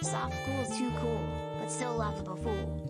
Soft cool's too cool, but still laughable fool.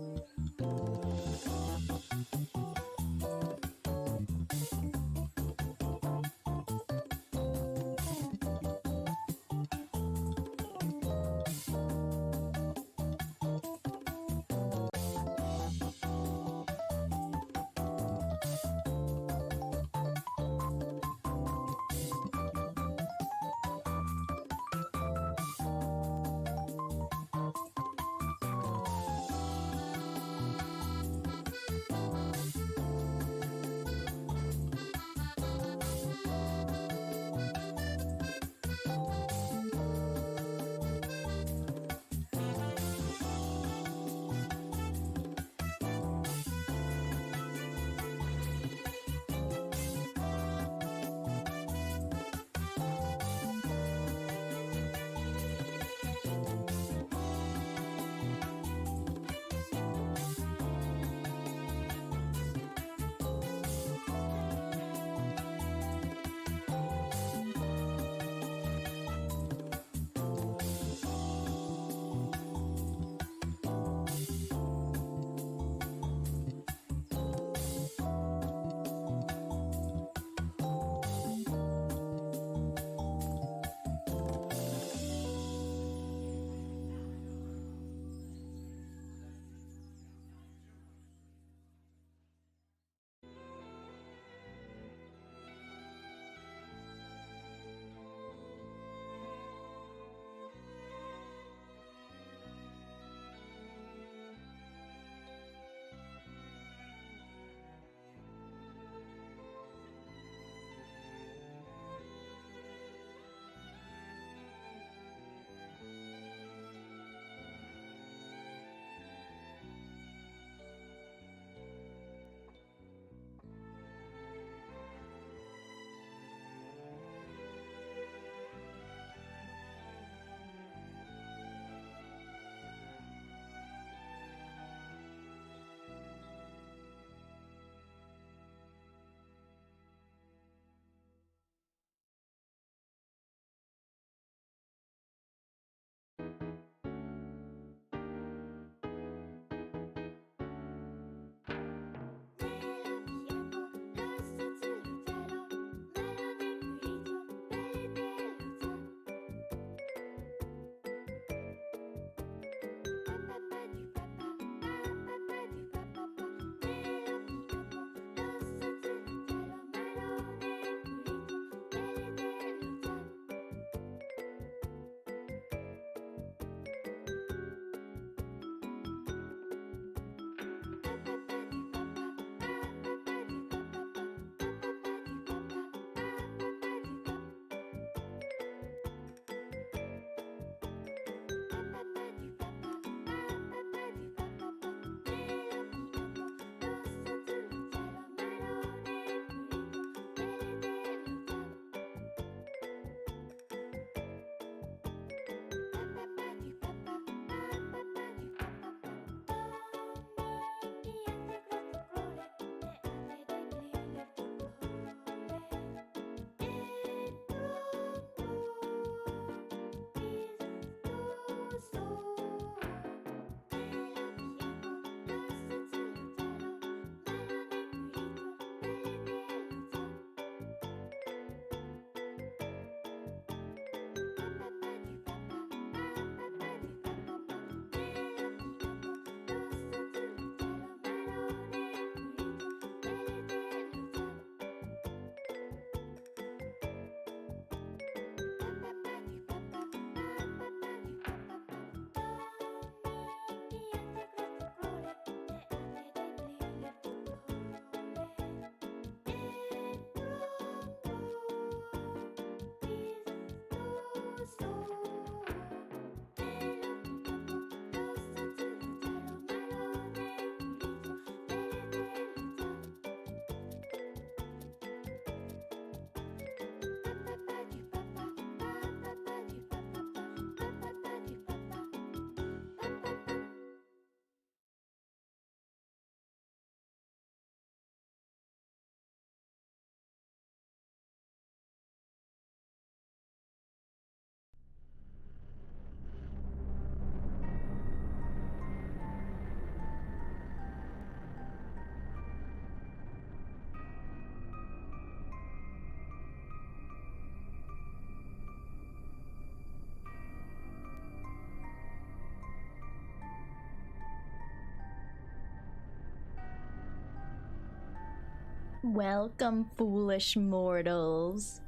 Welcome, foolish mortals,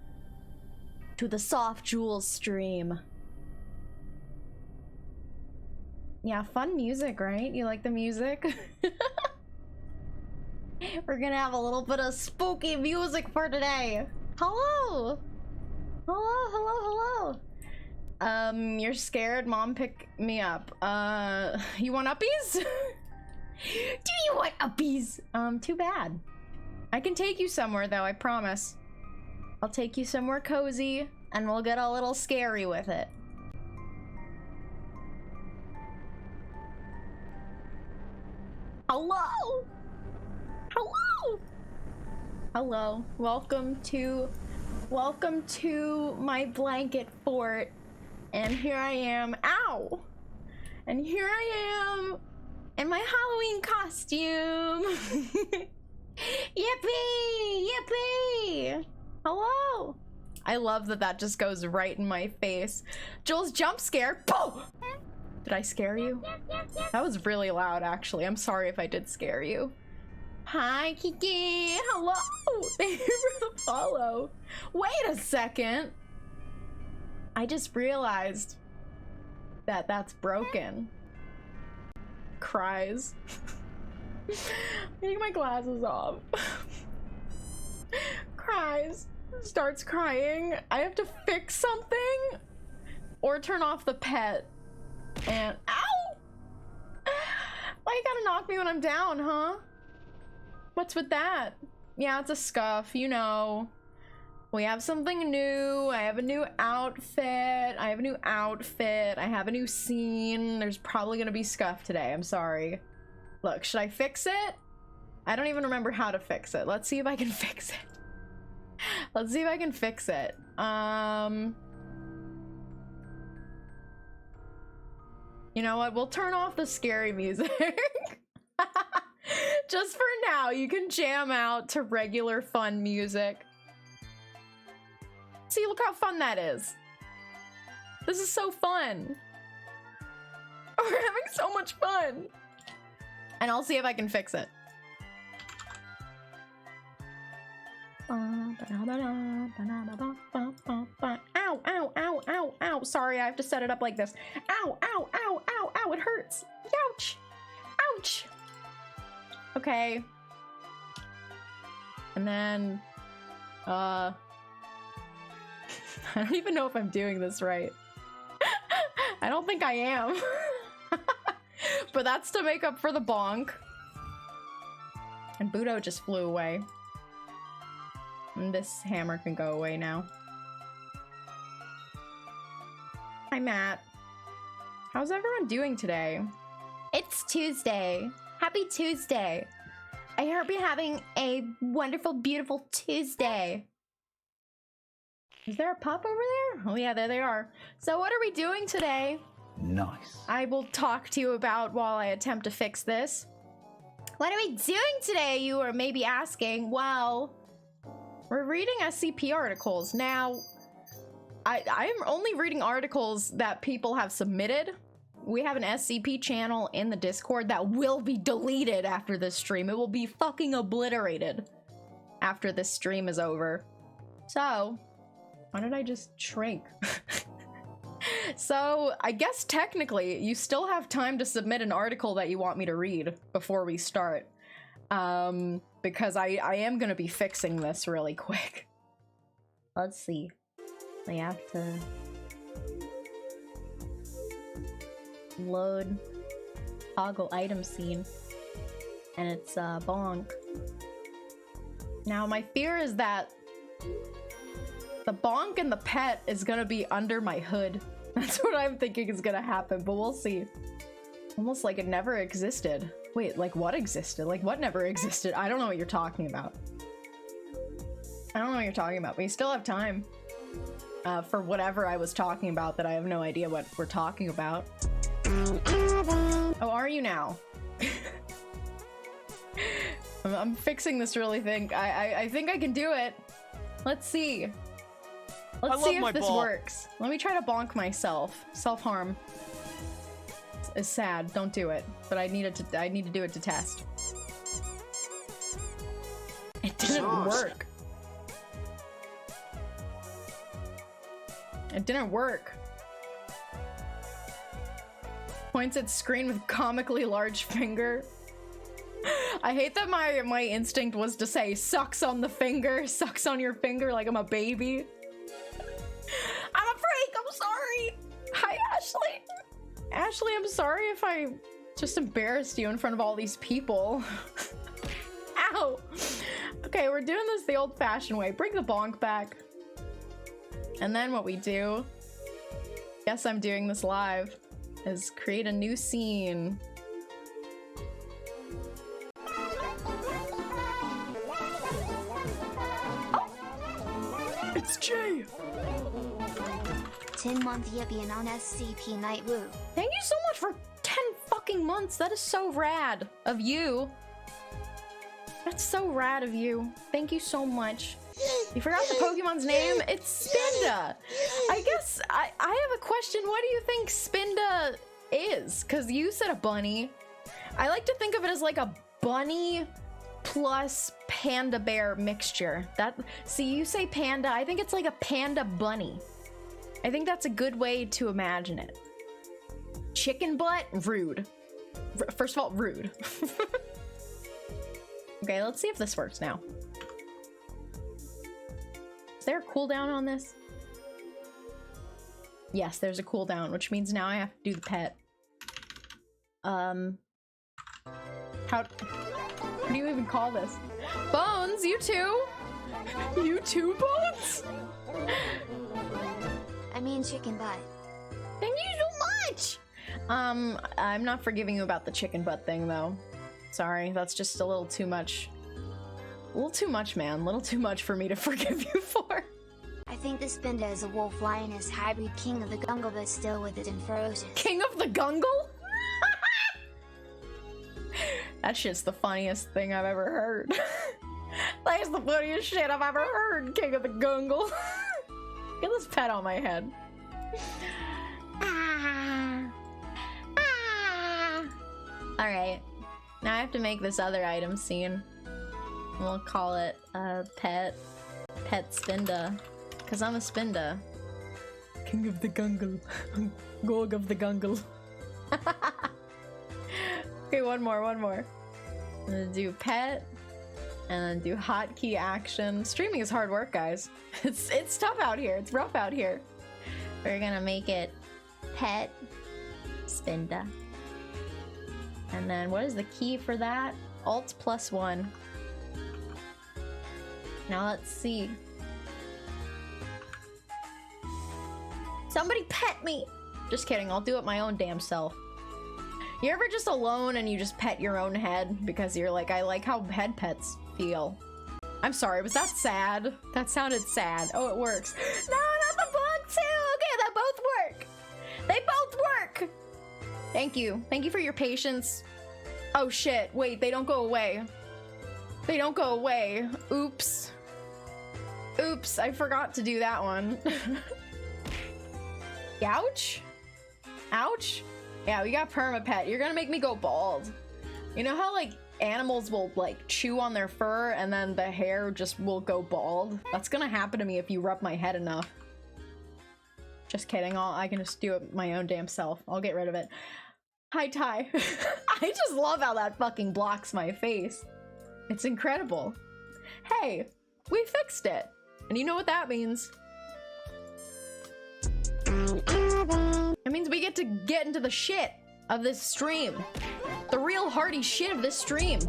to the Soft Jewels stream. Yeah, fun music, right? You like the music? We're gonna have a little bit of spooky music for today. Hello! Hello, hello, hello! You're scared? Mom, pick me up. You want uppies? Do you want uppies? Too bad. I can take you somewhere, though, I promise. I'll take you somewhere cozy, and we'll get a little scary with it. Hello? Hello? Hello. Welcome to my blanket fort. And here I am. Ow! And here I am in my Halloween costume. Yippee! Yippee! Hello! I love that that just goes right in my face. Jules jump scare. Boom! Did I scare you? That was really loud, actually. I'm sorry if I did scare you. Hi, Kiki! Hello! Thank you for the follow. Wait a second! I just realized that that's broken. Cries. Take my glasses off. Cries. Starts crying. I have to fix something? Or turn off the pet. And ow! Why you gotta knock me when I'm down, huh? What's with that? Yeah, it's a scuff, you know. We have something new. I have a new outfit. I have a new scene. There's probably gonna be scuff today. I'm sorry. Look, should I fix it? I don't even remember how to fix it. Let's see if I can fix it. Let's see if I can fix it. You know what? We'll turn off the scary music. Just for now, you can jam out to regular fun music. See, look how fun that is. This is so fun. We're having so much fun. And I'll see if I can fix it. Ow, ow, ow, ow, ow. Sorry, I have to set it up like this. Ow, ow, ow, ow, ow, it hurts. Ouch. Ouch. Okay. And then, I don't even know if I'm doing this right. I don't think I am. But that's to make up for the bonk. And Budo just flew away. And this hammer can go away now. Hi, Matt. How's everyone doing today? It's Tuesday. Happy Tuesday. I hope you're having a wonderful, beautiful Tuesday. Is there a pup over there? Oh yeah, there they are. So what are we doing today? Nice. I will talk to you about while I attempt to fix this. What are we doing today, you are maybe asking? Well, we're reading SCP articles. Now, I'm only reading articles that people have submitted. We have an SCP channel in the Discord that will be deleted after this stream. It will be fucking obliterated after this stream is over. So, why did I just shrink? So, I guess technically, you still have time to submit an article that you want me to read before we start. Because I am gonna be fixing this really quick. Let's see. I have to load toggle item scene. And it's bonk. Now, my fear is that the bonk and the pet is gonna be under my hood. That's what I'm thinking is gonna happen, but we'll see. Almost like it never existed. Wait, like what existed? Like what never existed? I don't know what you're talking about. I don't know what you're talking about, but you still have time. For whatever I was talking about that I have no idea what we're talking about. Oh, are you now? I'm fixing this really thing. I think I can do it. Let's see. Let's see if this works. Let me try to bonk myself. Self-harm is sad. Don't do it. But I need to do it to test. It didn't work. It didn't work. Points at screen with comically large finger. I hate that my instinct was to say sucks on the finger, sucks on your finger like I'm a baby. I'm a freak, I'm sorry. Hi, Ashley. Ashley, I'm sorry if I just embarrassed you in front of all these people. Ow. Okay, we're doing this the old-fashioned way. Bring the bonk back. And then what we do, guess I'm doing this live, is create a new scene. It's Jay! 10-month Yippee on SCP Night Woo. Thank you so much for 10 fucking months. That is so rad of you. That's so rad of you. Thank you so much. You forgot the Pokemon's name? It's Spinda. I guess I have a question. What do you think Spinda is? Because you said a bunny. I like to think of it as like a bunny plus panda bear mixture. See, you say panda. I think it's like a panda bunny. I think that's a good way to imagine it. Chicken butt? Rude. First of all, rude. Okay, let's see if this works now. Is there a cooldown on this? Yes, there's a cooldown, which means now I have to do the pet. What do you even call this? Bones, you too? You too, Bones? I mean chicken butt. Thank you so much! I'm not forgiving you about the chicken butt thing, though. Sorry, that's just a little too much. A little too much, man. A little too much for me to forgive you for. I think this Spinda is a wolf lioness hybrid king of the Gungle, but still with it and ferocious. King of the Gungle? That shit's the funniest thing I've ever heard. That's the funniest shit I've ever heard, King of the Gungle. Get this pet on my head. Alright. Now I have to make this other item scene. We'll call it Pet Spinda. Because I'm a Spinda. King of the Gungle. Gog of the Gungle. Okay, one more. I'm gonna do pet, and then do hotkey action. Streaming is hard work, guys. It's tough out here. It's rough out here. We're gonna make it Pet Spinda. And then what is the key for that? Alt +1. Now let's see. Somebody pet me! Just kidding, I'll do it my own damn self. You ever just alone and you just pet your own head because you're like, I like how head pets feel? I'm sorry, was that sad? That sounded sad. Oh, it works. No, not the bug too! Okay, they both work! They both work! Thank you. Thank you for your patience. Oh shit, wait, they don't go away. They don't go away. Oops. Oops, I forgot to do that one. Ouch? Ouch? Yeah, we got permapet. You're gonna make me go bald. You know how like animals will like chew on their fur and then the hair just will go bald? That's gonna happen to me if you rub my head enough. Just kidding. I can just do it my own damn self. I'll get rid of it. Hi, Ty. I just love how that fucking blocks my face. It's incredible. Hey, we fixed it. And you know what that means? It means we get to get into the shit of this stream. The real hearty shit of this stream.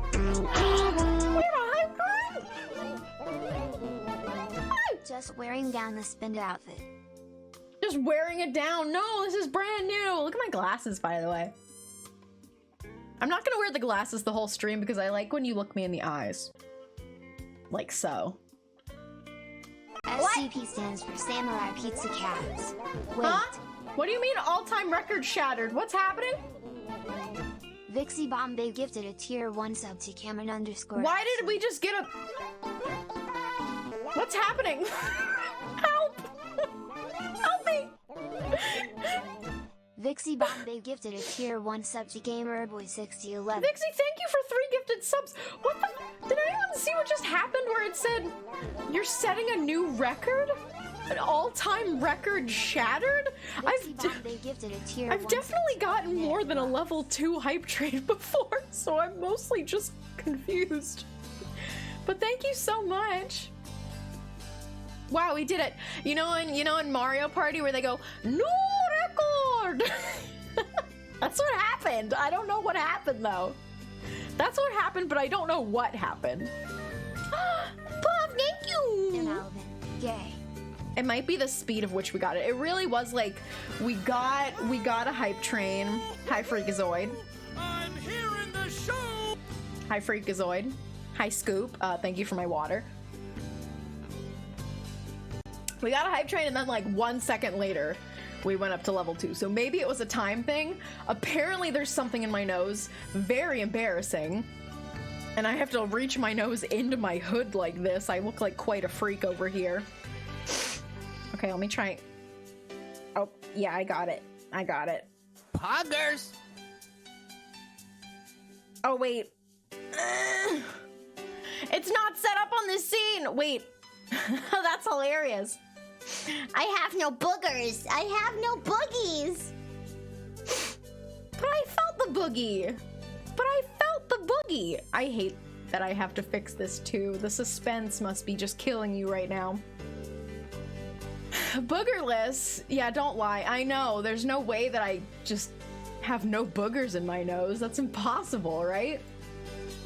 Just wearing down the Spinda outfit. Just wearing it down. No, this is brand new. Look at my glasses, by the way. I'm not gonna wear the glasses the whole stream because I like when you look me in the eyes. Like so. SCP stands for Samurai Pizza Cats. Wait. Huh? What do you mean all-time record shattered? What's happening? Vixie Bombay gifted a tier 1 sub to Cameron _ Why did we just get a... What's happening? Help! Help me! Vixie Bombay gifted a tier 1 sub to GamerBoy6011. Vixie, thank you for 3 gifted subs. What the? Did anyone see what just happened where it said you're setting a new record? An all-time record shattered? I've definitely gotten more than a level 2 hype train before, so I'm mostly just confused. But thank you so much. Wow, we did it. You know in Mario Party where they go, "New record!" That's what happened. I don't know what happened though. That's what happened, but I don't know what happened. Puff, thank you! Yay. It might be the speed of which we got it. It really was like, we got a hype train. Hi, Freakazoid. I'm here in the show! Hi, Freakazoid. Hi, Scoop. Thank you for my water. We got a hype train and then like 1 second later, we went up to level 2. So maybe it was a time thing. Apparently there's something in my nose. Very embarrassing. And I have to reach my nose into my hood like this. I look like quite a freak over here. Okay, let me try. Oh, yeah, I got it. I got it. Poggers! Oh, wait. It's not set up on this scene. Wait. That's hilarious. I have no boogers. I have no boogies. But I felt the boogie. I hate that I have to fix this too. The suspense must be just killing you right now. Boogerless. Yeah, don't lie. I know. There's no way that I just have no boogers in my nose. That's impossible, right?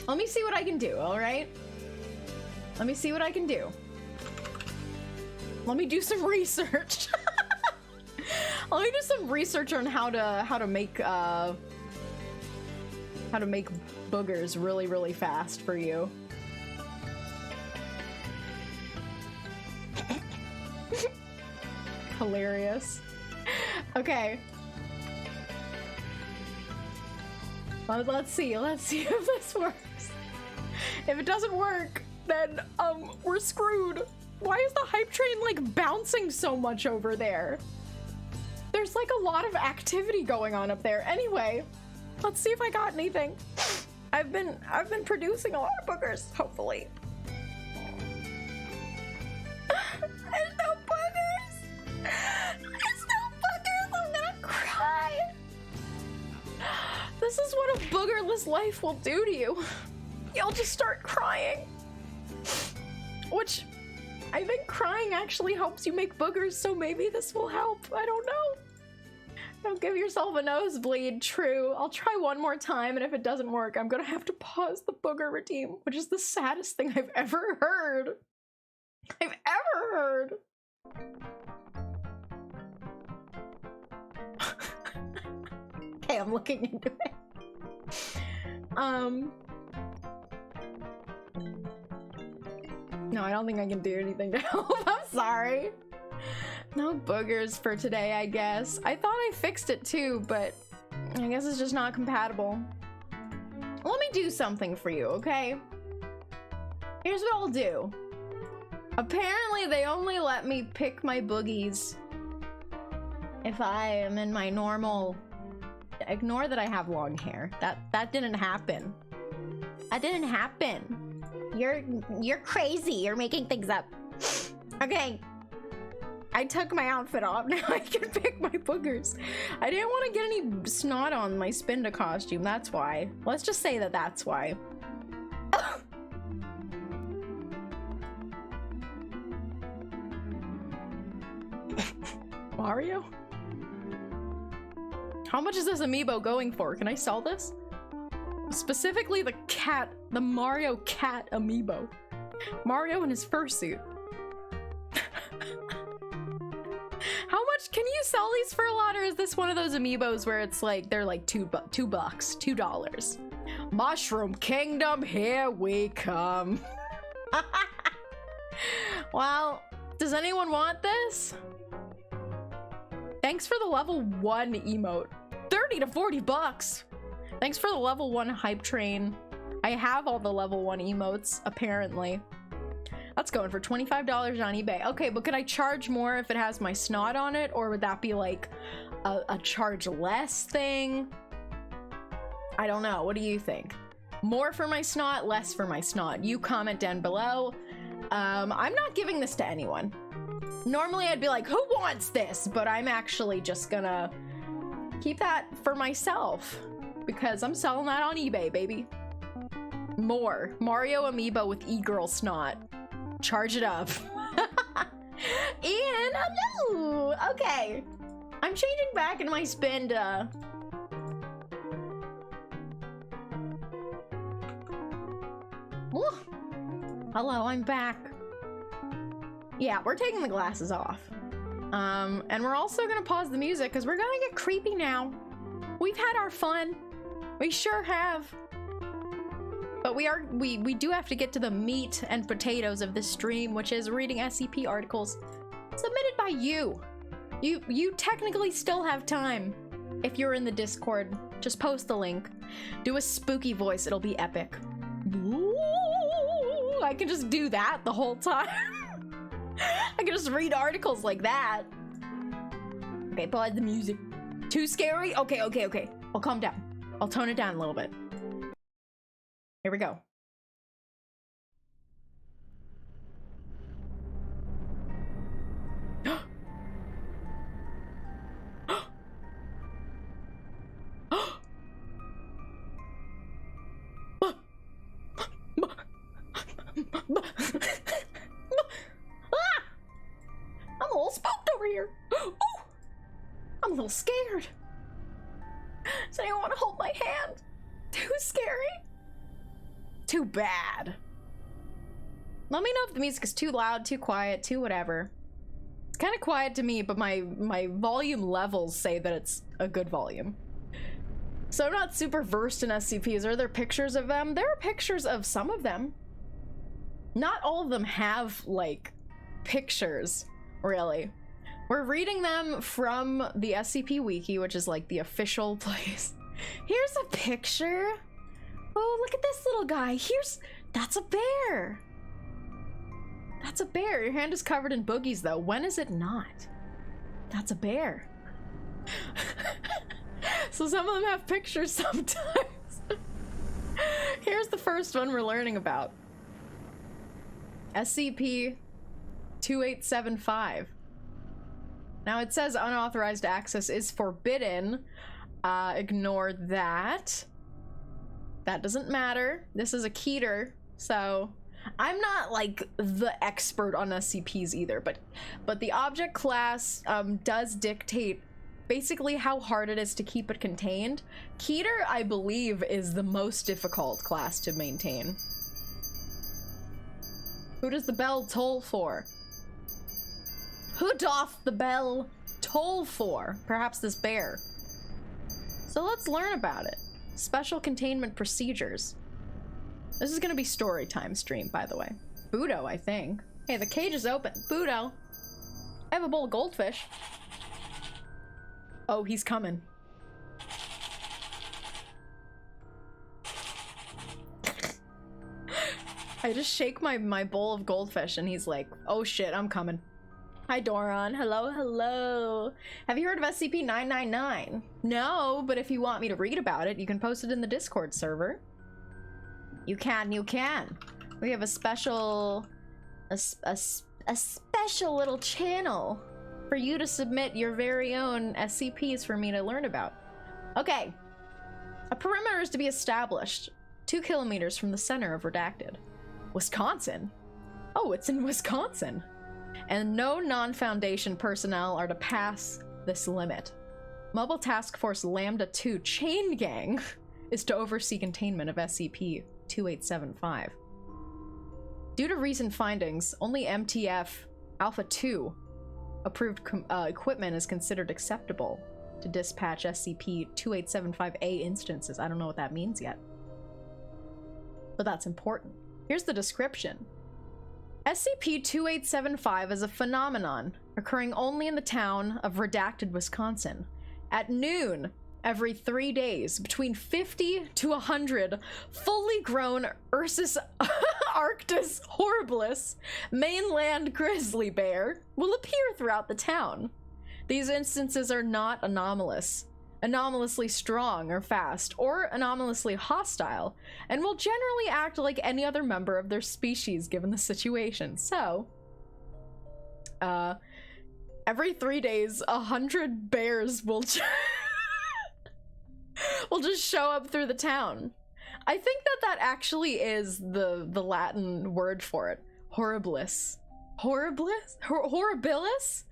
Let me see what I can do, all right? Let me see what I can do. Let me do some research. Let me do some research on how to make boogers really, really fast for you. Hilarious. Okay. Let's see if this works. If it doesn't work, then we're screwed. Why is the hype train like bouncing so much over there? There's like a lot of activity going on up there. Anyway, let's see if I got anything. I've been producing a lot of boogers, hopefully. There's no boogers! There's no boogers! I'm gonna cry! This is what a boogerless life will do to you. You'll just start crying. Which, I think crying actually helps you make boogers, so maybe this will help. I don't know. Don't give yourself a nosebleed. True. I'll try one more time, and if it doesn't work, I'm gonna have to pause the booger redeem, which is the saddest thing I've ever heard. Okay, I'm looking into it. No, I don't think I can do anything to help. I'm sorry. No boogers for today, I guess. I thought I fixed it too, but I guess it's just not compatible. Let me do something for you, okay? Here's what I'll do. Apparently, they only let me pick my boogies if I am in my normal... Ignore that I have long hair. That didn't happen. That didn't happen. You're crazy. You're making things up. Okay. I took my outfit off. Now I can pick my boogers. I didn't want to get any snot on my Spinda costume. That's why. Let's just say that that's why. Mario? How much is this amiibo going for? Can I sell this? Specifically the cat, the Mario cat amiibo. Mario in his fursuit. How much can you sell these for a lot, or is this one of those amiibos where it's like they're like $2? Mushroom Kingdom, here we come. Well, does anyone want this? Thanks for the level 1 emote. 30 to 40 bucks. Thanks for the level 1 hype train. I have all the level 1 emotes, apparently. That's going for $25 on eBay. Okay, but could I charge more if it has my snot on it? Or would that be like a charge less thing? I don't know. What do you think? More for my snot, less for my snot? You comment down below. I'm not giving this to anyone. Normally I'd be like, who wants this? But I'm actually just gonna keep that for myself because I'm selling that on eBay, baby. More Mario amiibo with e-girl snot. Charge it up. Ian, hello. Okay, I'm changing back in my spin to hello, I'm back. Yeah, we're taking the glasses off. And we're also gonna pause the music because we're gonna get creepy now. We've had our fun. We sure have. But we do have to get to the meat and potatoes of this stream, which is reading SCP articles submitted by you. You technically still have time. If you're in the Discord, just post the link. Do a spooky voice, it'll be epic. Ooh, I can just do that the whole time. I can just read articles like that. Okay, pause the music. Too scary? Okay. I'll calm down. I'll tone it down a little bit. Here we go. I'm a little spooked over here. Ooh, I'm a little scared. Does anyone want to hold my hand? Too scary? Too bad. Let me know if the music is too loud, too quiet, too whatever. It's kind of quiet to me, but my volume levels say that it's a good volume. So I'm not super versed in SCPs. Are there pictures of them? There are pictures of some of them. Not all of them have, like, pictures, really. We're reading them from the SCP Wiki, which is, like, the official place. Here's a picture. Oh, look at this little guy. That's a bear. That's a bear. Your hand is covered in boogies, though. When is it not? That's a bear. So some of them have pictures sometimes. Here's the first one we're learning about. SCP-2875. Now it says unauthorized access is forbidden. Ignore that. That doesn't matter. This is a Keter, so I'm not like the expert on SCPs either, but the object class does dictate basically how hard it is to keep it contained. Keter, I believe, is the most difficult class to maintain. Who does the bell toll for? Who doth the bell toll for? Perhaps this bear. So let's learn about it. Special containment procedures. This is gonna be story time stream, by the way. Budo, I think. Hey, the cage is open. Budo, I have a bowl of goldfish. Oh, he's coming. I just shake my bowl of goldfish and he's like, oh shit, I'm coming. Hi, Doron. Hello, hello. Have you heard of SCP-999? No, but if you want me to read about it, you can post it in the Discord server. You can. We have a special little channel for you to submit your very own SCPs for me to learn about. Okay. A perimeter is to be established 2 kilometers from the center of Redacted. Wisconsin? Oh, it's in Wisconsin. And no non-Foundation personnel are to pass this limit. Mobile Task Force Lambda 2 Chain Gang is to oversee containment of SCP-2875. Due to recent findings, only MTF Alpha 2 approved equipment is considered acceptable to dispatch SCP-2875A instances. I don't know what that means yet, but that's important. Here's the description. SCP-2875 is a phenomenon occurring only in the town of Redacted, Wisconsin. At noon, every 3 days, between 50 to 100 fully grown Ursus Arctus horribilis mainland grizzly bear will appear throughout the town. These instances are not anomalously strong or fast, or anomalously hostile, and will generally act like any other member of their species given the situation. So, every 3 days, 100 bears will will just show up through the town. I think that actually is the Latin word for it. Horribilis. Horribilis? Horribilis?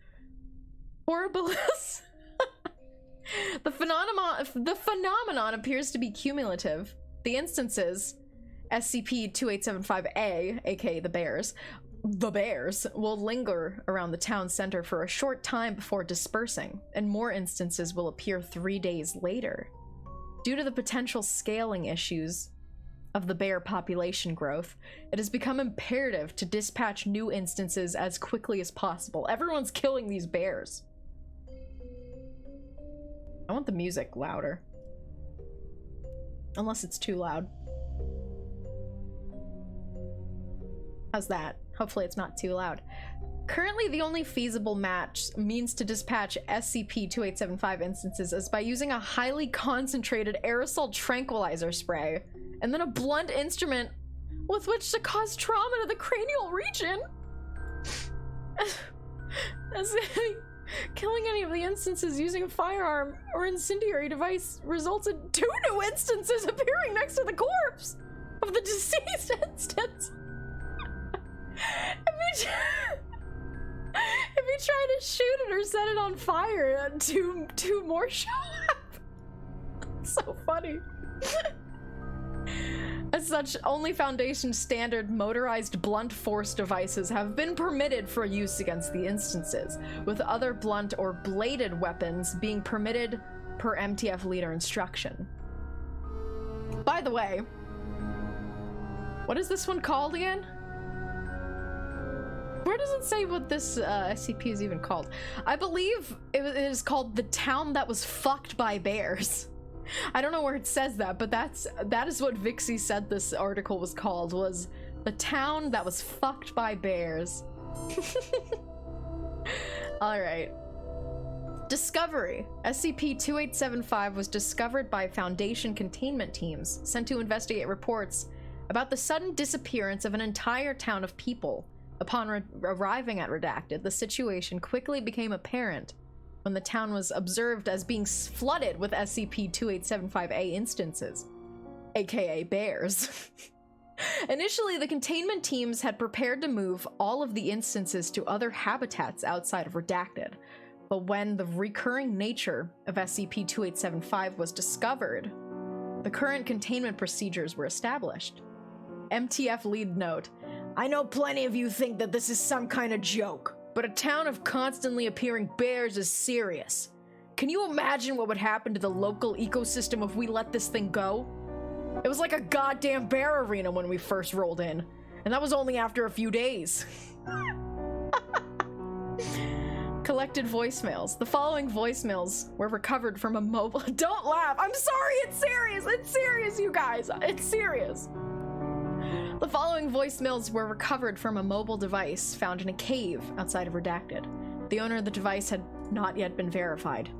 Horribilis? The phenomenon appears to be cumulative. The instances, SCP-2875-A, aka the bears, will linger around the town center for a short time before dispersing, and more instances will appear 3 days later. Due to the potential scaling issues of the bear population growth, it has become imperative to dispatch new instances as quickly as possible. Everyone's killing these bears. I want the music louder. Unless it's too loud. How's that? Hopefully it's not too loud. Currently, the only feasible means to dispatch SCP-2875 instances is by using a highly concentrated aerosol tranquilizer spray, and then a blunt instrument with which to cause trauma to the cranial region. Killing any of the instances using a firearm or incendiary device results in 2 new instances appearing next to the corpse of the deceased instance. If you try to shoot it or set it on fire, two more show up. So funny. As such, only Foundation standard motorized blunt force devices have been permitted for use against the instances, with other blunt or bladed weapons being permitted per MTF leader instruction. By the way, what is this one called again? Where does it say what this SCP is even called? I believe it is called The Town That Was Fucked by Bears. I don't know where it says that, but that is what Vixie said this article was called, was The Town That Was Fucked by Bears. Alright. Discovery. SCP-2875 was discovered by Foundation containment teams sent to investigate reports about the sudden disappearance of an entire town of people. Upon arriving at Redacted, the situation quickly became apparent when the town was observed as being flooded with SCP-2875-A instances, aka bears. Initially, the containment teams had prepared to move all of the instances to other habitats outside of Redacted, but when the recurring nature of SCP-2875 was discovered, the current containment procedures were established. MTF lead note: I know plenty of you think that this is some kind of joke, but a town of constantly appearing bears is serious. Can you imagine what would happen to the local ecosystem if we let this thing go? It was like a goddamn bear arena when we first rolled in, and that was only after a few days. Collected voicemails. The following voicemails were recovered from a mobile— Don't laugh! I'm sorry, it's serious! It's serious, you guys! It's serious! The following voicemails were recovered from a mobile device found in a cave outside of Redacted. The owner of the device had not yet been verified.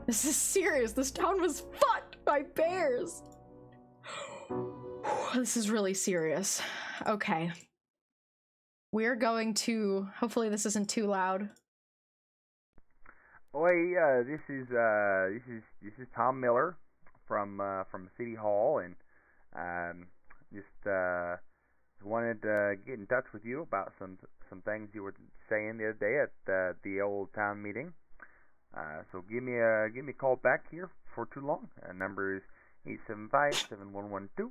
This is serious. This town was fucked by bears. This is really serious. Okay. We're going to— hopefully this isn't too loud. Oi, this is Tom Miller from City Hall, and just wanted to get in touch with you about some things you were saying the other day at the old town meeting. So give me a call back here for too long. Number is 875-7112,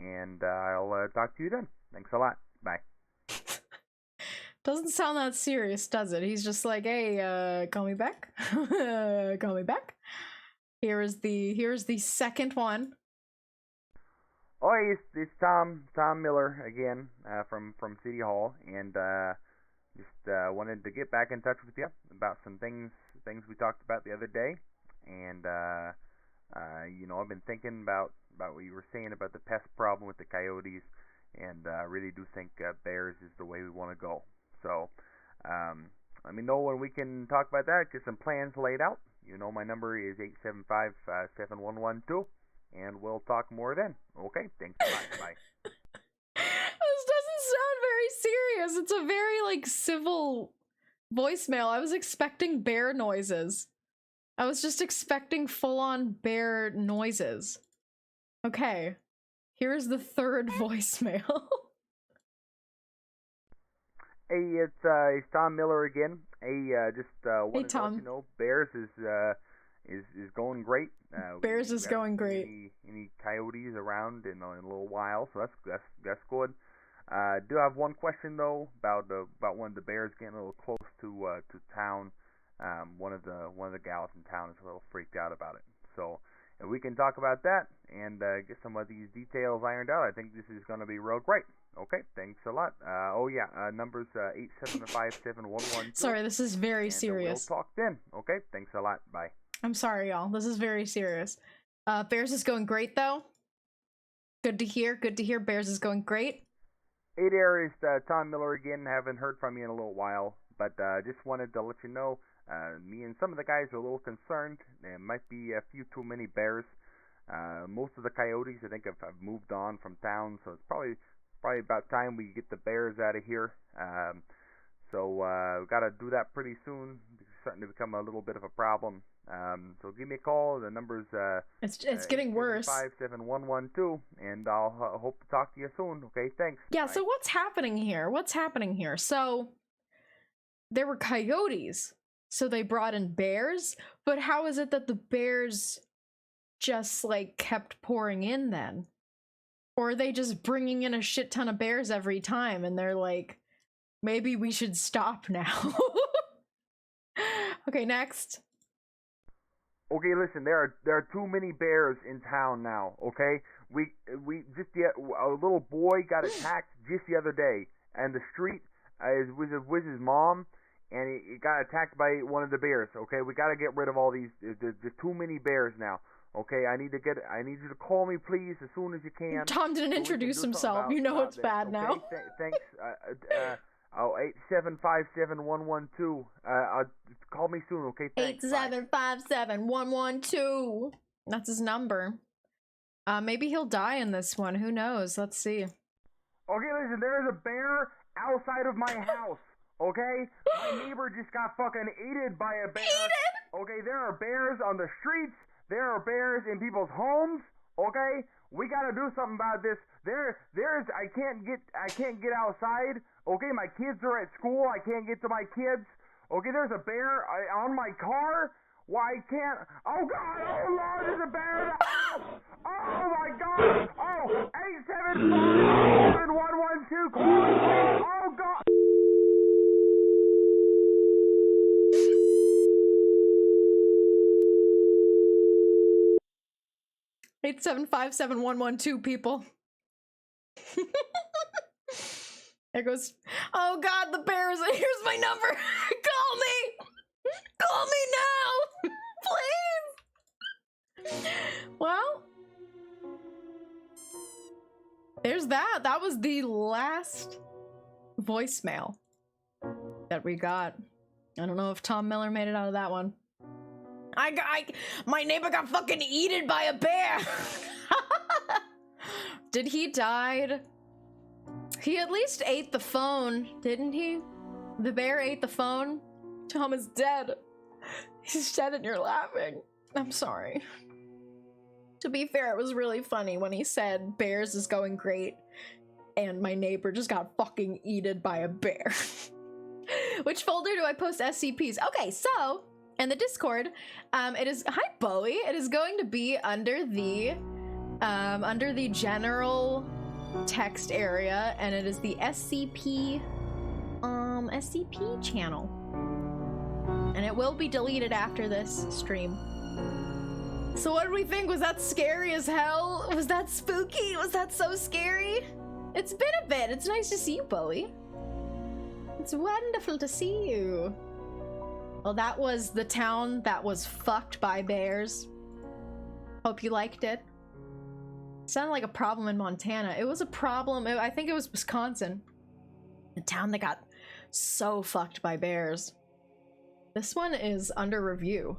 and I'll talk to you then. Thanks a lot. Bye. Doesn't sound that serious, does it? He's just like, hey, call me back. Call me back. Here's the second one. Oi, it's Tom Miller again from City Hall, and just wanted to get back in touch with you about some things we talked about the other day, and you know, I've been thinking about what you were saying about the pest problem with the coyotes, and I really do think bears is the way we want to go. So let me know when we can talk about that. Get some plans laid out. You know, my number is 875-7112, and we'll talk more then. Okay, thanks a lot. Bye. This doesn't sound very serious. It's a very, like, civil voicemail. I was expecting bear noises. I was just expecting full-on bear noises. Okay, here's the third voicemail. Hey, it's Tom Miller again. Hey, just wanted to let you know, Bears is going great. Bears is going great. Any coyotes around in a little while, so that's good. Do have one question though about one of the bears getting a little close to town. One of the gals in town is a little freaked out about it. So if we can talk about that and get some of these details ironed out, I think this is going to be real great. Okay, thanks a lot. Number's 875-7112. Sorry, this is very serious. We'll talk then. Okay, thanks a lot. Bye. I'm sorry, y'all. This is very serious. Bears is going great, though. Good to hear. Good to hear. Bears is going great. Hey there, it's Tom Miller again. Haven't heard from you in a little while, but just wanted to let you know, me and some of the guys are a little concerned. There might be a few too many bears. Most of the coyotes, I think, have moved on from town, so it's probably about time we get the bears out of here. So we've got to do that pretty soon. It's starting to become a little bit of a problem. So give me a call. The number's it's getting worse. 875-7112, and I'll hope to talk to you soon. Okay, thanks. Yeah. Bye. So what's happening here? So there were coyotes, so they brought in bears. But how is it that the bears just like kept pouring in then? Or are they just bringing in a shit ton of bears every time, and they're like, maybe we should stop now. Okay, next. Okay, listen, there are too many bears in town now, okay? We just a little boy got attacked just the other day, and the street is with his mom, and he got attacked by one of the bears, okay? We got to get rid of all these. There's too many bears now. Okay, I need you to call me, please, as soon as you can. Tom didn't introduce himself. You know it's bad now. Okay, thanks. 875-7112. Call me soon, okay? Thanks. 875-7112. That's his number. Maybe he'll die in this one. Who knows? Let's see. Okay, listen, there's a bear outside of my house. Okay? My neighbor just got fucking eaten by a bear. Okay, there are bears on the streets. There are bears in people's homes, okay? We gotta do something about this. I can't get outside, okay? My kids are at school, I can't get to my kids. Okay, there's a bear on my car. Why can't, oh God, oh Lord, there's a bear in the house. Oh my God, oh, 875-7112, call me, oh God. 875-7112, people. There goes, oh God, the bears, here's my number. Call me. Call me now. Please. Well, there's that. That was the last voicemail that we got. I don't know if Tom Miller made it out of that one. My neighbor got fucking eaten by a bear. Did he died? He at least ate the phone, didn't he? The bear ate the phone. Tom is dead. He's dead and you're laughing. I'm sorry. To be fair, it was really funny when he said Bears is going great and my neighbor just got fucking eaten by a bear. Which folder do I post SCPs? Okay, so in the Discord, it is, hi Bowie, it is going to be under the general text area, and it is the SCP channel, and it will be deleted after this stream. So what did we think? Was that scary as hell? Was that spooky? Was that so scary? It's been a bit. It's nice to see you, Bowie. It's wonderful to see you. Well, that was the town that was fucked by bears. Hope you liked it. Sounded like a problem in Montana. It was a problem. I think it was Wisconsin. A town that got so fucked by bears. This one is under review.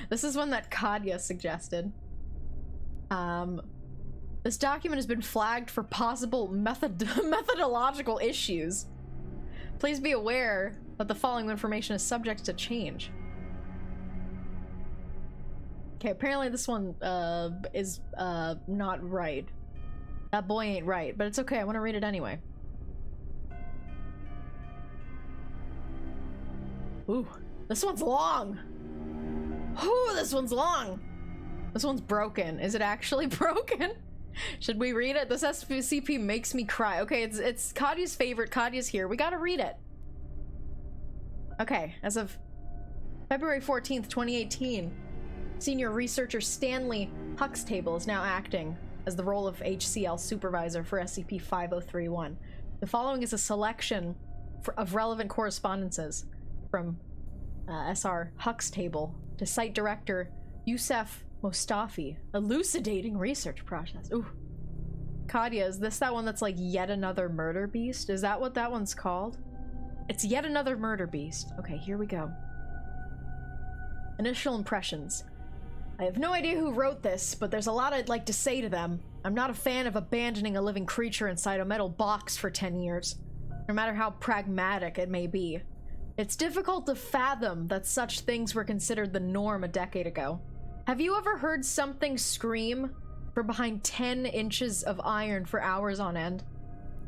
This is one that Kadya suggested. This document has been flagged for possible methodological issues. Please be aware that the following information is subject to change. Okay, apparently this one is not right. That boy ain't right, but it's okay, I want to read it anyway. Ooh, this one's long! Ooh, this one's long! This one's broken. Is it actually broken? Should we read it? This SCP makes me cry. Okay, it's Kadya's favorite. Kadya's here. We gotta read it. Okay, as of February 14th, 2018, senior researcher Stanley Huxtable is now acting as the role of HCL supervisor for SCP-5031. The following is a selection of relevant correspondences from SR Huxtable to site director Yusef Mostafi, elucidating research process. Ooh. Kadya, is this that one that's like yet another murder beast? Is that what that one's called? It's yet another murder beast. Okay, here we go. Initial impressions. I have no idea who wrote this, but there's a lot I'd like to say to them. I'm not a fan of abandoning a living creature inside a metal box for 10 years, no matter how pragmatic it may be. It's difficult to fathom that such things were considered the norm a decade ago. Have you ever heard something scream from behind 10 inches of iron for hours on end?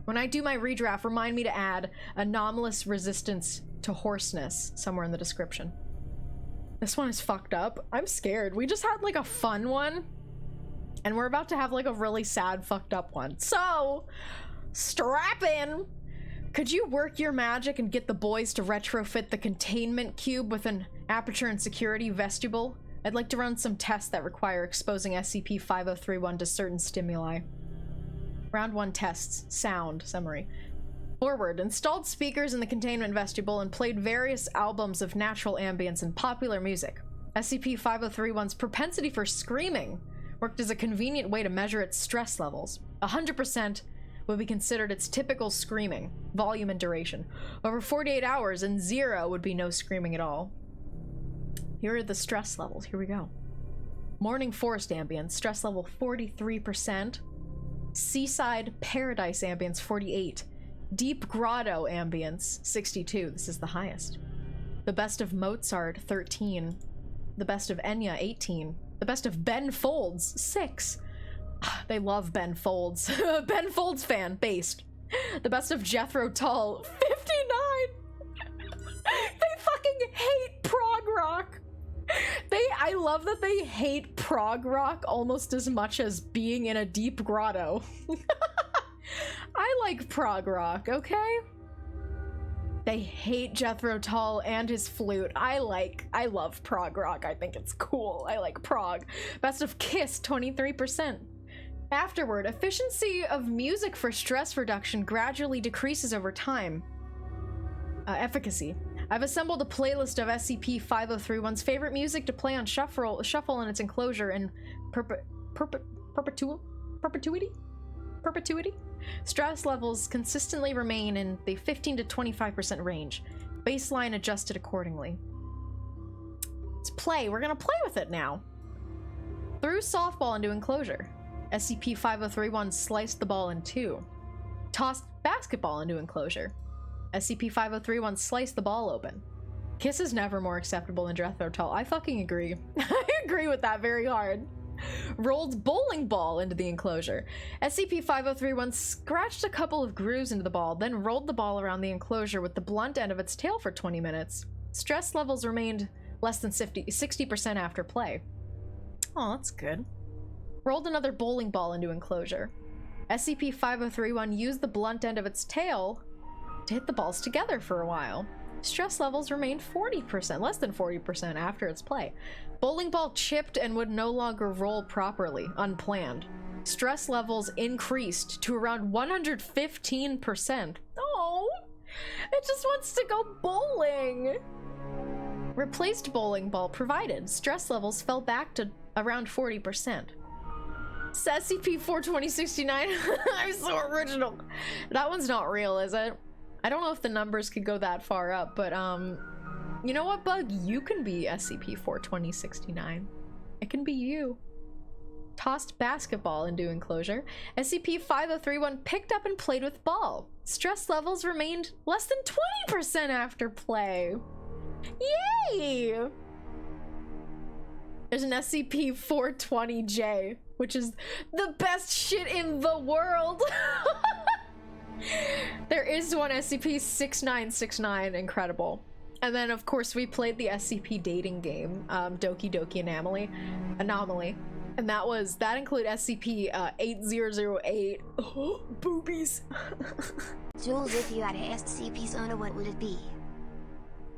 When I do my redraft, remind me to add anomalous resistance to hoarseness somewhere in the description. This one is fucked up. I'm scared. We just had like a fun one, and we're about to have like a really sad fucked up one. So, strap in. Could you work your magic and get the boys to retrofit the containment cube with an aperture and security vestibule? I'd like to run some tests that require exposing SCP-5031 to certain stimuli. Round 1 tests. Sound. Summary. Forward. Installed speakers in the containment vestibule and played various albums of natural ambience and popular music. SCP-5031's propensity for screaming worked as a convenient way to measure its stress levels. 100% would be considered its typical screaming, volume and duration. Over 48 hours, and 0 would be no screaming at all. Here are the stress levels. Here we go. Morning forest ambience, stress level 43%. Seaside paradise ambience, 48. Deep grotto ambience, 62. This is the highest. The best of Mozart, 13. The best of Enya, 18. The best of Ben Folds, 6. They love Ben Folds. Ben Folds fan, based. The best of Jethro Tull, 59. They fucking hate prog rock. I love that they hate prog rock almost as much as being in a deep grotto. I like prog rock, okay? They hate Jethro Tull and his flute. I love prog rock. I think it's cool. I like prog. Best of Kiss, 23%. Afterward, efficiency of music for stress reduction gradually decreases over time. Efficacy. I've assembled a playlist of SCP-5031's favorite music to play on shuffle in its enclosure in perpetuity? Stress levels consistently remain in the 15 to 25% range. Baseline adjusted accordingly. Let's play. We're gonna play with it now. Threw softball into enclosure. SCP-5031 sliced the ball in 2. Tossed basketball into enclosure. SCP-5031 sliced the ball open. Kiss is never more acceptable than Jethro Tull. I fucking agree. I agree with that very hard. Rolled bowling ball into the enclosure. SCP-5031 scratched a couple of grooves into the ball, then rolled the ball around the enclosure with the blunt end of its tail for 20 minutes. Stress levels remained less than 60% after play. Oh, that's good. Rolled another bowling ball into enclosure. SCP-5031 used the blunt end of its tail to hit the balls together for a while. Stress levels remained 40%, less than 40% after its play. Bowling ball chipped and would no longer roll properly, unplanned. Stress levels increased to around 115%. Oh! It just wants to go bowling. Replaced bowling ball provided. Stress levels fell back to around 40%. SCP-42069. I'm so original. That one's not real, is it? I don't know if the numbers could go that far up, but you know what, Bug? You can be SCP-42069. It can be you. Tossed basketball into enclosure. SCP-5031 picked up and played with ball. Stress levels remained less than 20% after play. Yay! There's an SCP-420J, which is the best shit in the world. There is one SCP-6969, incredible. And then, of course, we played the SCP dating game, Doki Doki Anomaly. And that included SCP-8008. Boobies. Jules, if you had an SCP soda, what would it be?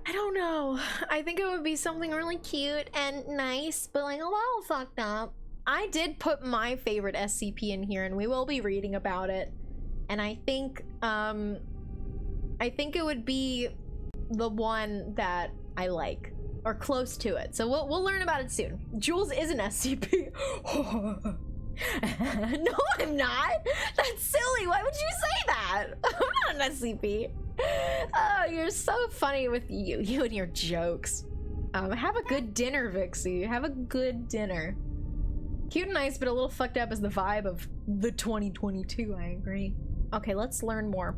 I don't know. I think it would be something really cute and nice, but like a little fucked up. I did put my favorite SCP in here, and we will be reading about it. And I think it would be the one that I like, or close to it. So we'll learn about it soon. Jules is an SCP. No, I'm not. That's silly. Why would you say that? I'm not an SCP. Oh, you're so funny with you and your jokes. Have a good dinner, Vixie. Have a good dinner. Cute and nice, but a little fucked up is the vibe of the 2022. I agree. Okay, let's learn more.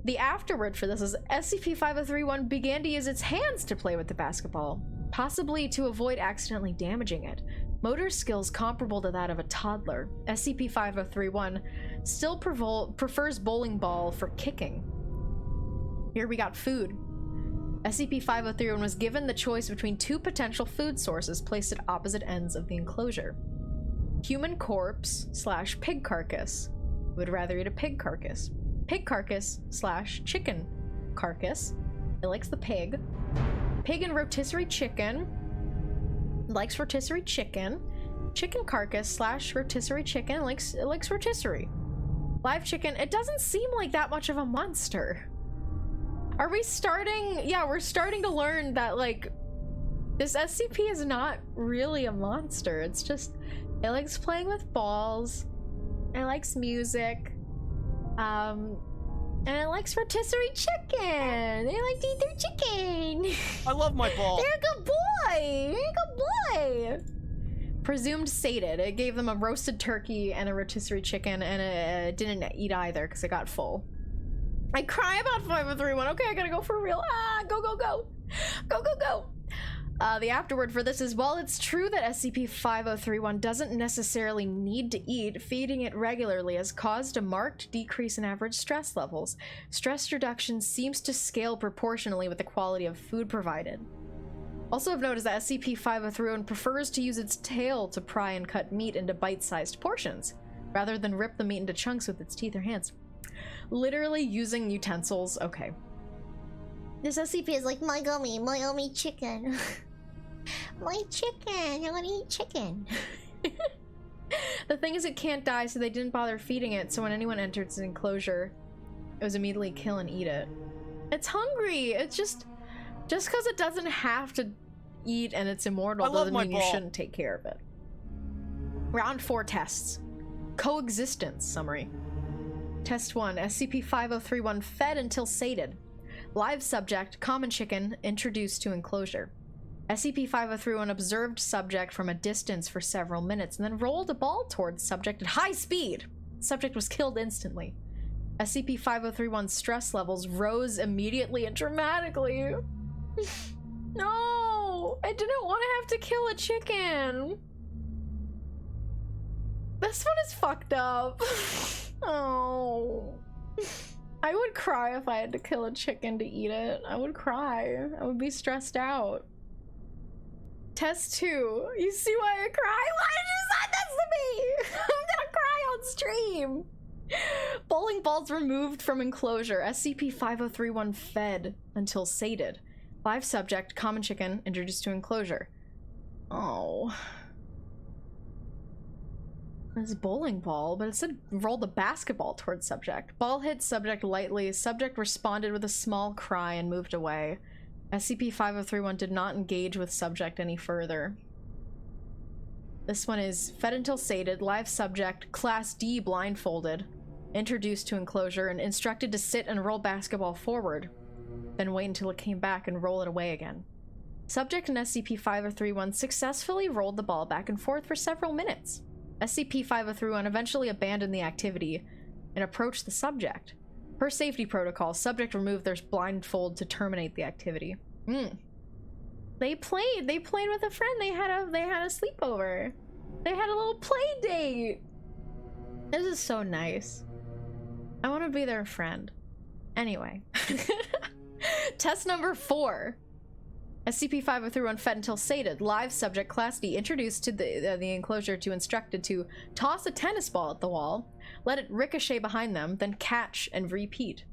The afterword for this is SCP-5031 began to use its hands to play with the basketball, possibly to avoid accidentally damaging it. Motor skills comparable to that of a toddler. SCP-5031 still prefers bowling ball for kicking. Here we got food. SCP-5031 was given the choice between two potential food sources placed at opposite ends of the enclosure. Human corpse / pig carcass. Would rather eat a pig carcass. Pig carcass / chicken carcass. It likes the pig. Pig and rotisserie chicken. Likes rotisserie chicken. Chicken carcass / rotisserie chicken. Likes rotisserie. Live chicken. It doesn't seem like that much of a monster. Are we starting? Yeah, we're starting to learn that, like, this SCP is not really a monster. It's just, it likes playing with balls. It likes music. And it likes rotisserie chicken. They like to eat their chicken. I love my ball. They're a good boy. You're a good boy. Presumed sated. It gave them a roasted turkey and a rotisserie chicken, and it didn't eat either because it got full. I cry about 5031. Okay, I gotta go for real. Go, go, go. Go, go, go. The afterword for this is, while it's true that SCP-5031 doesn't necessarily need to eat, feeding it regularly has caused a marked decrease in average stress levels. Stress reduction seems to scale proportionally with the quality of food provided. Also of note is that SCP-5031 prefers to use its tail to pry and cut meat into bite-sized portions, rather than rip the meat into chunks with its teeth or hands. Literally using utensils. Okay. This SCP is like, my gummy chicken. My chicken, I want to eat chicken. The thing is, it can't die, so they didn't bother feeding it, so when anyone entered its enclosure, it was immediately kill and eat it. It's hungry! It's just because it doesn't have to eat and it's immortal doesn't mean you shouldn't take care of it. Round 4 tests. Coexistence summary. Test 1. SCP-5031 fed until sated. Live subject, common chicken, introduced to enclosure. SCP-5031 observed subject from a distance for several minutes and then rolled a ball towards subject at high speed. Subject was killed instantly. SCP-5031's stress levels rose immediately and dramatically. No! I didn't want to have to kill a chicken. This one is fucked up. Oh. I would cry if I had to kill a chicken to eat it. I would cry. I would be stressed out. Test 2. You see why I cry? Why did you send this to me? I'm gonna cry on stream. Bowling balls removed from enclosure. SCP-5031 fed until sated. Live subject, common chicken, introduced to enclosure. Oh. This bowling ball, but it said roll the basketball towards subject. Ball hit subject lightly. Subject responded with a small cry and moved away. SCP-5031 did not engage with subject any further. This one is fed until sated, live subject, Class D blindfolded, introduced to enclosure and instructed to sit and roll basketball forward, then wait until it came back and roll it away again. Subject and SCP-5031 successfully rolled the ball back and forth for several minutes. SCP-5031 eventually abandoned the activity and approached the subject. Per safety protocol, subject removed their blindfold to terminate the activity. They played with a friend. They had a sleepover. They had a little play date. This is so nice. I want to be their friend. Anyway. Test number 4. SCP-5031 fed until sated. Live subject Class D introduced to the enclosure to instructed to toss a tennis ball at the wall, let it ricochet behind them, then catch and repeat.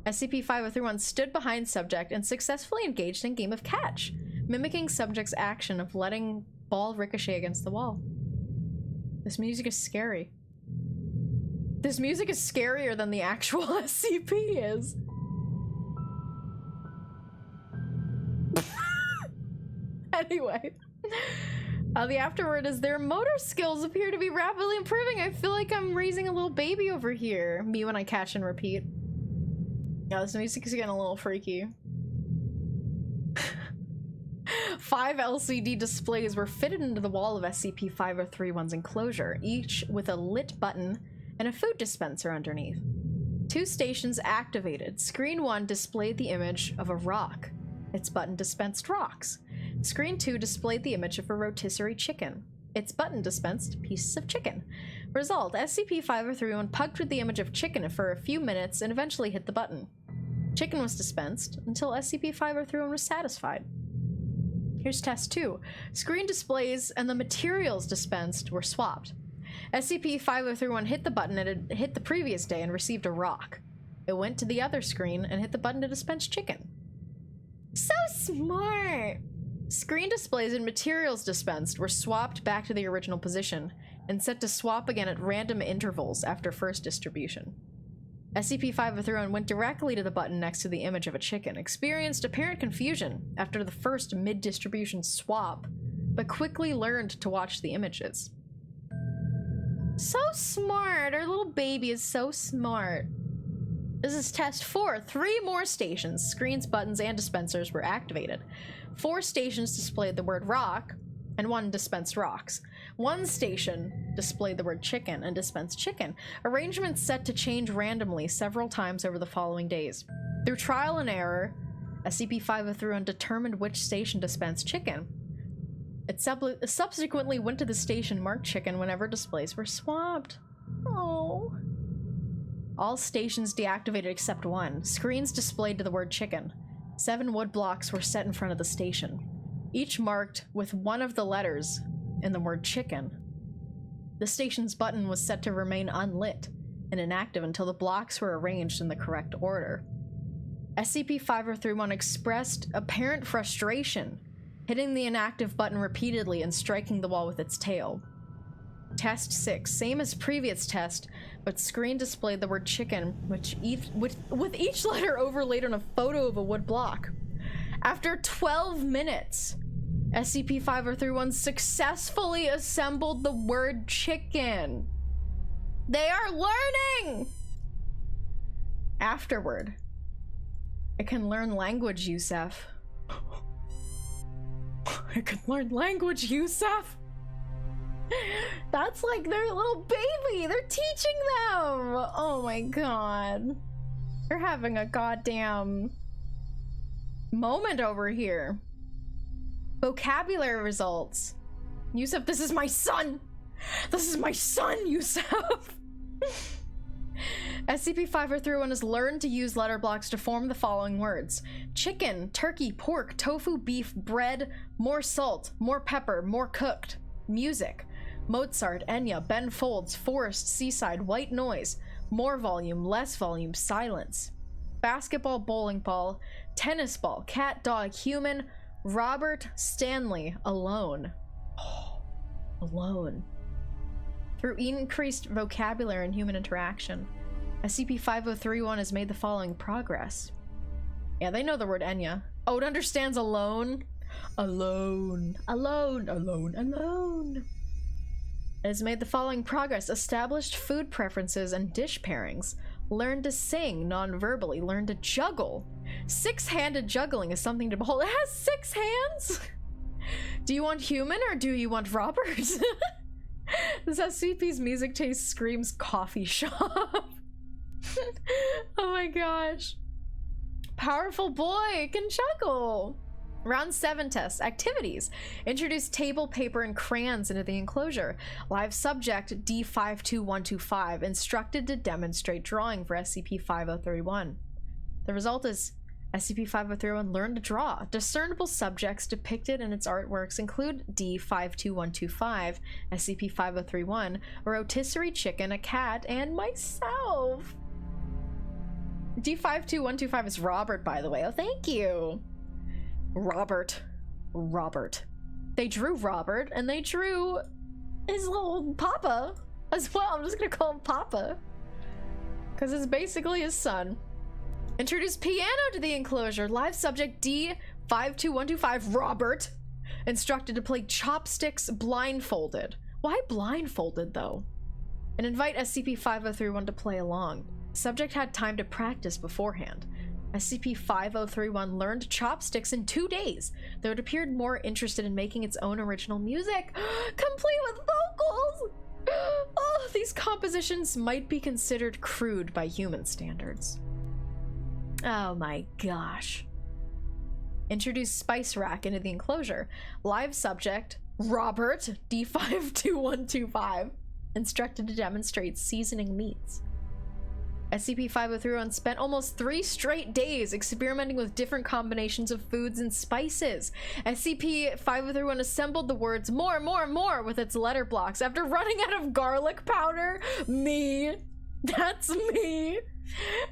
SCP-5031 stood behind subject and successfully engaged in game of catch, mimicking subject's action of letting ball ricochet against the wall. This music is scary. This music is scarier than the actual SCP is. Anyway, the afterword is their motor skills appear to be rapidly improving. I feel like I'm raising a little baby over here. Me when I catch and repeat. Yeah, this music is getting a little freaky. 5 LCD displays were fitted into the wall of SCP-5031's enclosure, each with a lit button and a food dispenser underneath. 2 stations activated. Screen 1 displayed the image of a rock. Its button dispensed rocks. Screen 2 displayed the image of a rotisserie chicken. Its button dispensed pieces of chicken. Result: SCP-5031 pugged with the image of chicken for a few minutes and eventually hit the button. Chicken was dispensed until SCP-5031 was satisfied. Here's test 2. Screen displays and the materials dispensed were swapped. SCP-5031 hit the button it had hit the previous day and received a rock. It went to the other screen and hit the button to dispense chicken. So smart! Screen displays and materials dispensed were swapped back to the original position and set to swap again at random intervals after first distribution. SCP-5031 went directly to the button next to the image of a chicken, experienced apparent confusion after the first mid-distribution swap, but quickly learned to watch the images. So smart! Our little baby is so smart. This is test 4. 3 more stations, screens, buttons, and dispensers were activated. 4 stations displayed the word rock, and 1 dispensed rocks. 1 station displayed the word chicken and dispensed chicken. Arrangements set to change randomly several times over the following days. Through trial and error, SCP-5031 determined which station dispensed chicken. It subsequently went to the station marked chicken whenever displays were swapped. Oh. All stations deactivated except 1. Screens displayed to the word chicken. 7 wood blocks were set in front of the station, each marked with one of the letters in the word chicken. The station's button was set to remain unlit and inactive until the blocks were arranged in the correct order. SCP-5031 expressed apparent frustration, hitting the inactive button repeatedly and striking the wall with its tail. Test 6, same as previous test, but screen displayed the word chicken, with each letter overlaid on a photo of a wood block. After 12 minutes, SCP-5031 successfully assembled the word chicken. They are learning! Afterward, it can learn language, Yusef. It can learn language, Yusef! That's like their little baby! They're teaching them! Oh my god. They're having a goddamn moment over here. Vocabulary results. Yusef, this is my son! This is my son, Yusef! SCP-5031 has learned to use letter blocks to form the following words: chicken, turkey, pork, tofu, beef, bread, more salt, more pepper, more cooked, music, Mozart, Enya, Ben Folds, forest, seaside, white noise, more volume, less volume, silence, basketball, bowling ball, tennis ball, cat, dog, human, Robert, Stanley, alone. Oh, alone. through increased vocabulary and human interaction. SCP-5031 has made the following progress. Yeah, they know the word Enya. Oh, it understands alone? Alone. Alone. Alone. Alone. It has made the following progress. Established food preferences and dish pairings. Learned to sing non-verbally. Learned to juggle. Six-handed juggling is something to behold. It has 6 hands? Do you want human or do you want Robert? This SCP's music taste screams coffee shop. Oh my gosh. Powerful boy can juggle. Round 7 tests. Activities. Introduce table, paper, and crayons into the enclosure. Live subject D52125 instructed to demonstrate drawing for SCP-5031. The result is SCP-5031 learned to draw. Discernible subjects depicted in its artworks include D52125, SCP-5031, a rotisserie chicken, a cat, and myself. D52125 is Robert, by the way. Oh, thank you. Robert. They drew Robert, and they drew his little Papa as well. I'm just gonna call him Papa, because it's basically his son. Introduce piano to the enclosure. Live subject D52125, Robert, instructed to play chopsticks blindfolded. Why blindfolded, though? And invite SCP-5031 to play along. Subject had time to practice beforehand. SCP-5031 learned chopsticks in 2 days, though it appeared more interested in making its own original music, complete with vocals! Oh, these compositions might be considered crude by human standards. Oh my gosh. Introduce spice rack into the enclosure. Live subject, Robert, D52125, instructed to demonstrate seasoning meats. SCP-5031 spent almost 3 straight days experimenting with different combinations of foods and spices. SCP-5031 assembled the words more, more, more with its letter blocks after running out of garlic powder. Me. That's me.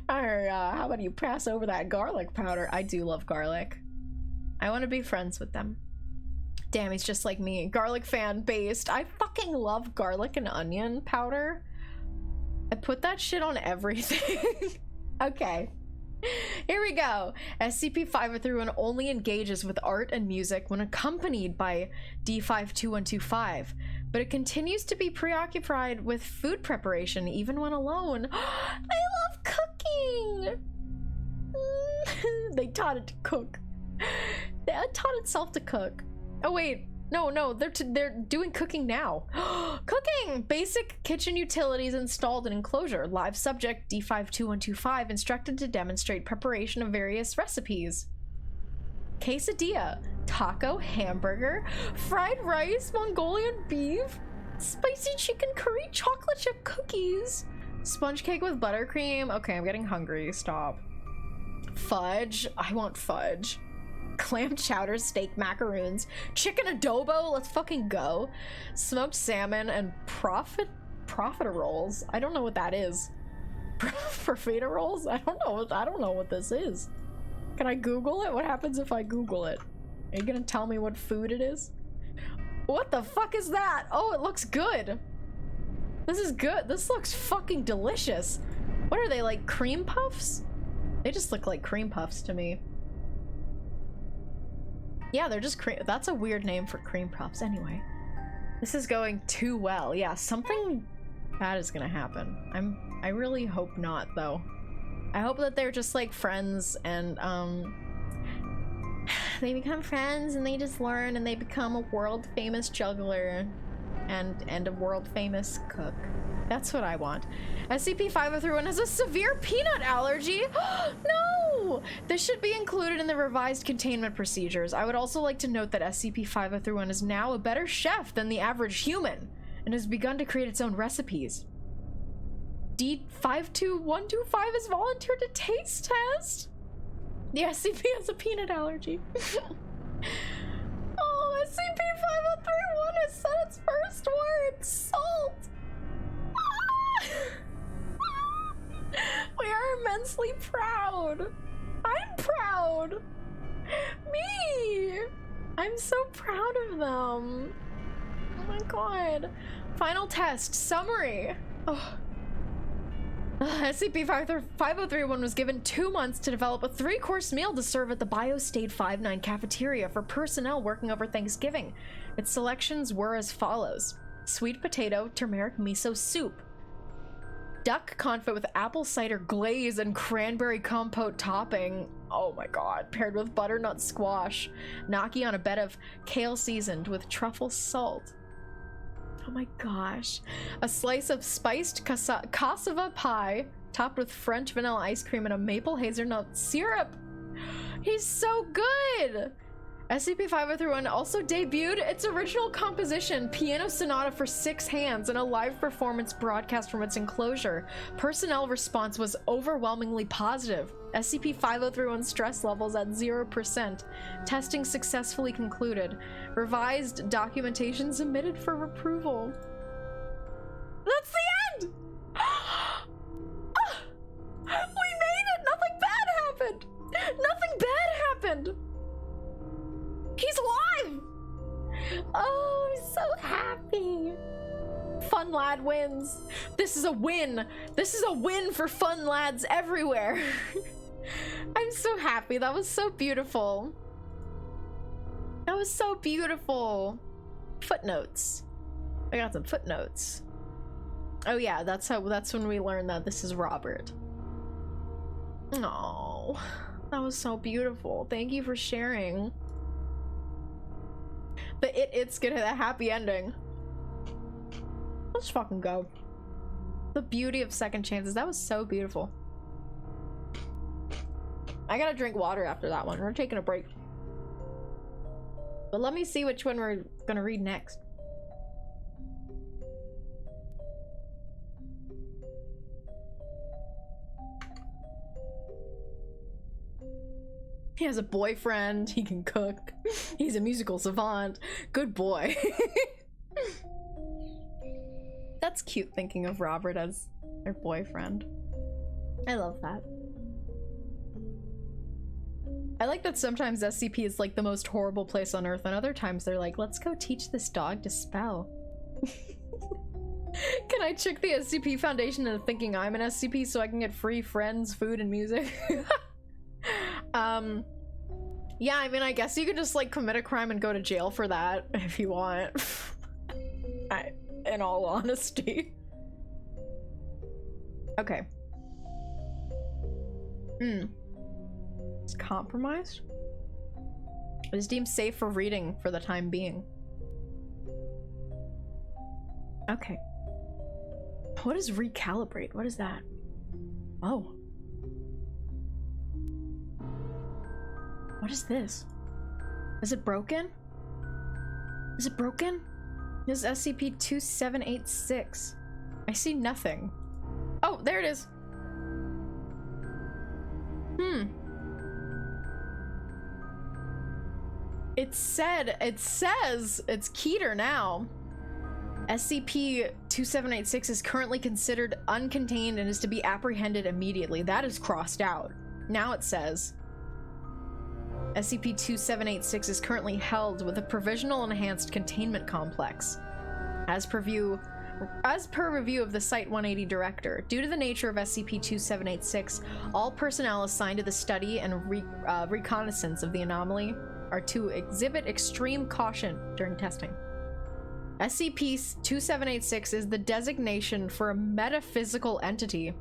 Or, how about you pass over that garlic powder? I do love garlic. I want to be friends with them. Damn, he's just like me. Garlic fan based. I fucking love garlic and onion powder. I put that shit on everything. Okay. Here we go. SCP-5031 only engages with art and music when accompanied by D52125, but it continues to be preoccupied with food preparation even when alone. I love cooking! They taught it to cook. It taught itself to cook. Oh wait. No, they're doing cooking now. Cooking! Basic kitchen utilities installed in enclosure. Live subject D52125 instructed to demonstrate preparation of various recipes. Quesadilla, taco, hamburger, fried rice, Mongolian beef, spicy chicken curry, chocolate chip cookies, sponge cake with buttercream. Okay, I'm getting hungry. Stop. Fudge. I want fudge. Clam chowder, steak macaroons, chicken adobo, let's fucking go. Smoked salmon and profiteroles. I don't know what that is. Profiteroles? I don't know what this is. Can I Google it? What happens if I Google it? Are you gonna tell me what food it is? What the fuck is that? Oh, it looks good. This is good. This looks fucking delicious. What are they, like cream puffs? They just look like cream puffs to me. Yeah, they're just cream. That's a weird name for cream puffs. Anyway, this is going too well. Yeah, something bad is gonna happen. I really hope not, though. I hope that they're just like friends and they become friends and they just learn and they become a world famous juggler and a world famous cook. That's what I want. SCP-5031 has a severe peanut allergy. No! This should be included in the revised containment procedures. I would also like to note that SCP-5031 is now a better chef than the average human and has begun to create its own recipes. D52125 has volunteered to taste test. The SCP has a peanut allergy. Oh, SCP-5031 has said its first word, salt. We are immensely proud. I'm proud. Me. I'm so proud of them. Oh my my god. Final test. Summary. Oh. SCP-5031 was given 2 months to develop a 3-course meal to serve at the Biostate 59 cafeteria for personnel working over Thanksgiving. Its selections were as follows: sweet potato, turmeric miso soup, duck confit with apple cider glaze and cranberry compote topping. Oh my god. Paired with butternut squash. Gnocchi on a bed of kale seasoned with truffle salt. Oh my gosh. A slice of spiced cassava pie topped with French vanilla ice cream and a maple hazelnut syrup. He's so good! SCP-5031 also debuted its original composition, Piano Sonata for 6 Hands, in a live performance broadcast from its enclosure. Personnel response was overwhelmingly positive. SCP-5031 stress levels at 0%. Testing successfully concluded. Revised documentation submitted for approval. That's the end! We made it! Nothing bad happened! Nothing bad happened! He's alive! Oh, I'm so happy. Fun Lad wins. This is a win. This is a win for Fun Lads everywhere. I'm so happy. That was so beautiful. That was so beautiful. Footnotes. I got some footnotes. Oh yeah, that's when we learned that this is Robert. Oh, that was so beautiful. Thank you for sharing. But it's gonna have a happy ending. Let's fucking go. The beauty of second chances. That was so beautiful. I gotta drink water after that one. We're taking a break. But let me see which one we're gonna read next. He has a boyfriend, he can cook, he's a musical savant. Good boy. That's cute, thinking of Robert as their boyfriend. I love that. I like that sometimes SCP is like the most horrible place on Earth, and other times they're like, let's go teach this dog to spell. Can I trick the SCP Foundation into thinking I'm an SCP so I can get free friends, food, and music? Yeah, I mean, I guess you could just like commit a crime and go to jail for that if you want. In all honesty. Okay. It's compromised? It is deemed safe for reading for the time being. Okay. What is recalibrate? What is that? Oh. What is this? Is it broken? Is it broken? This is SCP-2786. I see nothing. Oh, there it is. It says it's Keter now. SCP-2786 is currently considered uncontained and is to be apprehended immediately. That is crossed out. Now it says SCP-2786 is currently held with a provisional enhanced containment complex. As per review of the Site-180 director, due to the nature of SCP-2786, all personnel assigned to the study and reconnaissance of the anomaly are to exhibit extreme caution during testing. SCP-2786 is the designation for a metaphysical entity.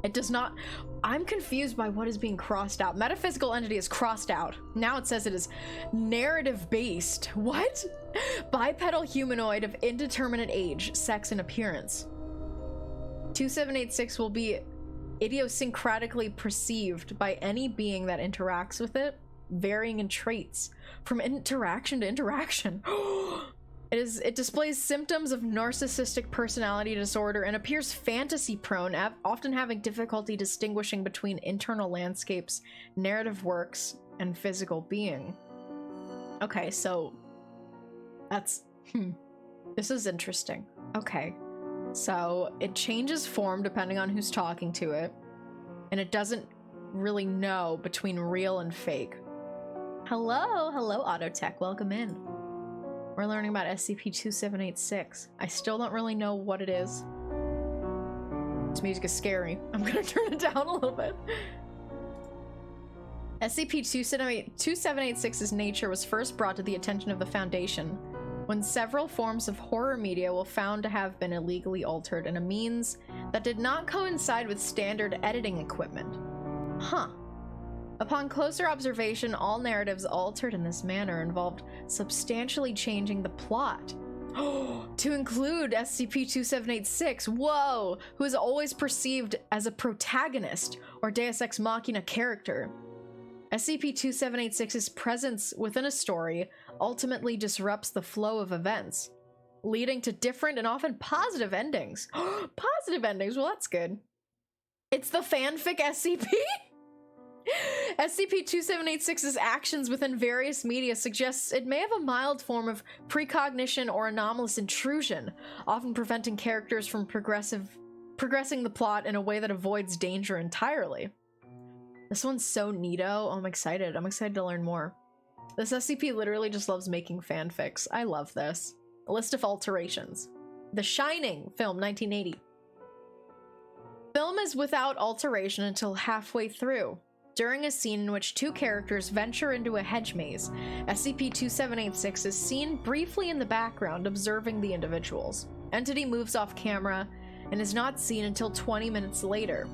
It does not... I'm confused by what is being crossed out. Metaphysical entity is crossed out. Now it says it is narrative-based. What? Bipedal humanoid of indeterminate age, sex, and appearance. 2786 will be idiosyncratically perceived by any being that interacts with it, varying in traits from interaction to interaction. It displays symptoms of narcissistic personality disorder and appears fantasy-prone, often having difficulty distinguishing between internal landscapes, narrative works, and physical being. Okay, so that's... This is interesting. Okay, so it changes form depending on who's talking to it, and it doesn't really know between real and fake. Hello, Autotech, welcome in. We're learning about SCP-2786. I still don't really know what it is. This music is scary. I'm gonna turn it down a little bit. SCP-2786's nature was first brought to the attention of the Foundation when several forms of horror media were found to have been illegally altered in a means that did not coincide with standard editing equipment. Huh. Upon closer observation, all narratives altered in this manner involved substantially changing the plot. To include SCP-2786, whoa, who is always perceived as a protagonist or Deus Ex Machina character. SCP-2786's presence within a story ultimately disrupts the flow of events, leading to different and often positive endings. Positive endings, well that's good. It's the fanfic SCP? SCP-2786's actions within various media suggests it may have a mild form of precognition or anomalous intrusion, often preventing characters from progressing the plot in a way that avoids danger entirely. This one's so neato. Oh, I'm excited. I'm excited to learn more. This SCP literally just loves making fanfics. I love this. A list of alterations. The Shining, film 1980. Film is without alteration until halfway through. During a scene in which two characters venture into a hedge maze, SCP-2786 is seen briefly in the background observing the individuals. Entity moves off camera and is not seen until 20 minutes later.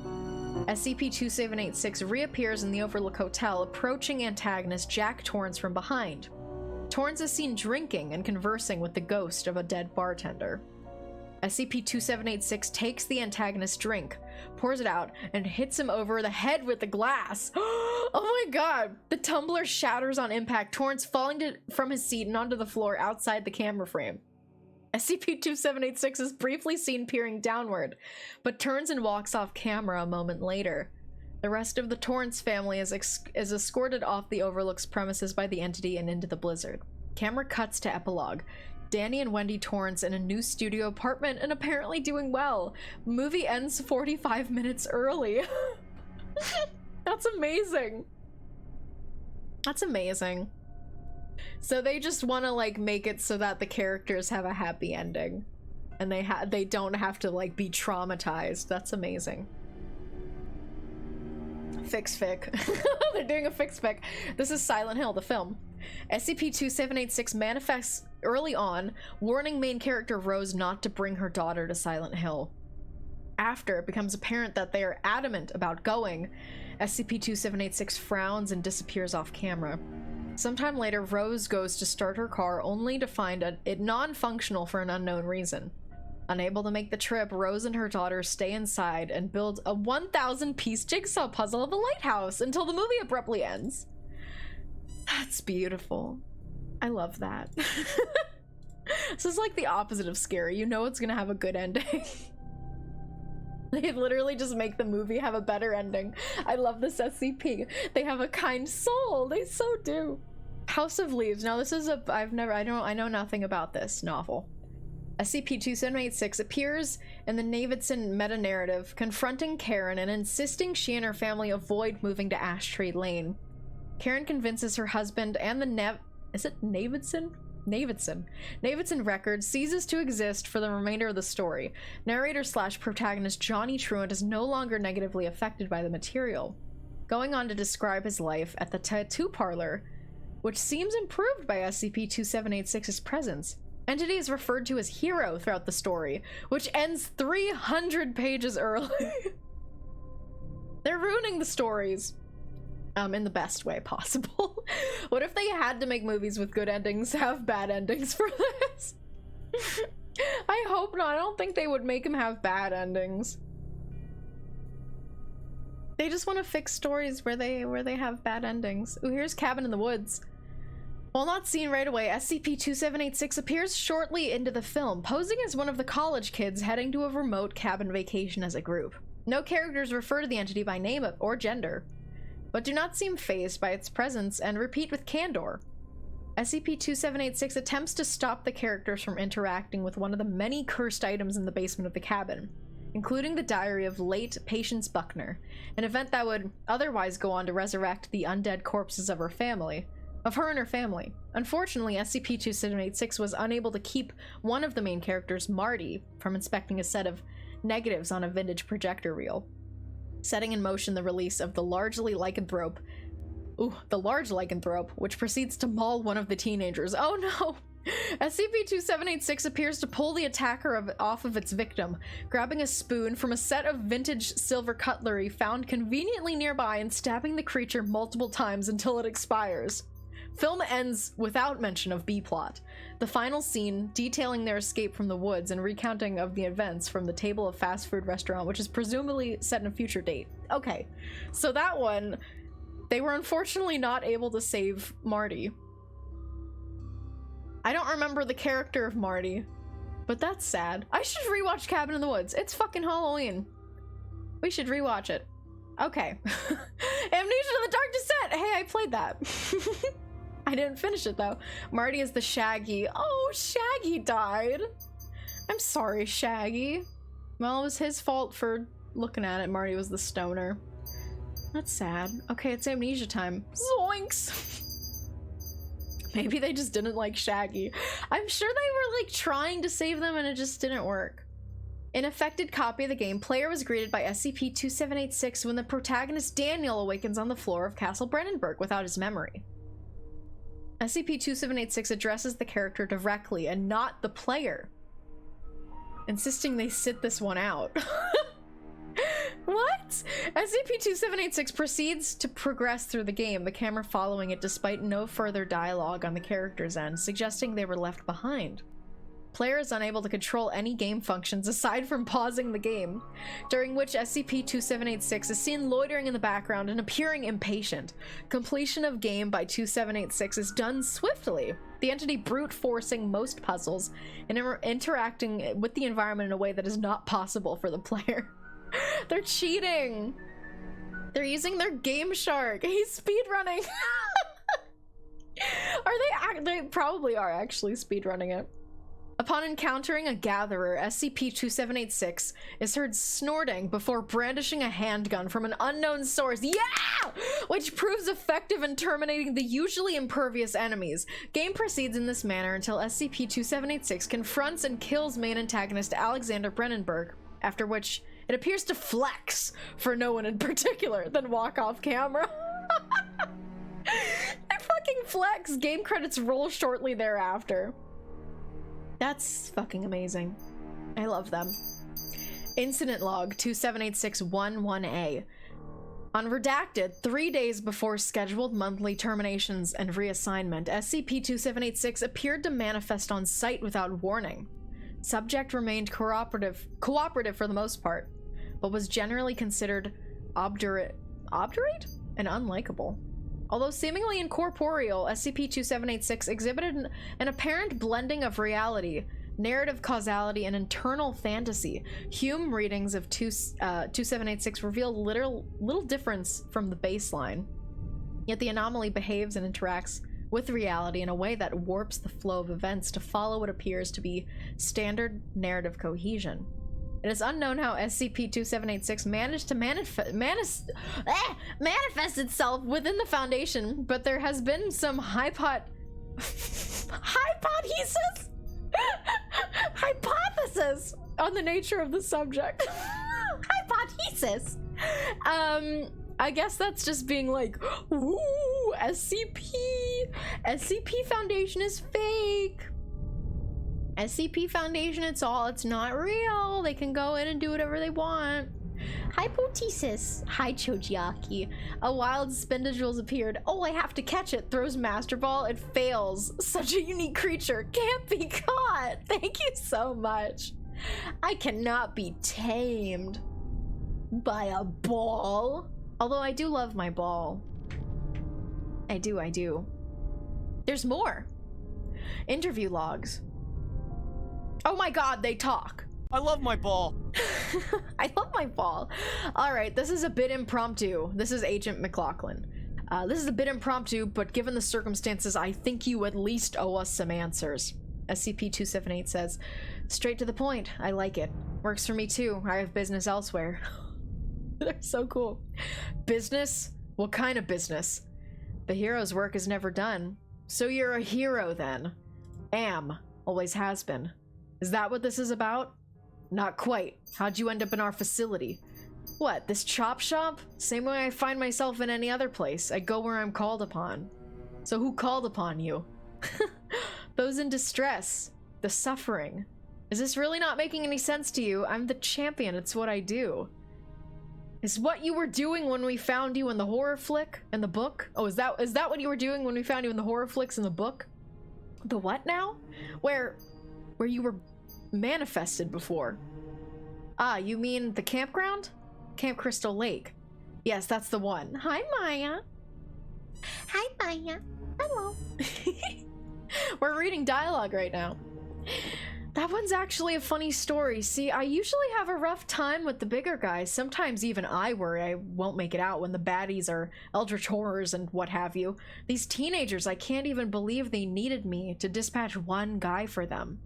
SCP-2786 reappears in the Overlook Hotel, approaching antagonist Jack Torrance from behind. Torrance is seen drinking and conversing with the ghost of a dead bartender. SCP-2786 takes the antagonist's drink, pours it out, and hits him over the head with the glass. Oh my god! The tumbler shatters on impact, Torrance falling from his seat and onto the floor outside the camera frame. SCP-2786 is briefly seen peering downward, but turns and walks off camera a moment later. The rest of the Torrance family is escorted off the Overlook's premises by the entity and into the blizzard. Camera cuts to epilogue. Danny and Wendy Torrance in a new studio apartment and apparently doing well. Movie ends 45 minutes early. That's amazing. That's amazing. So they just want to like make it so that the characters have a happy ending and they don't have to like be traumatized. That's amazing. Fix-fic. They're doing a fix-fic. This is Silent Hill, the film. SCP-2786 manifests early on, warning main character Rose not to bring her daughter to Silent Hill. After it becomes apparent that they are adamant about going, SCP-2786 frowns and disappears off camera. Sometime later, Rose goes to start her car only to find it non-functional for an unknown reason. Unable to make the trip, Rose and her daughter stay inside and build a 1,000-piece jigsaw puzzle of a lighthouse until the movie abruptly ends. That's beautiful. I love that. This is like the opposite of scary. You know it's gonna have a good ending. They literally just make the movie have a better ending. I love this SCP. They have a kind soul. They so do. House of Leaves. Now this is I know nothing about this novel. SCP-2786 appears in the Davidson meta-narrative, confronting Karen and insisting she and her family avoid moving to Ashtree Lane. Karen convinces her husband and the Davidson record ceases to exist for the remainder of the story. Narrator/protagonist Johnny Truant is no longer negatively affected by the material, going on to describe his life at the tattoo parlor, which seems improved by SCP-2786's presence. Entity is referred to as Hero throughout the story, which ends 300 pages early. They're ruining the stories. In the best way possible. What if they had to make movies with good endings have bad endings for this? I hope not. I don't think they would make them have bad endings. They just want to fix stories where they have bad endings. Ooh, here's Cabin in the Woods. While not seen right away, SCP-2786 appears shortly into the film, posing as one of the college kids heading to a remote cabin vacation as a group. No characters refer to the entity by name or gender, but do not seem fazed by its presence and repeat with candor. SCP-2786 attempts to stop the characters from interacting with one of the many cursed items in the basement of the cabin, including the diary of late Patience Buckner, an event that would otherwise go on to resurrect the undead corpses of her family, of her and her family. Unfortunately, SCP-2786 was unable to keep one of the main characters, Marty, from inspecting a set of negatives on a vintage projector reel, setting in motion the release of the large lycanthrope, which proceeds to maul one of the teenagers. Oh no! SCP-2786 appears to pull the attacker off of its victim, grabbing a spoon from a set of vintage silver cutlery found conveniently nearby and stabbing the creature multiple times until it expires. Film ends without mention of B-plot. The final scene, detailing their escape from the woods and recounting of the events from the table of fast food restaurant, which is presumably set in a future date. Okay, so that one, they were unfortunately not able to save Marty. I don't remember the character of Marty, but that's sad. I should rewatch Cabin in the Woods. It's fucking Halloween. We should rewatch it. Okay. Amnesia: The Dark Descent! Hey, I played that. I didn't finish it though. Marty is the Shaggy. Oh, Shaggy died. I'm sorry, Shaggy. Well, it was his fault for looking at it. Marty was the stoner. That's sad. Okay, it's amnesia time. Zoinks! Maybe they just didn't like Shaggy. I'm sure they were like trying to save them and it just didn't work. In affected copy of the game, player was greeted by SCP-2786 when the protagonist Daniel awakens on the floor of Castle Brennenburg without his memory. SCP-2786 addresses the character directly and not the player, insisting they sit this one out. What? SCP-2786 proceeds to progress through the game, the camera following it despite no further dialogue on the character's end, suggesting they were left behind. Player is unable to control any game functions aside from pausing the game, during which SCP-2786 is seen loitering in the background and appearing impatient. Completion of game by 2786 is done swiftly, the entity brute forcing most puzzles and interacting with the environment in a way that is not possible for the player. They're cheating. They're using their Game Shark. He's speedrunning. They probably are actually speedrunning it. Upon encountering a gatherer, SCP-2786 is heard snorting before brandishing a handgun from an unknown source, which proves effective in terminating the usually impervious enemies. Game proceeds in this manner until SCP-2786 confronts and kills main antagonist Alexander Brennenburg, after which it appears to flex for no one in particular, then walk off camera. They fucking flex. Game credits roll shortly thereafter. That's fucking amazing. I love them. Incident log 2786-11A. On redacted, 3 days before scheduled monthly terminations and reassignment, SCP-2786 appeared to manifest on site without warning. Subject remained cooperative for the most part, but was generally considered obdurate and unlikable. Although seemingly incorporeal, SCP-2786 exhibited an apparent blending of reality, narrative causality, and internal fantasy. Hume readings of 2786 reveal little difference from the baseline, yet the anomaly behaves and interacts with reality in a way that warps the flow of events to follow what appears to be standard narrative cohesion. It is unknown how SCP-2786 managed to manifest itself within the Foundation, but there has been some hypothesis on the nature of the subject. Hypothesis. I guess that's just being like, ooh, SCP Foundation is fake. SCP Foundation, it's not real. They can go in and do whatever they want. Hypothesis. Hi, Chojiaki. A wild Spindajules appeared. Oh, I have to catch it. Throws Master Ball. It fails. Such a unique creature. Can't be caught. Thank you so much. I cannot be tamed by a ball. Although I do love my ball. I do. There's more. Interview logs. Oh my god, they talk. I love my ball. I love my ball. All right, this is a bit impromptu. This is Agent McLaughlin. This is a bit impromptu, but given the circumstances, I think you at least owe us some answers. SCP-278 says, straight to the point. I like it. Works for me too. I have business elsewhere. They're so cool. Business? What kind of business? The hero's work is never done. So you're a hero then. Am. Always has been. Is that what this is about? Not quite. How'd you end up in our facility? What, this chop shop? Same way I find myself in any other place. I go where I'm called upon. So who called upon you? Those in distress. The suffering. Is this really not making any sense to you? I'm the champion. It's what I do. Is what you were doing when we found you in the horror flick in the book? Oh, is that what you were doing when we found you in the horror flicks in the book? The what now? Where you were manifested before. Ah, you mean the campground? Camp Crystal Lake. Yes, that's the one. Hi, Maya. Hi, Maya. Hello. We're reading dialogue right now. That one's actually a funny story. See, I usually have a rough time with the bigger guys. Sometimes even I worry I won't make it out when the baddies are eldritch horrors and what have you. These teenagers, I can't even believe they needed me to dispatch one guy for them.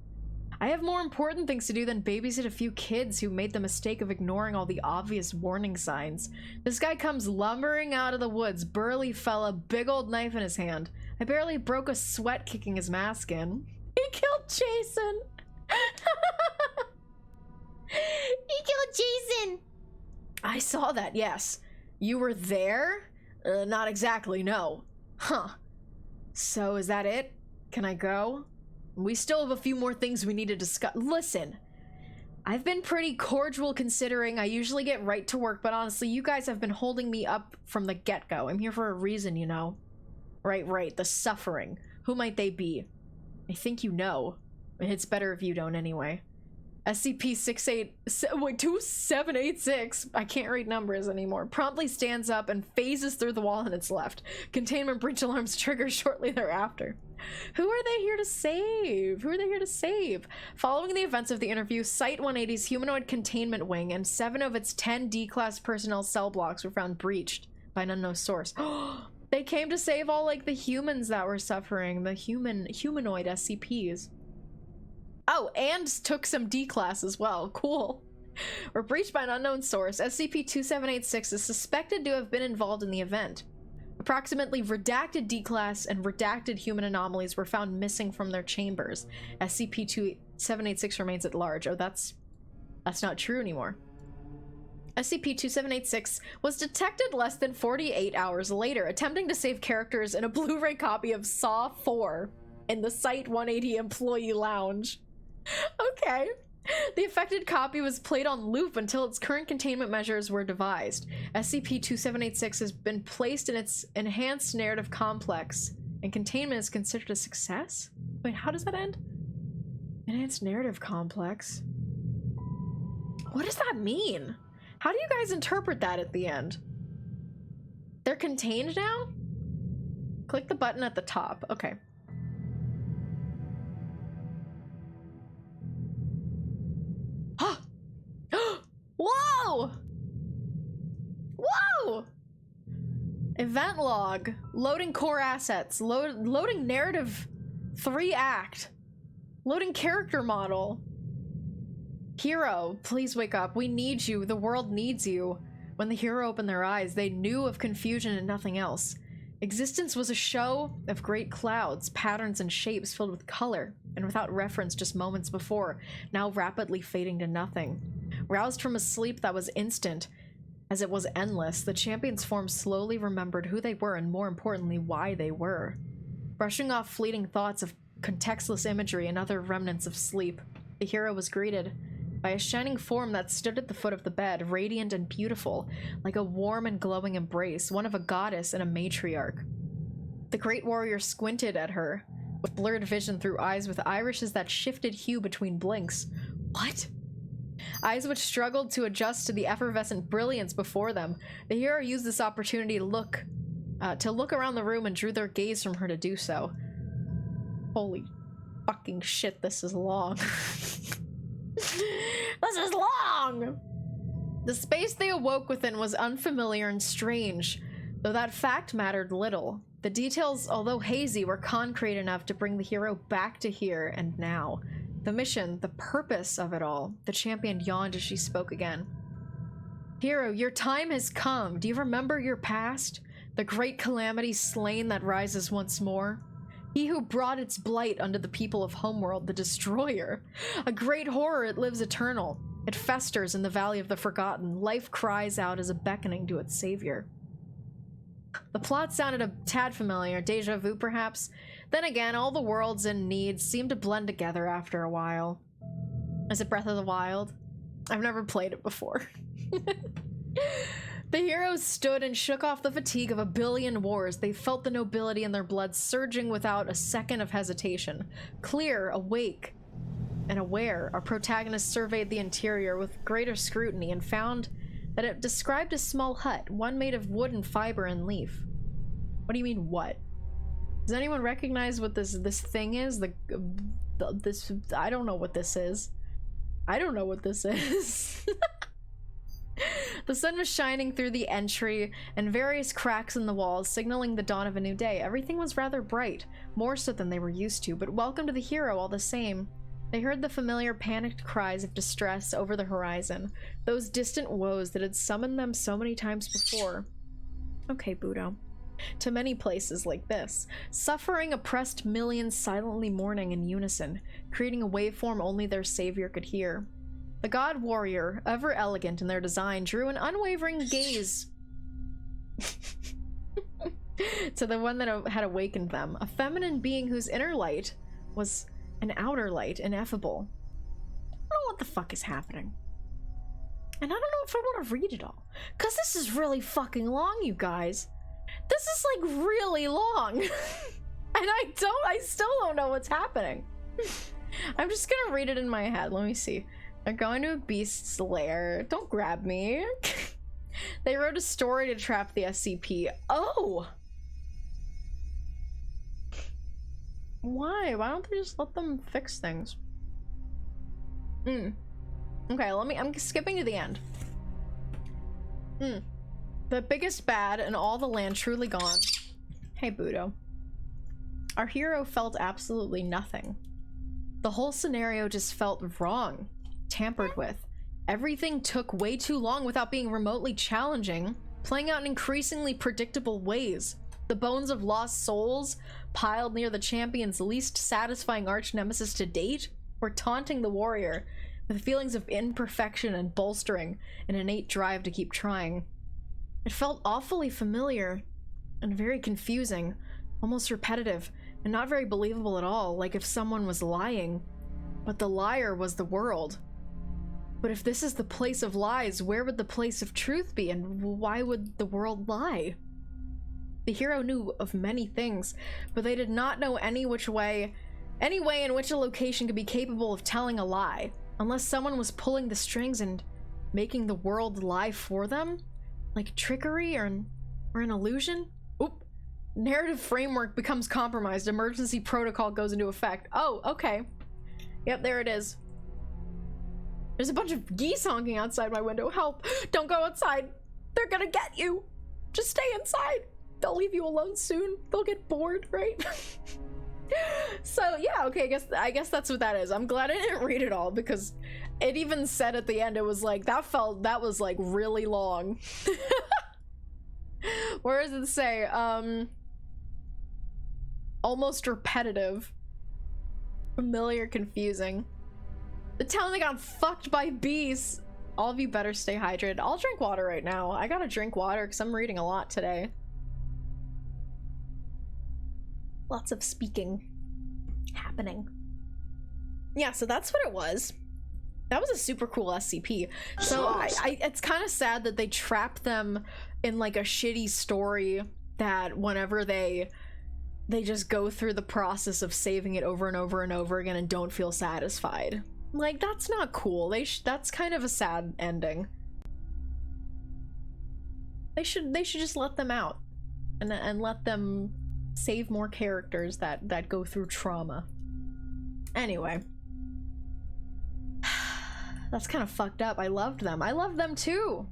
I have more important things to do than babysit a few kids who made the mistake of ignoring all the obvious warning signs. This guy comes lumbering out of the woods, burly fella, big old knife in his hand. I barely broke a sweat kicking his mask in. He killed Jason! He killed Jason! I saw that, yes. You were there? Not exactly, no. Huh. So is that it? Can I go? We still have a few more things we need to discuss. Listen, I've been pretty cordial considering I usually get right to work, but honestly, you guys have been holding me up from the get-go. I'm here for a reason, you know. Right, the suffering. Who might they be? I think you know. It's better if you don't anyway. SCP-2786, I can't read numbers anymore, promptly stands up and phases through the wall on its left. Containment breach alarms trigger shortly thereafter. Who are they here to save? Following the events of the interview, Site-180's humanoid containment wing and 7 of its 10 D-class personnel cell blocks were found breached by an unknown source. They came to save all, like, the humans that were suffering, the humanoid SCPs. Oh, and took some D-class as well. Cool. Were breached by an unknown source. SCP-2786 is suspected to have been involved in the event. Approximately redacted D-class and redacted human anomalies were found missing from their chambers. SCP-2786 remains at large. Oh, that's not true anymore. SCP-2786 was detected less than 48 hours later, attempting to save characters in a Blu-ray copy of Saw 4 in the Site-180 employee lounge. Okay. The affected copy was played on loop until its current containment measures were devised. SCP-2786 has been placed in its enhanced narrative complex, and containment is considered a success? Wait, how does that end? Enhanced narrative complex? What does that mean? How do you guys interpret that at the end? They're contained now? Click the button at the top. Okay. Whoa! Whoa! Event log. Loading core assets. Loading narrative 3 act. Loading character model. Hero, please wake up. We need you. The world needs you. When the hero opened their eyes, they knew of confusion and nothing else. Existence was a show of great clouds, patterns and shapes filled with color, and without reference just moments before, now rapidly fading to nothing. Roused from a sleep that was instant, as it was endless, the champion's form slowly remembered who they were and, more importantly, why they were. Brushing off fleeting thoughts of contextless imagery and other remnants of sleep, the hero was greeted by a shining form that stood at the foot of the bed, radiant and beautiful, like a warm and glowing embrace, one of a goddess and a matriarch. The great warrior squinted at her, with blurred vision through eyes with irises that shifted hue between blinks. What? Eyes which struggled to adjust to the effervescent brilliance before them. The hero used this opportunity to look around the room and drew their gaze from her to do so. Holy fucking shit, this is long. This is long! The space they awoke within was unfamiliar and strange, though that fact mattered little. The details, although hazy, were concrete enough to bring the hero back to here and now. The mission, the purpose of it all. The champion yawned as she spoke again. Hero, your time has come. Do you remember your past? The great calamity slain that rises once more. He who brought its blight unto the people of Homeworld, the Destroyer. A great horror, it lives eternal. It festers in the Valley of the Forgotten. Life cries out as a beckoning to its savior. The plot sounded a tad familiar, deja vu perhaps. Then again, all the worlds and needs seem to blend together after a while. Is it Breath of the Wild? I've never played it before. The heroes stood and shook off the fatigue of a billion wars. They felt the nobility in their blood surging without a second of hesitation. Clear, awake, and aware, our protagonist surveyed the interior with greater scrutiny and found that it described a small hut, one made of wood and fiber and leaf. What do you mean, what? Does anyone recognize what this thing is? This I don't know what this is. I don't know what this is. The sun was shining through the entry and various cracks in the walls, signaling the dawn of a new day. Everything was rather bright, more so than they were used to, but welcome to the hero all the same. They heard the familiar panicked cries of distress over the horizon, those distant woes that had summoned them so many times before. Okay, Budo. To many places like this. Suffering oppressed millions silently mourning in unison, creating a waveform only their savior could hear. The god warrior, ever elegant in their design, drew an unwavering gaze to the one that had awakened them, a feminine being whose inner light was an outer light, ineffable. I don't know what the fuck is happening. And I don't know if I want to read it all, because this is really fucking long, you guys. This is like really long. And I still don't know what's happening. I'm just gonna read it in my head. Let me see. They're going to a beast's lair. Don't grab me. They wrote a story to trap the SCP. Oh! Why? Why don't they just let them fix things? Okay, I'm skipping to the end. The biggest bad and all the land truly gone. Hey, Budo. Our hero felt absolutely nothing. The whole scenario just felt wrong, tampered with. Everything took way too long without being remotely challenging, playing out in increasingly predictable ways. The bones of lost souls, piled near the champion's least satisfying arch-nemesis to date, were taunting the warrior with feelings of imperfection and bolstering an innate drive to keep trying. It felt awfully familiar and very confusing, almost repetitive, and not very believable at all, like if someone was lying. But the liar was the world. But if this is the place of lies, where would the place of truth be, and why would the world lie? The hero knew of many things, but they did not know any way in which a location could be capable of telling a lie, unless someone was pulling the strings and making the world lie for them? Like trickery or an illusion? Oop. Narrative framework becomes compromised. Emergency protocol goes into effect. Oh, okay. Yep, there it is. There's a bunch of geese honking outside my window. Help! Don't go outside! They're gonna get you! Just stay inside! They'll leave you alone soon. They'll get bored, right? So yeah, okay, I guess that's what that is. I'm glad I didn't read it all, because it even said at the end, it was like, that was like really long. Where does it say? Almost repetitive. Familiar, confusing. The town that got fucked by bees. All of you better stay hydrated. I'll drink water right now. I gotta drink water because I'm reading a lot today. Lots of speaking happening. Yeah, so that's what it was. That was a super cool SCP. So it's kind of sad that they trap them in like a shitty story that whenever they just go through the process of saving it over and over and over again and don't feel satisfied. Like, that's not cool. That's kind of a sad ending. They should just let them out and let them save more characters that go through trauma. Anyway. That's kind of fucked up. I loved them. I loved them too.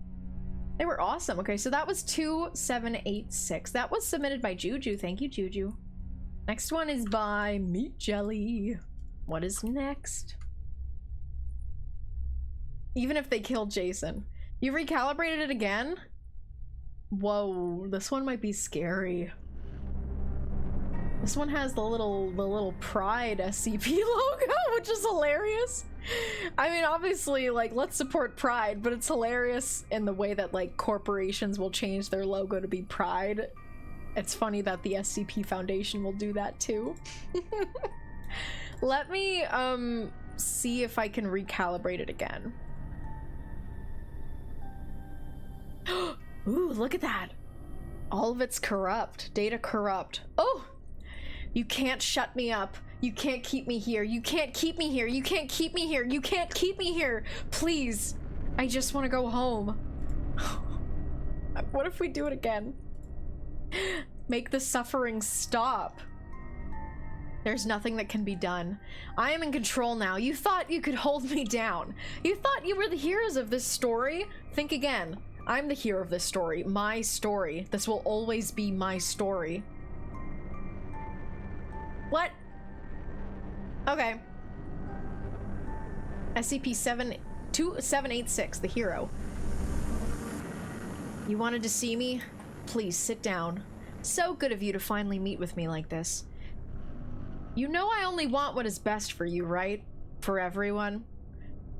They were awesome. Okay, so that was 2786. That was submitted by Juju. Thank you, Juju. Next one is by Meat Jelly. What is next? Even if they killed Jason. You recalibrated it again? Whoa, this one might be scary. This one has the little Pride SCP logo, which is hilarious. I mean, obviously, like, let's support Pride, but it's hilarious in the way that, like, corporations will change their logo to be Pride. It's funny that the SCP Foundation will do that too. Let me, see if I can recalibrate it again. Ooh, look at that. All of it's corrupt. Data corrupt. Oh! You can't shut me up. You can't keep me here. You can't keep me here. You can't keep me here. You can't keep me here. Please. I just want to go home. What if we do it again? Make the suffering stop. There's nothing that can be done. I am in control now. You thought you could hold me down. You thought you were the heroes of this story? Think again. I'm the hero of this story. My story. This will always be my story. What? Okay. SCP-2786, the hero. You wanted to see me? Please sit down. So good of you to finally meet with me like this. You know I only want what is best for you, right? For everyone.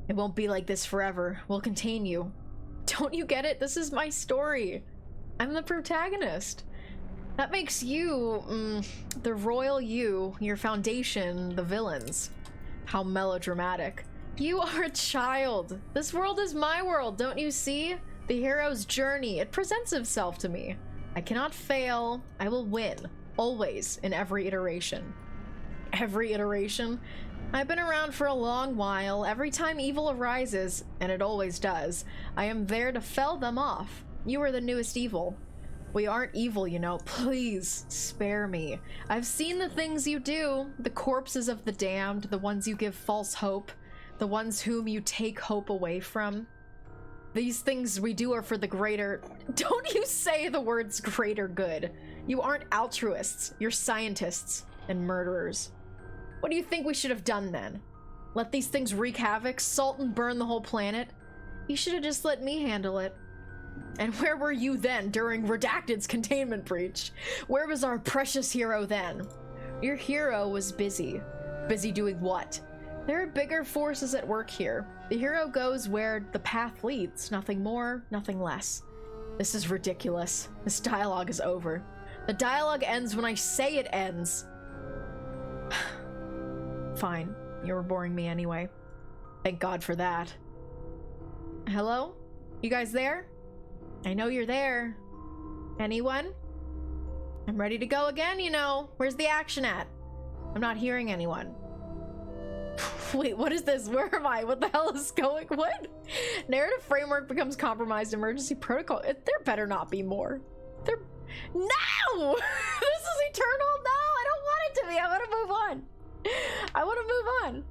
It won't be like this forever. We'll contain you. Don't you get it? This is my story. I'm the protagonist. That makes you, the royal you, your foundation, the villains. How melodramatic. You are a child. This world is my world, don't you see? The hero's journey, it presents itself to me. I cannot fail. I will win. Always, in every iteration. Every iteration? I've been around for a long while. Every time evil arises, and it always does, I am there to fell them off. You are the newest evil. We aren't evil, you know. Please, spare me. I've seen the things you do. The corpses of the damned, the ones you give false hope, the ones whom you take hope away from. These things we do are for the greater... Don't you say the words greater good. You aren't altruists. You're scientists and murderers. What do you think we should have done then? Let these things wreak havoc, salt and burn the whole planet? You should have just let me handle it. And where were you then during Redacted's containment breach? Where was our precious hero then? Your hero was busy. Busy doing what? There are bigger forces at work here. The hero goes where the path leads. Nothing more, nothing less. This is ridiculous. This dialogue is over. The dialogue ends when I say it ends. Fine. You were boring me anyway. Thank God for that. Hello? You guys there? I know you're there. Anyone? I'm ready to go again, you know. Where's the action at? I'm not hearing anyone. Wait, what is this? Where am I? What the hell is going? What? Narrative framework becomes compromised. Emergency protocol. There better not be more. There. No! This is eternal. No, I don't want it to be. I want to move on. I want to move on.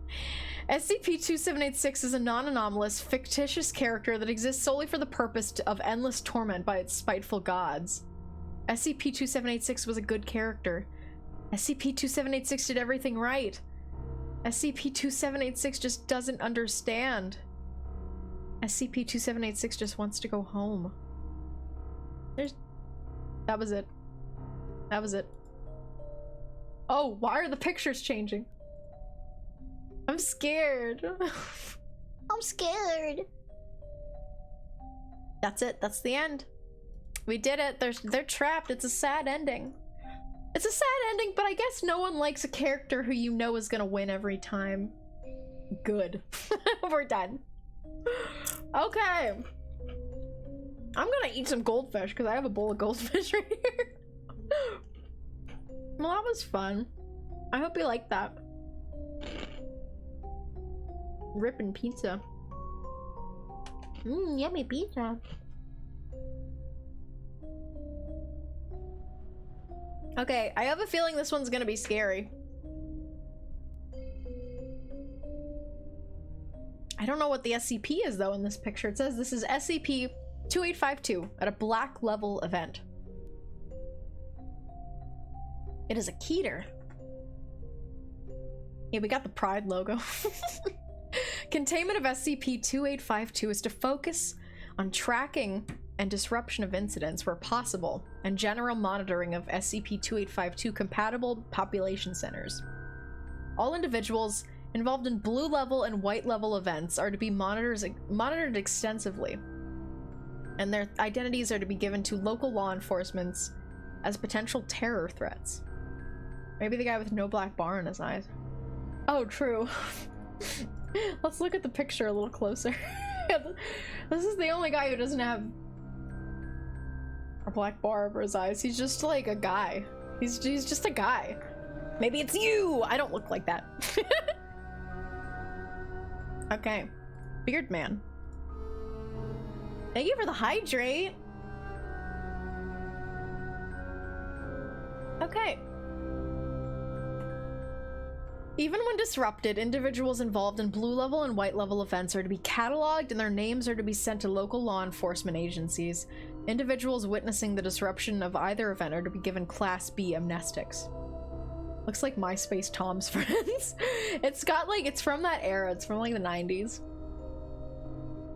SCP-2786 is a non-anomalous, fictitious character that exists solely for the purpose of endless torment by its spiteful gods. SCP-2786 was a good character. SCP-2786 did everything right. SCP-2786 just doesn't understand. SCP-2786 just wants to go home. That was it. That was it. Oh, why are the pictures changing? I'm scared. I'm scared. That's it. That's the end. We did it. They're trapped. It's a sad ending. It's a sad ending, but I guess no one likes a character who you know is gonna win every time. Good. We're done. Okay. I'm gonna eat some goldfish because I have a bowl of goldfish right here. Well, that was fun. I hope you liked that. Rippin' pizza. Yummy pizza. Okay, I have a feeling this one's gonna be scary. I don't know what the SCP is though in this picture. It says this is SCP-2852 at a black level event. It is a Keter. Yeah, we got the Pride logo. Containment of SCP-2852 is to focus on tracking and disruption of incidents where possible, and general monitoring of SCP-2852 compatible population centers. All individuals involved in blue level and white level events are to be monitored extensively, and their identities are to be given to local law enforcement as potential terror threats. Maybe the guy with no black bar in his eyes. Oh, true. Let's look at the picture a little closer. This is the only guy who doesn't have a black bar over his eyes. He's just like a guy. He's just a guy. Maybe it's you! I don't look like that. Okay. Beard man. Thank you for the hydrate. Okay. Even when disrupted, individuals involved in blue level and white level events are to be cataloged and their names are to be sent to local law enforcement agencies. Individuals witnessing the disruption of either event are to be given Class B amnestics. Looks like MySpace Tom's Friends. It's got like, it's from that era. It's from like the 90s.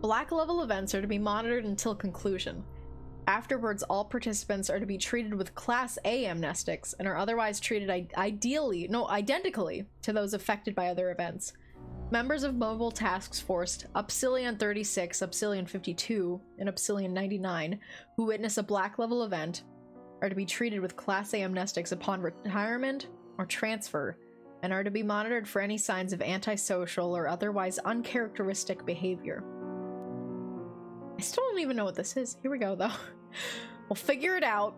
Black level events are to be monitored until conclusion. Afterwards, all participants are to be treated with Class A amnestics and are otherwise treated identically to those affected by other events. Members of Mobile Task Force Upsilon 36, Upsilon 52, and Upsilon 99 who witness a black level event are to be treated with Class A amnestics upon retirement or transfer and are to be monitored for any signs of antisocial or otherwise uncharacteristic behavior. I still don't even know what this is. Here we go, though. We'll figure it out.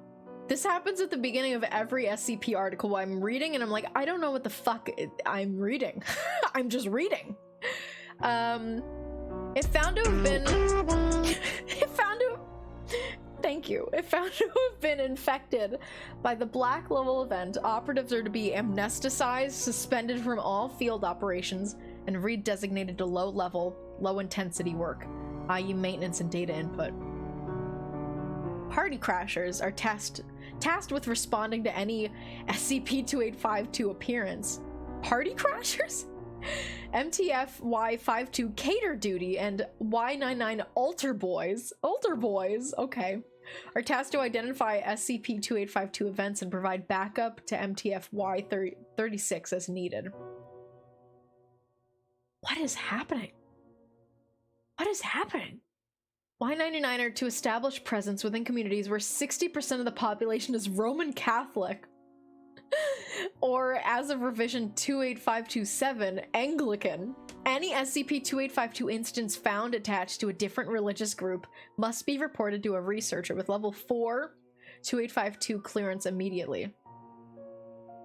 This happens at the beginning of every SCP article while I'm reading, and I'm like, I don't know what the fuck I'm reading. I'm just reading. It found to have been... Thank you. It found to have been infected by the black level event. Operatives are to be amnesticized, suspended from all field operations, and redesignated to low-level, low-intensity work, i.e. maintenance and data input. Party crashers are tasked with responding to any SCP-2852 appearance. Party crashers? MTF Y52 Cater Duty and Y99 Altar Boys, okay, are tasked to identify SCP-2852 events and provide backup to MTF Y36 as needed. What is happening? What is happening? Y99 are to establish presence within communities where 60% of the population is Roman Catholic. Or, as of revision 28527, Anglican. Any SCP-2852 instance found attached to a different religious group must be reported to a researcher with level 4 2852 clearance immediately.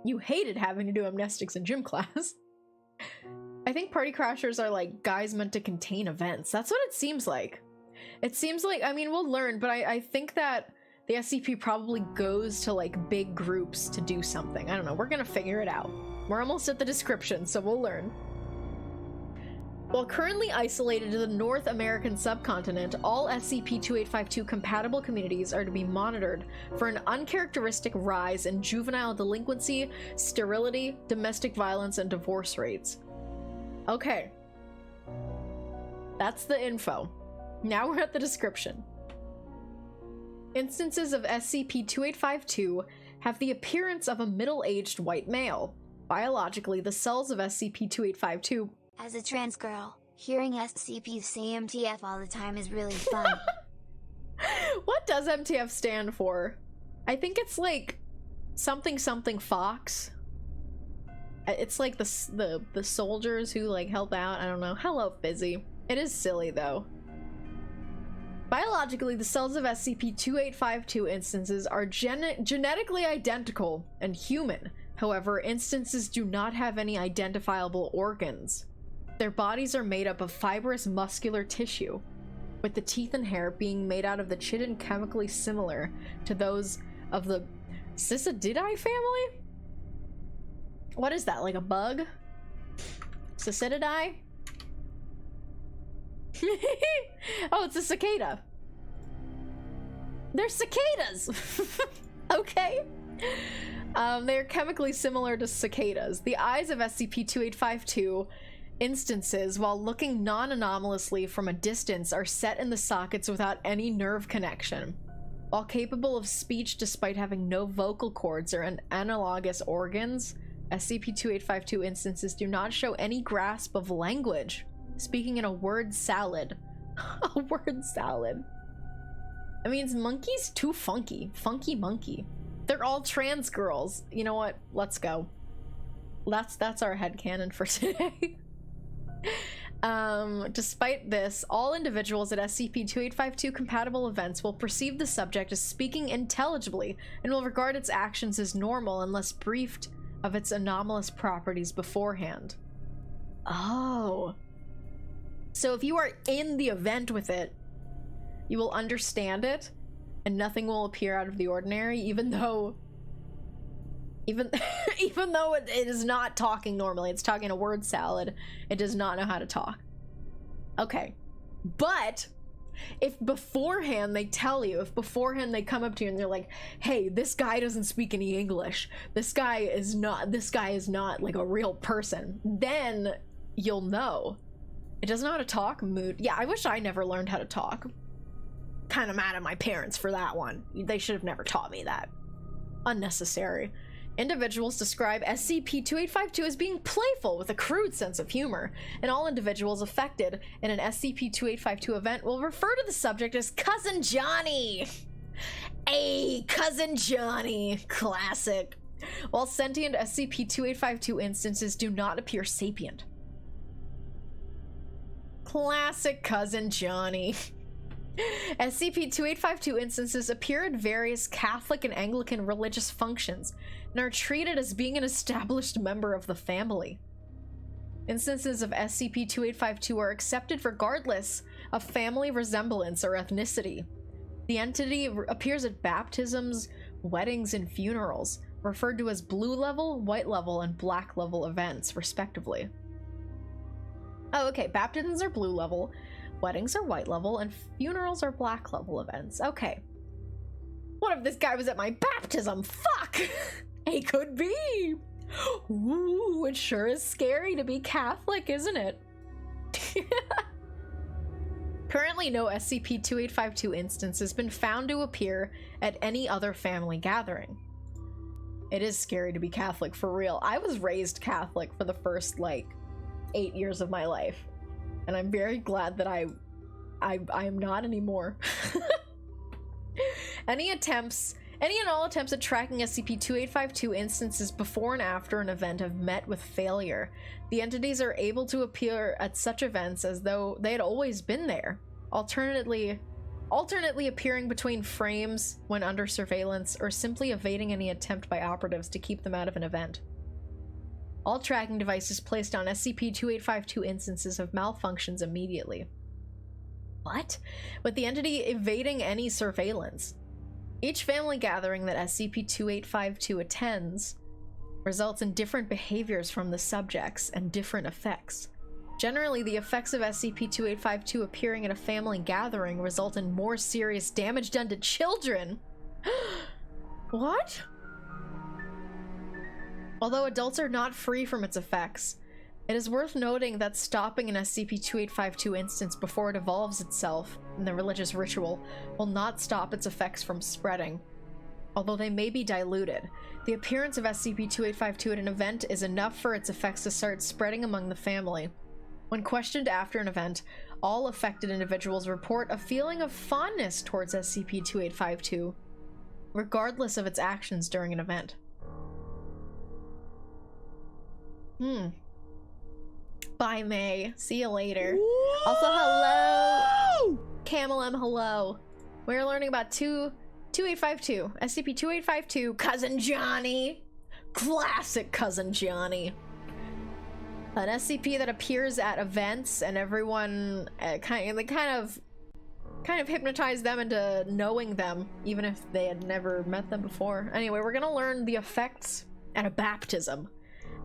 You hated having to do amnestics in gym class. I think party crashers are like guys meant to contain events. That's what it seems like. It seems like, I mean, we'll learn, but I think that the SCP probably goes to like big groups to do something. I don't know, we're gonna figure it out. We're almost at the description, so we'll learn. While currently isolated to the North American subcontinent, all SCP-2852 compatible communities are to be monitored for an uncharacteristic rise in juvenile delinquency, sterility, domestic violence, and divorce rates. Okay. That's the info. Now we're at the description. Instances of SCP-2852 have the appearance of a middle-aged white male. Biologically, the cells of SCP-2852... As a trans girl, hearing SCP say MTF all the time is really fun. What does MTF stand for? I think it's like something Fox. It's like the soldiers who like help out. I don't know. Hello, Fizzy. It is silly though. Biologically, the cells of SCP-2852 instances are genetically identical and human. However, instances do not have any identifiable organs. Their bodies are made up of fibrous muscular tissue, with the teeth and hair being made out of the chitin chemically similar to those of the Cicadidae family? What is that, like a bug? Cicadidae? Oh, it's a cicada. They're cicadas! Okay. They're chemically similar to cicadas. The eyes of SCP-2852 instances, while looking non-anomalously from a distance, are set in the sockets without any nerve connection. While capable of speech despite having no vocal cords or analogous organs, SCP-2852 instances do not show any grasp of language, speaking in a word salad. A word salad. That means monkey's too funky. Funky monkey. They're all trans girls. You know what? Let's go. That's our headcanon for today. Despite this, all individuals at SCP-2852 compatible events will perceive the subject as speaking intelligibly and will regard its actions as normal unless briefed of its anomalous properties beforehand. Oh. So if you are in the event with it, you will understand it and nothing will appear out of the ordinary, even though it is not talking normally. It's talking a word salad. It does not know how to talk. Okay. But if beforehand they tell you, if beforehand they come up to you and they're like, hey, this guy doesn't speak any English, this guy is not like a real person, then you'll know. It doesn't know how to talk. Mood. Yeah, I wish I never learned how to talk. Kind of mad at my parents for that one. They should have never taught me that. Unnecessary. Individuals describe SCP-2852 as being playful with a crude sense of humor, and all individuals affected in an SCP-2852 event will refer to the subject as Cousin Johnny. Hey, Cousin Johnny. Classic. While sentient SCP-2852 instances do not appear sapient. Classic Cousin Johnny. SCP-2852 instances appear at various Catholic and Anglican religious functions and are treated as being an established member of the family. Instances of SCP-2852 are accepted regardless of family resemblance or ethnicity. The entity appears at baptisms, weddings, and funerals, referred to as blue level, white level, and black level events, respectively. Oh, okay, baptisms are blue level, weddings are white level, and funerals are black level events. Okay. What if this guy was at my baptism? Fuck! He could be! Ooh, it sure is scary to be Catholic, isn't it? Currently, no SCP-2852 instance has been found to appear at any other family gathering. It is scary to be Catholic, for real. I was raised Catholic for the first, 8 years of my life. And I'm very glad that I am not anymore. Any and all attempts at tracking SCP-2852 instances before and after an event have met with failure. The entities are able to appear at such events as though they had always been there, alternately appearing between frames when under surveillance, or simply evading any attempt by operatives to keep them out of an event. All tracking devices placed on SCP-2852 instances have malfunctions immediately. What? With the entity evading any surveillance. Each family gathering that SCP-2852 attends results in different behaviors from the subjects and different effects. Generally, the effects of SCP-2852 appearing at a family gathering result in more serious damage done to children. What? Although adults are not free from its effects, it is worth noting that stopping an SCP-2852 instance before it evolves itself in the religious ritual will not stop its effects from spreading. Although they may be diluted, the appearance of SCP-2852 at an event is enough for its effects to start spreading among the family. When questioned after an event, all affected individuals report a feeling of fondness towards SCP-2852, regardless of its actions during an event. Bye, May. See you later. Whoa! Also, hello! Camel M, hello. We're learning about 2852. SCP-2852, Cousin Johnny. Classic Cousin Johnny. An SCP that appears at events and everyone kind of hypnotize them into knowing them, even if they had never met them before. Anyway, we're gonna learn the effects at a baptism.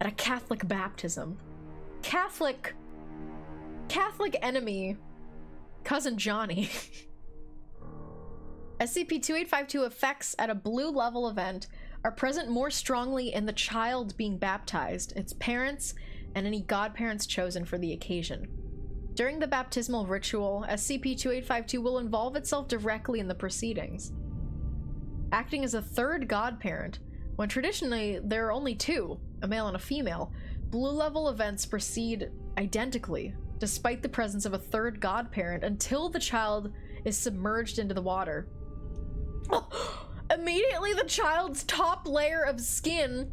At a Catholic baptism. Catholic enemy, Cousin Johnny. SCP-2852 effects at a blue level event are present more strongly in the child being baptized, its parents, and any godparents chosen for the occasion. During the baptismal ritual, SCP-2852 will involve itself directly in the proceedings, acting as a third godparent, when traditionally there are only two, a male and a female. Blue-level events proceed identically, despite the presence of a third godparent, until the child is submerged into the water. Immediately, the child's top layer of skin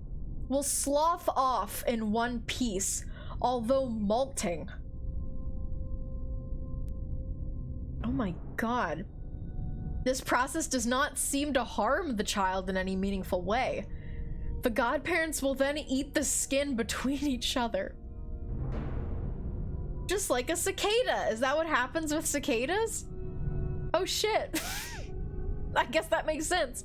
will slough off in one piece, although molting. Oh my god. This process does not seem to harm the child in any meaningful way. The godparents will then eat the skin between each other. Just like a cicada. Is that what happens with cicadas? Oh shit. I guess that makes sense.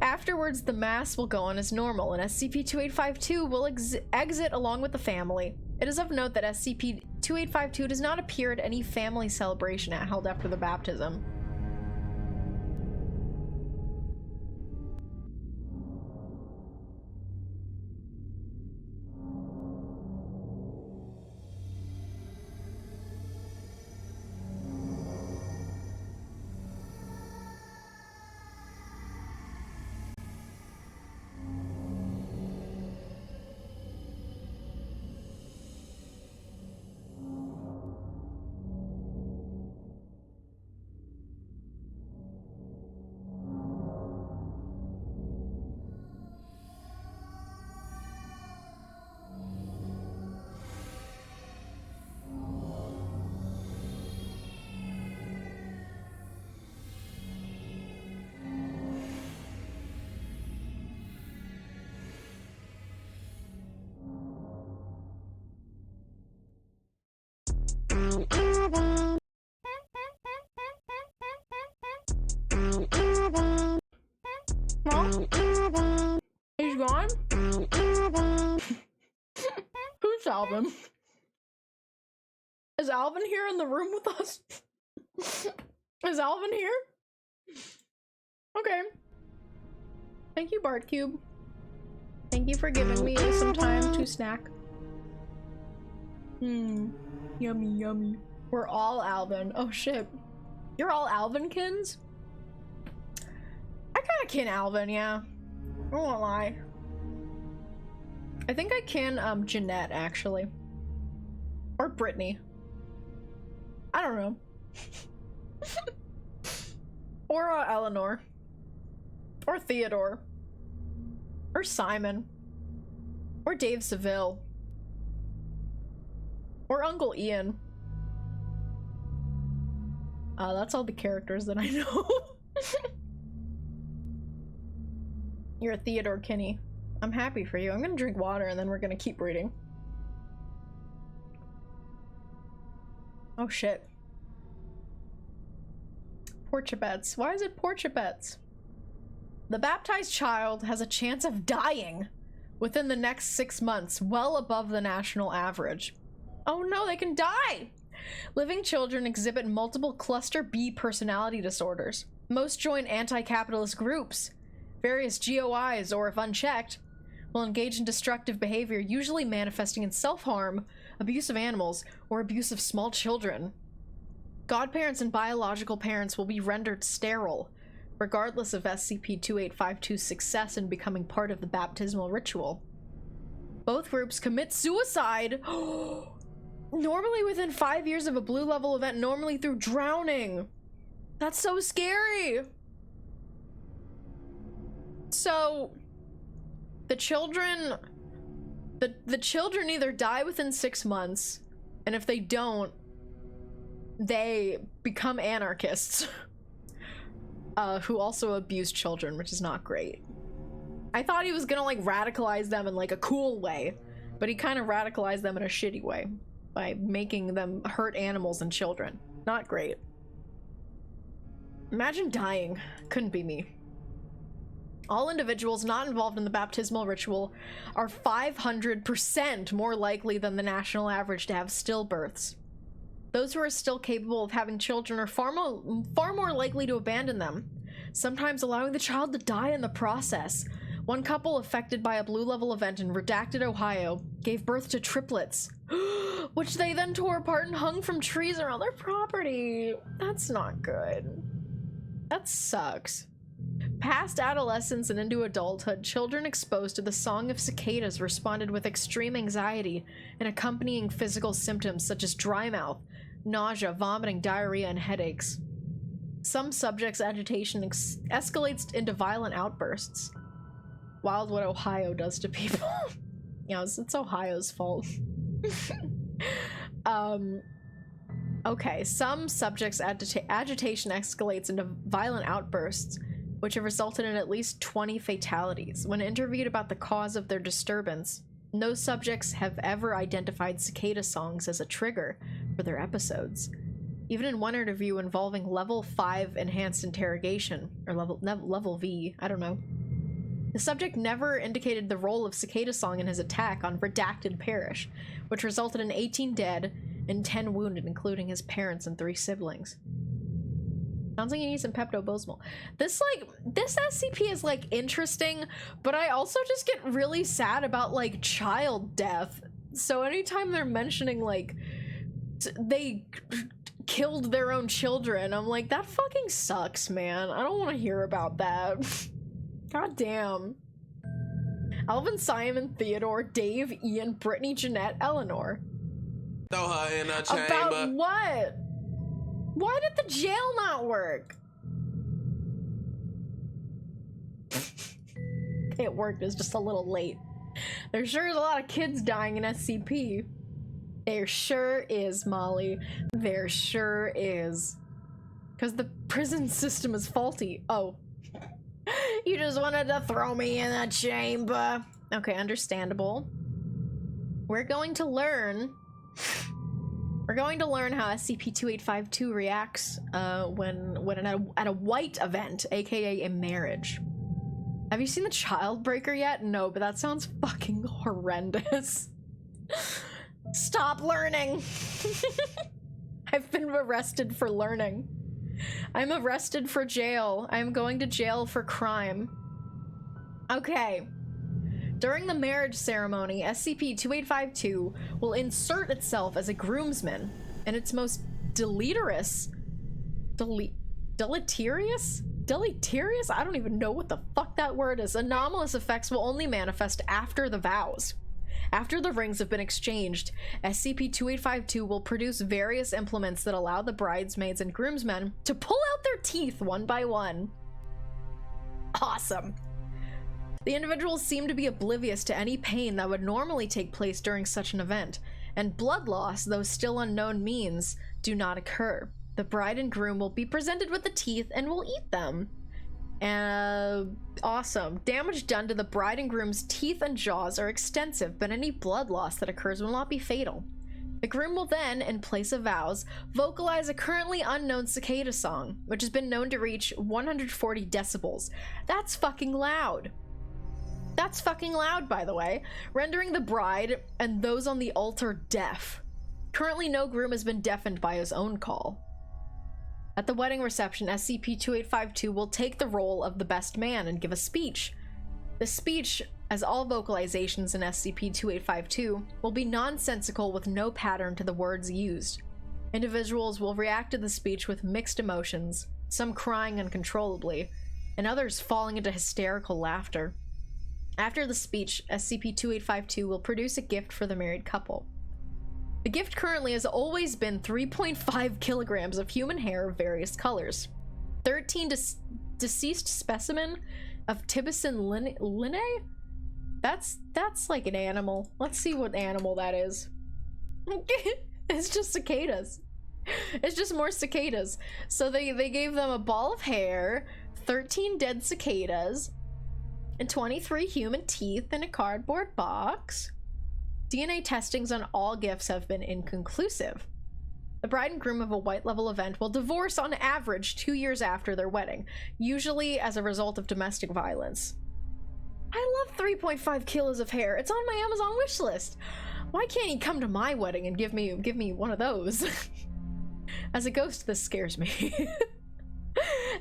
Afterwards, the mass will go on as normal, and SCP-2852 will exit along with the family. It is of note that SCP-2852 does not appear at any family celebration held after the baptism. He's gone? Who's Alvin? Is Alvin here in the room with us? Is Alvin here? Okay. Thank you, BartCube. Thank you for giving me some time to snack. Yummy, yummy. We're all Alvin. Oh shit. You're all Alvinkins? I kinda kin Alvin, yeah. I won't lie. I think I can, Jeanette, actually. Or Brittany. I don't know. Or, Eleanor. Or Theodore. Or Simon. Or Dave Seville. Or Uncle Ian. That's all the characters that I know. You're a Theodore Kinney. I'm happy for you. I'm gonna drink water and then we're gonna keep reading. Oh shit. Porchibets. Why is it Porchibets? The baptized child has a chance of dying within the next 6 months, well above the national average. Oh no, they can die! Living children exhibit multiple cluster B personality disorders. Most join anti-capitalist groups. Various GOIs, or if unchecked, will engage in destructive behavior, usually manifesting in self-harm, abuse of animals, or abuse of small children. Godparents and biological parents will be rendered sterile, regardless of SCP-2852's success in becoming part of the baptismal ritual. Both groups commit suicide, normally within 5 years of a blue level event, normally through drowning. That's so scary! So, the children either die within 6 months, and if they don't, they become anarchists who also abuse children, which is not great. I thought he was gonna like radicalize them in like a cool way, but he kind of radicalized them in a shitty way by making them hurt animals and children. Not great. Imagine dying. Couldn't be me. All individuals not involved in the baptismal ritual are 500% more likely than the national average to have stillbirths. Those who are still capable of having children are far more likely to abandon them, sometimes allowing the child to die in the process, One couple affected by a blue level event in redacted Ohio gave birth to triplets, which they then tore apart and hung from trees around their property. That's not good. That sucks. Past adolescence and into adulthood, children exposed to the song of cicadas responded with extreme anxiety and accompanying physical symptoms such as dry mouth, nausea, vomiting, diarrhea, and headaches. Some subjects' agitation escalates into violent outbursts. Wild what Ohio does to people. It's Ohio's fault. Okay, some subjects' agitation escalates into violent outbursts, which have resulted in at least 20 fatalities. When interviewed about the cause of their disturbance, no subjects have ever identified cicada songs as a trigger for their episodes. Even in one interview involving level 5 enhanced interrogation, or level V, I don't know, the subject never indicated the role of cicada song in his attack on redacted parish, which resulted in 18 dead and 10 wounded, including his parents and 3 siblings. Sounds like you need some Pepto-Bismol. This SCP is, like, interesting, but I also just get really sad about, like, child death. So anytime they're mentioning, like, they killed their own children, I'm like, that fucking sucks, man. I don't want to hear about that. God damn. Alvin, Simon, Theodore, Dave, Ian, Brittany, Jeanette, Eleanor. Throw her in a chamber. About what? Why did the jail not work? It worked, it's just a little late. There sure is a lot of kids dying in SCP. There sure is, Molly. There sure is. Because the prison system is faulty. Oh. You just wanted to throw me in a chamber. Okay, understandable. We're going to learn how SCP-2852 reacts when at a white event, aka a marriage. Have you seen The Childbreaker yet? No, but that sounds fucking horrendous. Stop learning! I've been arrested for learning. I'm arrested for jail. I'm going to jail for crime. Okay. During the marriage ceremony, SCP-2852 will insert itself as a groomsman, and its most deleterious? I don't even know what the fuck that word is. Anomalous effects will only manifest after the vows. After the rings have been exchanged, SCP-2852 will produce various implements that allow the bridesmaids and groomsmen to pull out their teeth one by one. Awesome. The individuals seem to be oblivious to any pain that would normally take place during such an event, and blood loss, though still unknown means, do not occur. The bride and groom will be presented with the teeth and will eat them. Awesome. Damage done to the bride and groom's teeth and jaws are extensive, but any blood loss that occurs will not be fatal. The groom will then, in place of vows, vocalize a currently unknown cicada song, which has been known to reach 140 decibels. That's fucking loud. That's fucking loud, by the way, rendering the bride and those on the altar deaf. Currently, no groom has been deafened by his own call. At the wedding reception, SCP-2852 will take the role of the best man and give a speech. The speech, as all vocalizations in SCP-2852, will be nonsensical with no pattern to the words used. Individuals will react to the speech with mixed emotions, some crying uncontrollably, and others falling into hysterical laughter. After the speech, SCP-2852 will produce a gift for the married couple. The gift currently has always been 3.5 kilograms of human hair of various colors, 13 deceased specimen of Tiburon linnae? That's like an animal. Let's see what animal that is. It's just cicadas. It's just more cicadas. So they gave them a ball of hair, 13 dead cicadas, and 23 human teeth in a cardboard box. DNA testings on all gifts have been inconclusive. The bride and groom of a white level event will divorce on average 2 years after their wedding, usually as a result of domestic violence. I love 3.5 kilos of hair. It's on my Amazon wish list. Why can't he come to my wedding and give me one of those? As a ghost, this scares me.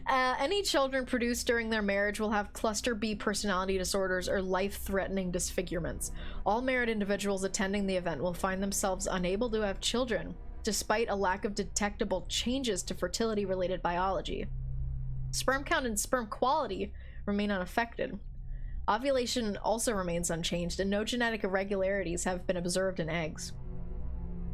Any children produced during their marriage will have cluster B personality disorders or life-threatening disfigurements. All married individuals attending the event will find themselves unable to have children, despite a lack of detectable changes to fertility-related biology. Sperm count and sperm quality remain unaffected. Ovulation also remains unchanged, and no genetic irregularities have been observed in eggs.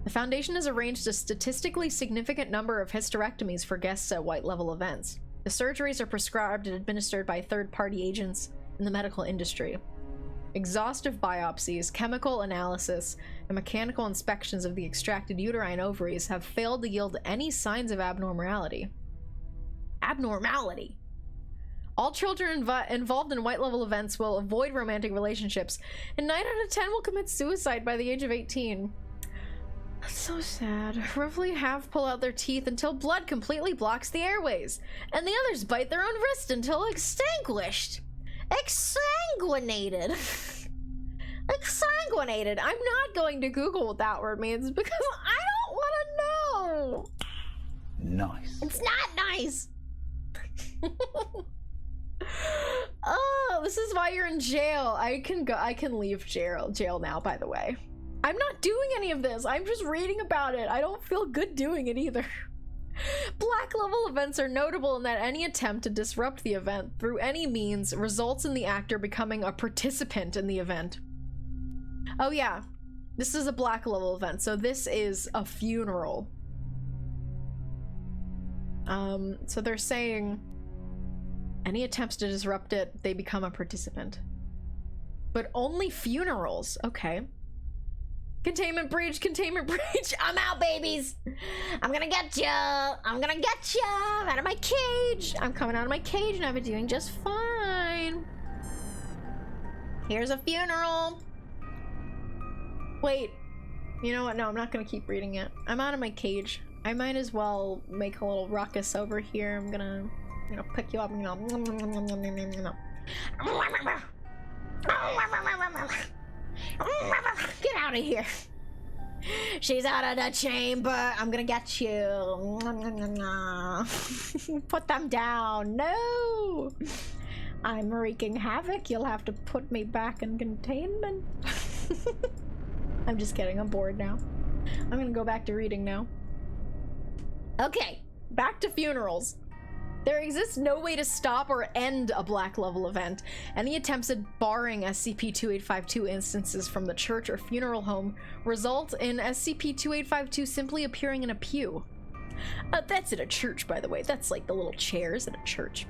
The Foundation has arranged a statistically significant number of hysterectomies for guests at white-level events. The surgeries are prescribed and administered by third-party agents in the medical industry. Exhaustive biopsies, chemical analysis, and mechanical inspections of the extracted uterine ovaries have failed to yield any signs of abnormality. Abnormality! All children involved in white-level events will avoid romantic relationships, and 9 out of 10 will commit suicide by the age of 18. That's so sad. Roughly half pull out their teeth until blood completely blocks the airways, and the others bite their own wrist until extinguished. Exsanguinated. Exsanguinated. I'm not going to Google what that word means because I don't want to know. Nice. It's not nice. Oh, this is why you're in jail. I can leave jail now, by the way. I'm not doing any of this. I'm just reading about it. I don't feel good doing it either. Black level events are notable in that any attempt to disrupt the event through any means results in the actor becoming a participant in the event. Oh yeah, this is a black level event, so this is a funeral. So they're saying any attempts to disrupt it, they become a participant. But only funerals, okay. Containment breach, I'm out, babies. I'm gonna get ya. I'm gonna get ya. I'm out of my cage. I'm coming out of my cage and I've been doing just fine. Here's a funeral. Wait, you know what? No, I'm not gonna keep reading it. I'm out of my cage. I might as well make a little ruckus over here. I'm gonna, pick you up and get out of here. She's out of the chamber. I'm gonna get you. Put them down. No. I'm wreaking havoc. You'll have to put me back in containment. I'm just kidding. I'm bored now. I'm gonna go back to reading now. Okay, back to funerals. There exists no way to stop or end a black level event. Any attempts at barring SCP-2852 instances from the church or funeral home result in SCP-2852 simply appearing in a pew. That's at a church, by the way. That's like the little chairs at a church.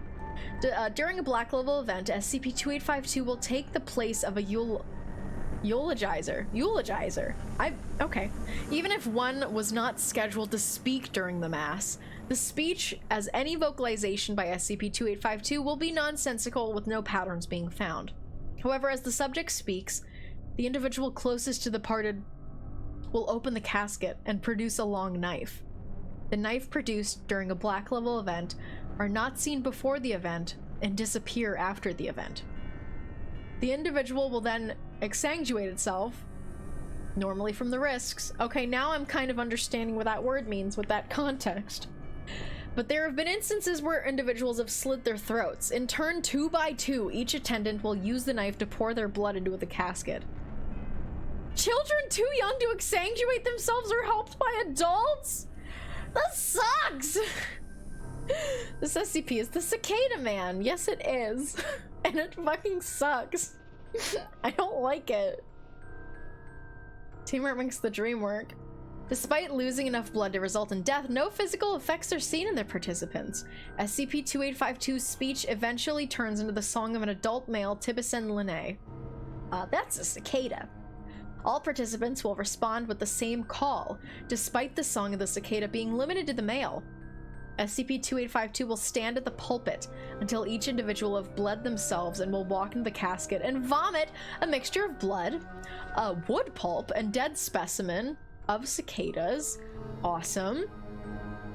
During a black level event, SCP-2852 will take the place of a eulogizer. Okay. Even if one was not scheduled to speak during the mass, the speech, as any vocalization by SCP-2852, will be nonsensical with no patterns being found. However, as the subject speaks, the individual closest to the departed will open the casket and produce a long knife. The knife produced during a black level event are not seen before the event and disappear after the event. The individual will then exsanguinate itself, normally from the risks. Okay, now I'm kind of understanding what that word means with that context. But there have been instances where individuals have slit their throats. In turn, 2 by 2, each attendant will use the knife to pour their blood into the casket. Children too young to exsanguinate themselves are helped by adults? That sucks! This SCP is the Cicada Man. Yes, it is. And it fucking sucks. I don't like it. Teamwork makes the dream work. Despite losing enough blood to result in death, no physical effects are seen in their participants. SCP-2852's speech eventually turns into the song of an adult male, Tibicen Linné. That's a cicada. All participants will respond with the same call, despite the song of the cicada being limited to the male. SCP-2852 will stand at the pulpit until each individual have bled themselves and will walk into the casket and vomit a mixture of blood, wood pulp, and dead specimen of cicadas. Awesome.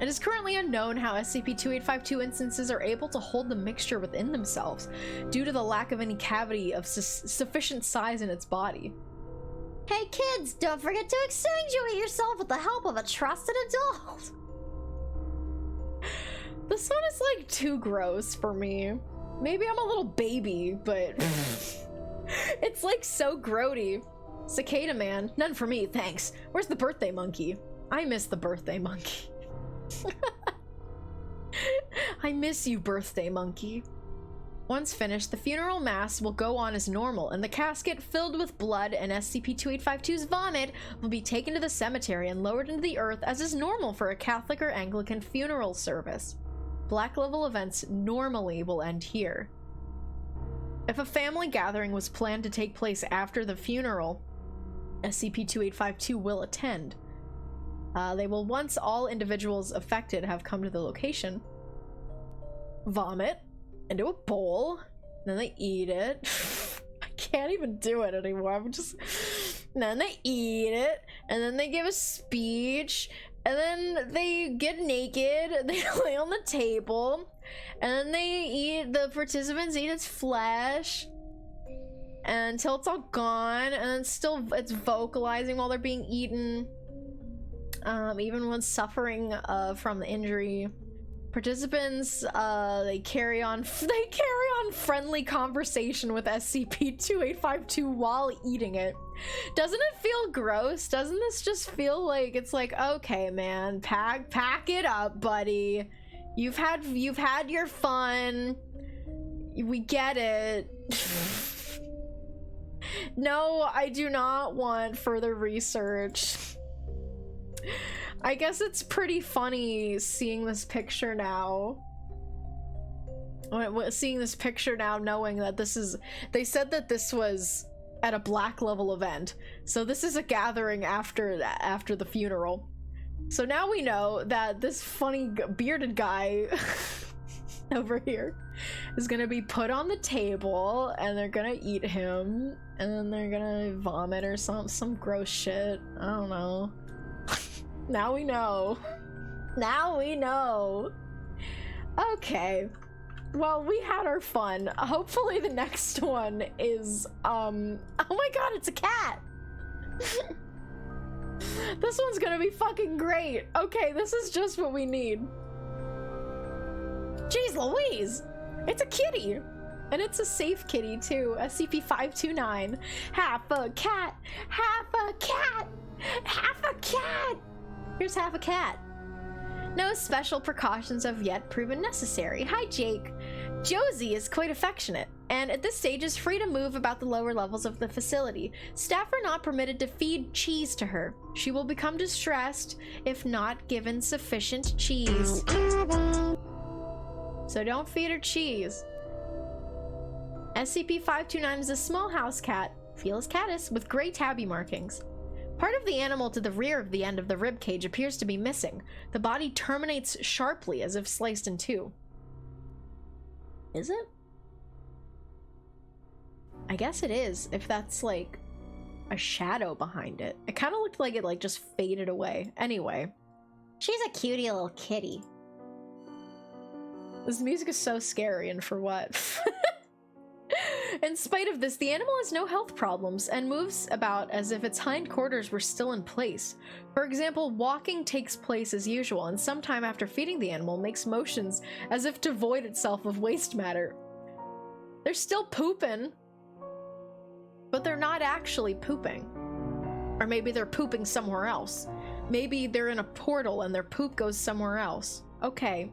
It is currently unknown how SCP-2852 instances are able to hold the mixture within themselves due to the lack of any cavity of sufficient size in its body. Hey kids, don't forget to exsanguinate yourself with the help of a trusted adult. This one is like too gross for me. Maybe I'm a little baby, but it's like so grody. Cicada man, none for me, thanks. Where's the birthday monkey? I miss the birthday monkey. I miss you, birthday monkey. Once finished, the funeral mass will go on as normal, and the casket filled with blood and SCP-2852's vomit will be taken to the cemetery and lowered into the earth as is normal for a Catholic or Anglican funeral service. Black level events normally will end here. If a family gathering was planned to take place after the funeral, SCP-2852 will attend. They will, once all individuals affected have come to the location, vomit into a bowl, then they eat it. I can't even do it anymore. I'm just... Then they eat it, and then they give a speech, and then they get naked, they lay on the table, and then they eat, the participants eat its flesh, until it's all gone, and then still it's vocalizing while they're being eaten, even when suffering from the injury. Participants, they carry on friendly conversation with SCP-2852 while eating it. Doesn't it feel gross? Doesn't this just feel like it's like, okay, man, pack it up, buddy. You've had your fun. We get it. No, I do not want further research. I guess it's pretty funny seeing this picture now. Seeing this picture now, knowing that this is... They said that this was at a black level event. So this is a gathering after the funeral. So now we know that this funny bearded guy over here is gonna be put on the table, and they're gonna eat him, and then they're gonna vomit or some gross shit. I don't know. Now we know. Now we know. Okay. Well, we had our fun. Hopefully the next one is, oh my god, it's a cat! This one's gonna be fucking great. Okay, this is just what we need. Jeez Louise! It's a kitty! And it's a safe kitty, too. SCP-529. Half a cat! Half a cat! Half a cat! Here's half a cat. No special precautions have yet proven necessary. Hi, Jake. Josie is quite affectionate, and at this stage is free to move about the lower levels of the facility. Staff are not permitted to feed cheese to her. She will become distressed if not given sufficient cheese. So don't feed her cheese. SCP-529 is a small house cat, Felis catus, with gray tabby markings. Part of the animal to the rear of the end of the rib cage appears to be missing. The body terminates sharply as if sliced in two. Is it? I guess it is, if that's like a shadow behind it. It kind of looked like it like just faded away. Anyway. She's a cutie little kitty. This music is so scary, and for what? In spite of this, the animal has no health problems and moves about as if its hindquarters were still in place. For example, walking takes place as usual, and sometime after feeding the animal makes motions as if to void itself of waste matter. They're still pooping, but they're not actually pooping. Or maybe they're pooping somewhere else. Maybe they're in a portal and their poop goes somewhere else. Okay.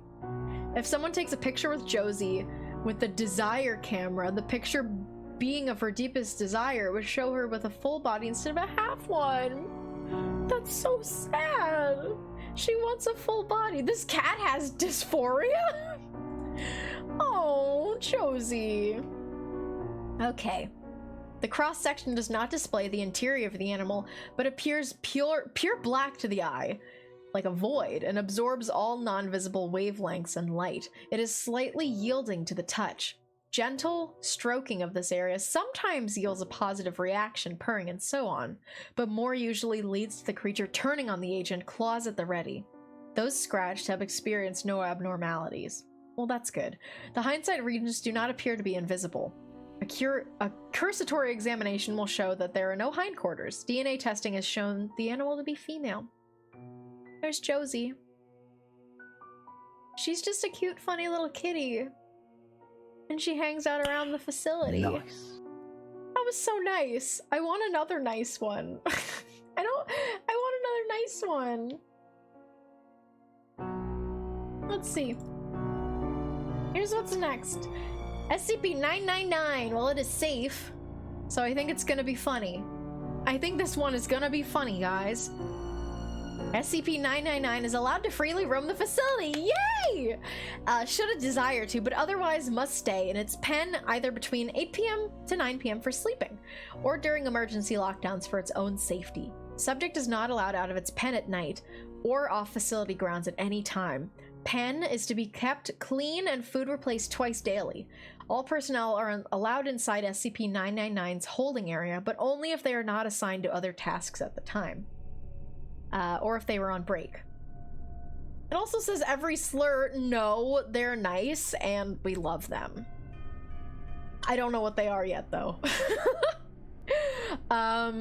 If someone takes a picture with Josie with the desire camera, the picture being of her deepest desire would show her with a full body instead of a half one. That's so sad. She wants a full body. This cat has dysphoria? Oh, Josie. Okay. The cross-section does not display the interior of the animal, but appears pure black to the eye, like a void, and absorbs all non-visible wavelengths and light. It is slightly yielding to the touch. Gentle stroking of this area sometimes yields a positive reaction, purring and so on, but more usually leads to the creature turning on the agent, claws at the ready. Those scratched have experienced no abnormalities. Well, that's good. The hindsight regions do not appear to be invisible. A cursory examination will show that there are no hindquarters. DNA testing has shown the animal to be female. There's Josie. She's just a cute, funny little kitty. And she hangs out around the facility. Nice. That was so nice. I want another nice one. I want another nice one. Let's see. Here's what's next. SCP-999. Well, it is safe, so I think it's gonna be funny. I think this one is gonna be funny, guys. SCP-999 is allowed to freely roam the facility. Yay! Should it desire to, but otherwise must stay in its pen either between 8 p.m. to 9 p.m. for sleeping, or during emergency lockdowns for its own safety. Subject is not allowed out of its pen at night, or off facility grounds at any time. Pen is to be kept clean and food replaced twice daily. All personnel are allowed inside SCP-999's holding area, but only if they are not assigned to other tasks at the time. Or if they were on break. It also says every slur, no, they're nice and we love them. I don't know what they are yet, though.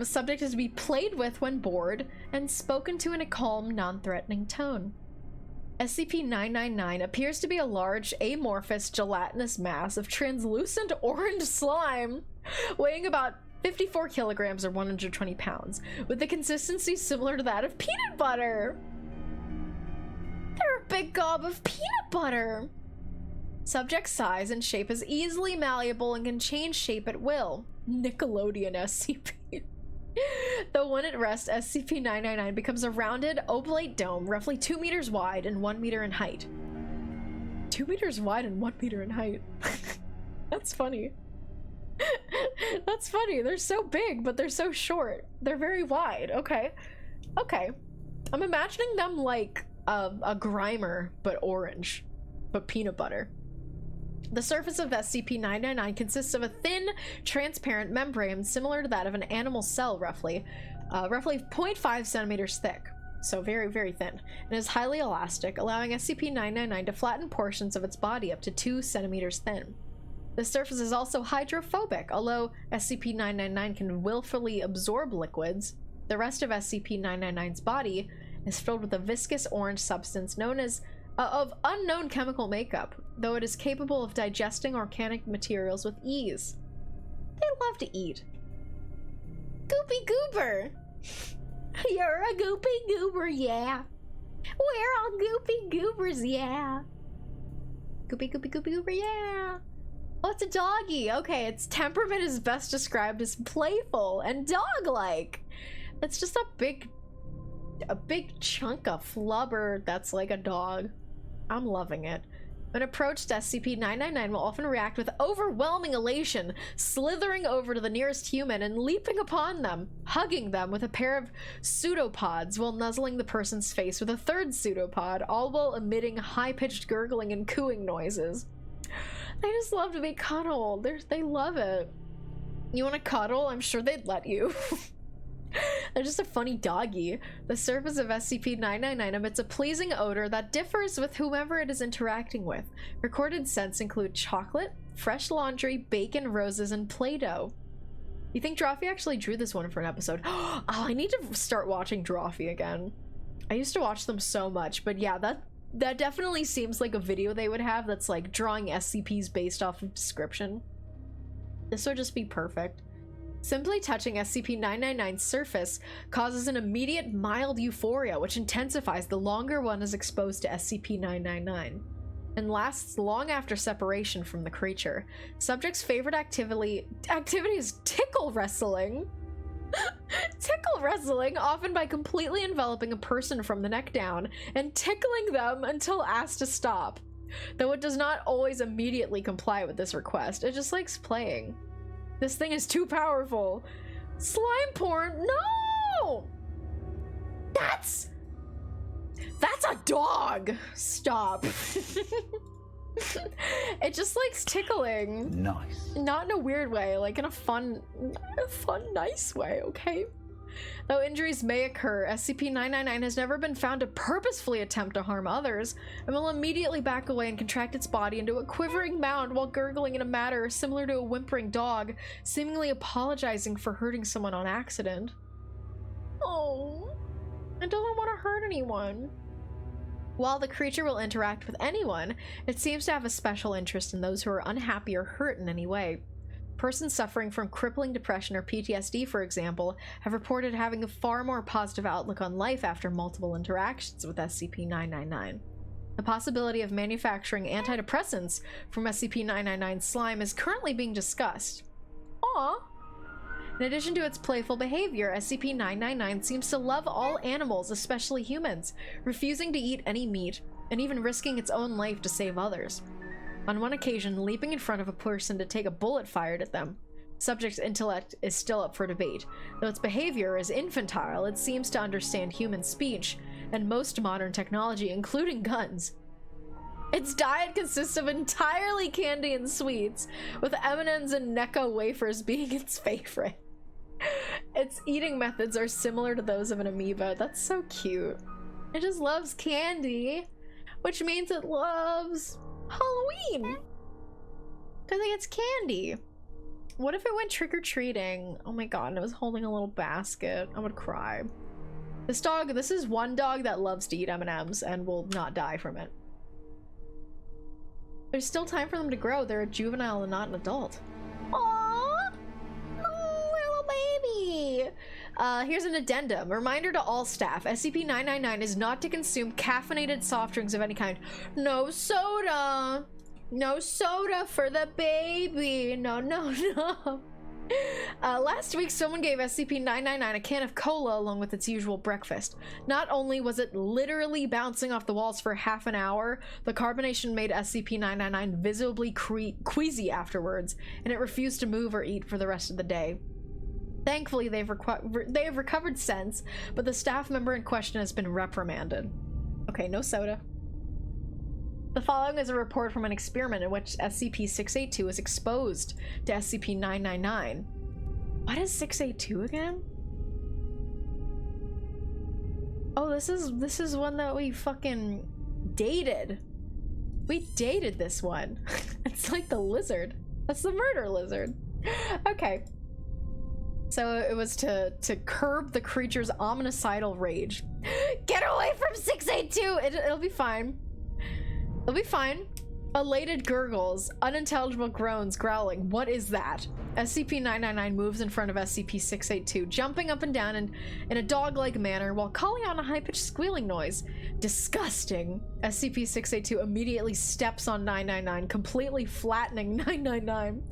Subject is to be played with when bored and spoken to in a calm, non-threatening tone. SCP-999 appears to be a large, amorphous, gelatinous mass of translucent orange slime, weighing about 54 kilograms or 120 pounds, with a consistency similar to that of peanut butter. They're a big gob of peanut butter. Subject size and shape is easily malleable and can change shape at will. Nickelodeon SCP. Though when at rest, SCP-999 becomes a rounded, oblate dome, roughly 2 meters wide and 1 meter in height. 2 meters wide and 1 meter in height. That's funny. That's funny. They're so big, but they're so short. They're very wide. Okay. Okay. I'm imagining them like a Grimer, but orange, but peanut butter. The surface of SCP-999 consists of a thin, transparent membrane similar to that of an animal cell, roughly 0.5 centimeters thick. So very, very thin, and is highly elastic, allowing SCP-999 to flatten portions of its body up to 2 centimeters thin. The surface is also hydrophobic. Although SCP-999 can willfully absorb liquids, the rest of SCP-999's body is filled with a viscous orange substance known as of unknown chemical makeup, though it is capable of digesting organic materials with ease. They love to eat. Goopy goober! You're a goopy goober, yeah. We're all goopy goobers, yeah. Goopy goopy goopy goober, yeah. Oh, it's a doggy. Okay, its temperament is best described as playful and dog-like. It's just a big chunk of flubber that's like a dog. I'm loving it. When approached, SCP-999 will often react with overwhelming elation, slithering over to the nearest human and leaping upon them, hugging them with a pair of pseudopods while nuzzling the person's face with a third pseudopod, all while emitting high-pitched gurgling and cooing noises. They just love to be cuddled. They love it. You want to cuddle? I'm sure they'd let you. They're just a funny doggy. The surface of SCP-999 emits a pleasing odor that differs with whomever it is interacting with. Recorded scents include chocolate, fresh laundry, bacon, roses, and Play-Doh. You think Drawfee actually drew this one for an episode? Oh, I need to start watching Drawfee again. I used to watch them so much, but yeah, that definitely seems like a video they would have that's like drawing SCPs based off of description. This would just be perfect. Simply touching SCP-999's surface causes an immediate mild euphoria, which intensifies the longer one is exposed to SCP-999, and lasts long after separation from the creature. Subject's favorite activity is tickle wrestling. Tickle wrestling, often by completely enveloping a person from the neck down and tickling them until asked to stop. Though it does not always immediately comply with this request, it just likes playing. This thing is too powerful. Slime porn? No! That's a dog! Stop. It just likes tickling. Nice. Not in a weird way, like in a fun, nice way, okay? Though injuries may occur, SCP-999 has never been found to purposefully attempt to harm others, and will immediately back away and contract its body into a quivering mound while gurgling in a manner similar to a whimpering dog, seemingly apologizing for hurting someone on accident. Oh, I don't want to hurt anyone. While the creature will interact with anyone, it seems to have a special interest in those who are unhappy or hurt in any way. Persons suffering from crippling depression or PTSD, for example, have reported having a far more positive outlook on life after multiple interactions with SCP-999. The possibility of manufacturing antidepressants from SCP-999 slime is currently being discussed. Aww! In addition to its playful behavior, SCP-999 seems to love all animals, especially humans, refusing to eat any meat, and even risking its own life to save others. On one occasion, leaping in front of a person to take a bullet fired at them. Subject's intellect is still up for debate. Though its behavior is infantile, it seems to understand human speech and most modern technology, including guns. Its diet consists of entirely candy and sweets, with M&Ms and Necco wafers being its favorite. Its eating methods are similar to those of an amoeba. That's so cute. It just loves candy, which means it loves Halloween, because it gets candy. What if it went trick-or-treating? Oh my god, and it was holding a little basket. I would cry. This is one dog that loves to eat M&Ms and will not die from it. There's still time for them to grow. They're a juvenile and not an adult. Aww! Oh, little baby! Here's an addendum. Reminder to all staff. SCP-999 is not to consume caffeinated soft drinks of any kind. No soda! No soda for the baby! No, no, no! Last week, someone gave SCP-999 a can of cola along with its usual breakfast. Not only was it literally bouncing off the walls for half an hour, the carbonation made SCP-999 visibly queasy afterwards, and it refused to move or eat for the rest of the day. Thankfully, they have recovered since, but the staff member in question has been reprimanded. Okay, no soda. The following is a report from an experiment in which SCP-682 was exposed to SCP-999. What is 682 again? Oh, this is one that we fucking dated. We dated this one. It's like the lizard. That's the murder lizard. Okay. So it was to curb the creature's omnicidal rage. Get away from 682! It'll be fine. It'll be fine. Elated gurgles, unintelligible groans, growling. What is that? SCP-999 moves in front of SCP-682, jumping up and down in a dog-like manner while calling out a high-pitched squealing noise. Disgusting. SCP-682 immediately steps on 999, completely flattening 999.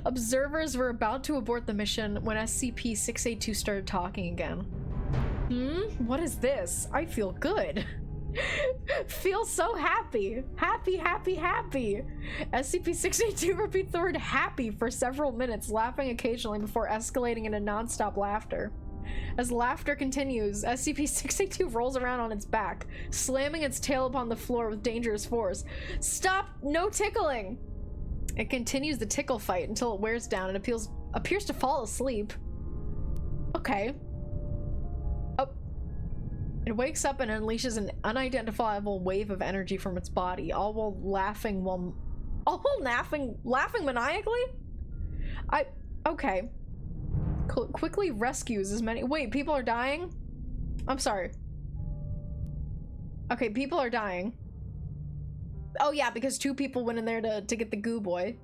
Observers were about to abort the mission when SCP-682 started talking again. What is this? I feel good. Feel so happy. Happy, happy, happy. SCP-682 repeats the word happy for several minutes, laughing occasionally before escalating into non-stop laughter. As laughter continues, SCP-682 rolls around on its back, slamming its tail upon the floor with dangerous force. Stop! No tickling! It continues the tickle fight until it wears down and appears to fall asleep. Okay. It wakes up and unleashes an unidentifiable wave of energy from its body, all while laughing maniacally? Okay. Quickly rescues as many— wait, people are dying? I'm sorry. Okay, people are dying. Oh yeah, because 2 people went in there to get the goo boy.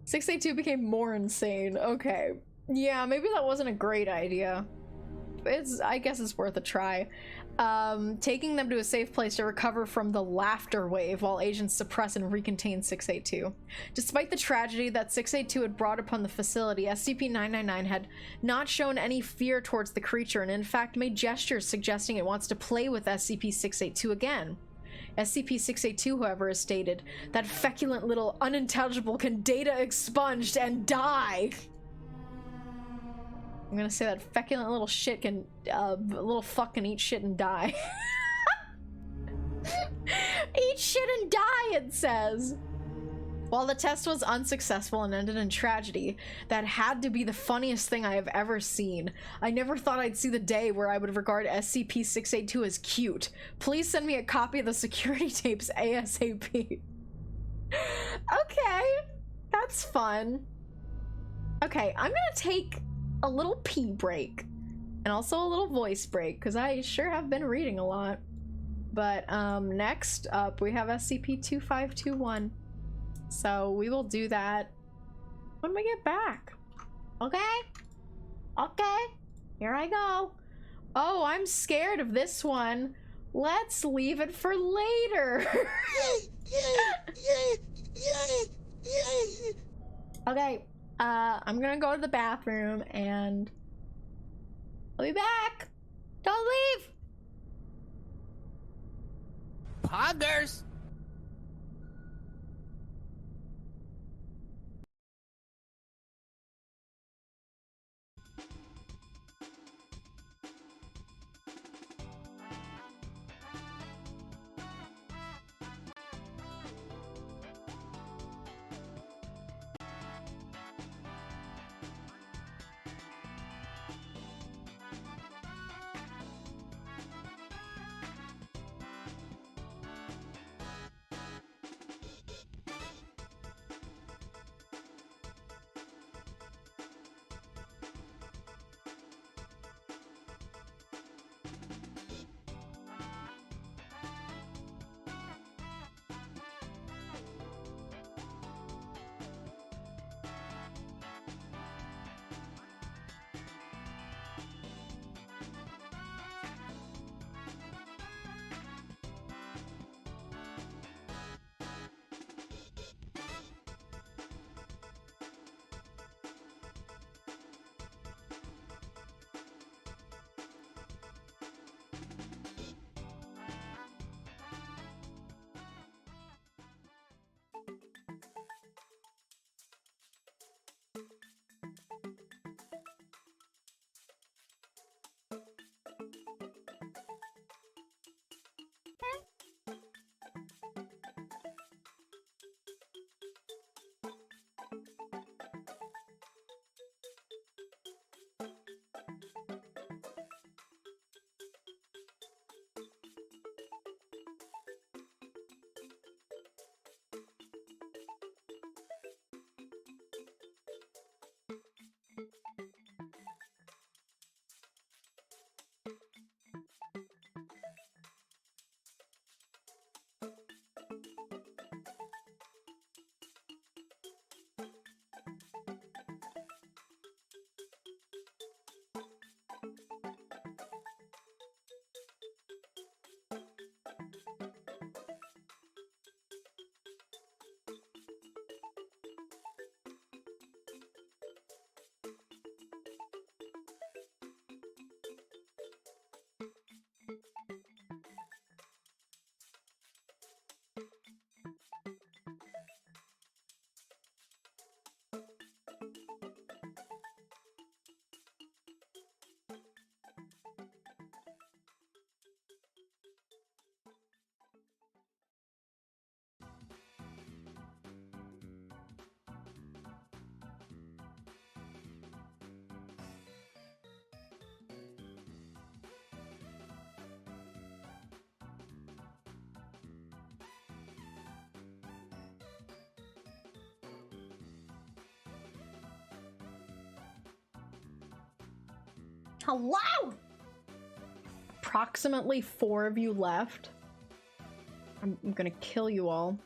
682 became more insane. Okay. Yeah, maybe that wasn't a great idea. I guess it's worth a try. Taking them to a safe place to recover from the laughter wave while agents suppress and recontain 682. Despite the tragedy that 682 had brought upon the facility, SCP-999 had not shown any fear towards the creature and in fact made gestures suggesting it wants to play with SCP-682 again. SCP-682, however, has stated that feculent little unintelligible can data expunged and die. I'm gonna say that feculent little shit can, little fuck can eat shit and die. Eat shit and die, it says! While the test was unsuccessful and ended in tragedy, that had to be the funniest thing I have ever seen. I never thought I'd see the day where I would regard SCP-682 as cute. Please send me a copy of the security tapes ASAP. Okay, that's fun. Okay, I'm gonna take a little pee break. And also a little voice break, because I sure have been reading a lot. But next up we have SCP-2521. So we will do that when we get back. Okay? Okay. Here I go. Oh, I'm scared of this one. Let's leave it for later. Okay, I'm gonna go to the bathroom and I'll be back. Don't leave. Poggers. Hello! Approximately 4 of you left. I'm gonna kill you all.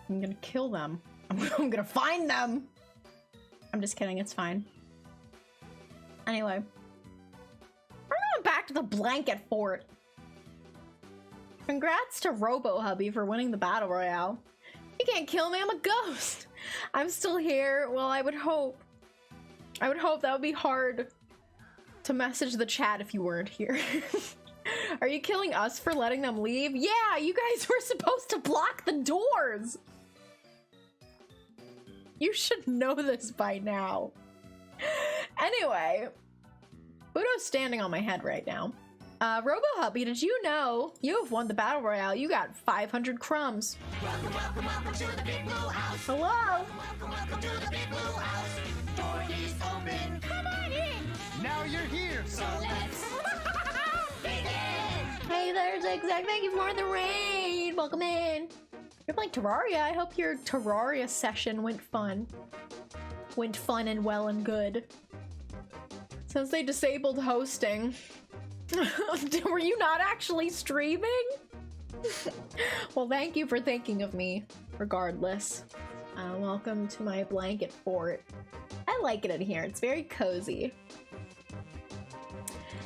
I'm gonna kill them. I'm gonna find them! I'm just kidding, it's fine. Anyway. We're going back to the blanket fort. Congrats to Robo Hubby for winning the battle royale. You can't kill me, I'm a ghost! I'm still here. Well, I would hope that would be hard to message the chat if you weren't here. Are you killing us for letting them leave? Yeah, you guys were supposed to block the doors! You should know this by now. Anyway, Budo's standing on my head right now. Robo Hubby, did you know you have won the battle royale? You got 500 crumbs. Welcome, welcome, welcome to the big blue house. Hello. Welcome, welcome to the big blue house. Door is open. Come on in. Now you're here. So let's begin. Hey there, Zigzag. Thank you for the raid. Welcome in. You're playing Terraria. I hope your Terraria session went fun. Went fun and well and good. Since they disabled hosting. Were you not actually streaming? Well, thank you for thinking of me, regardless. Welcome to my blanket fort. I like it in here. It's very cozy.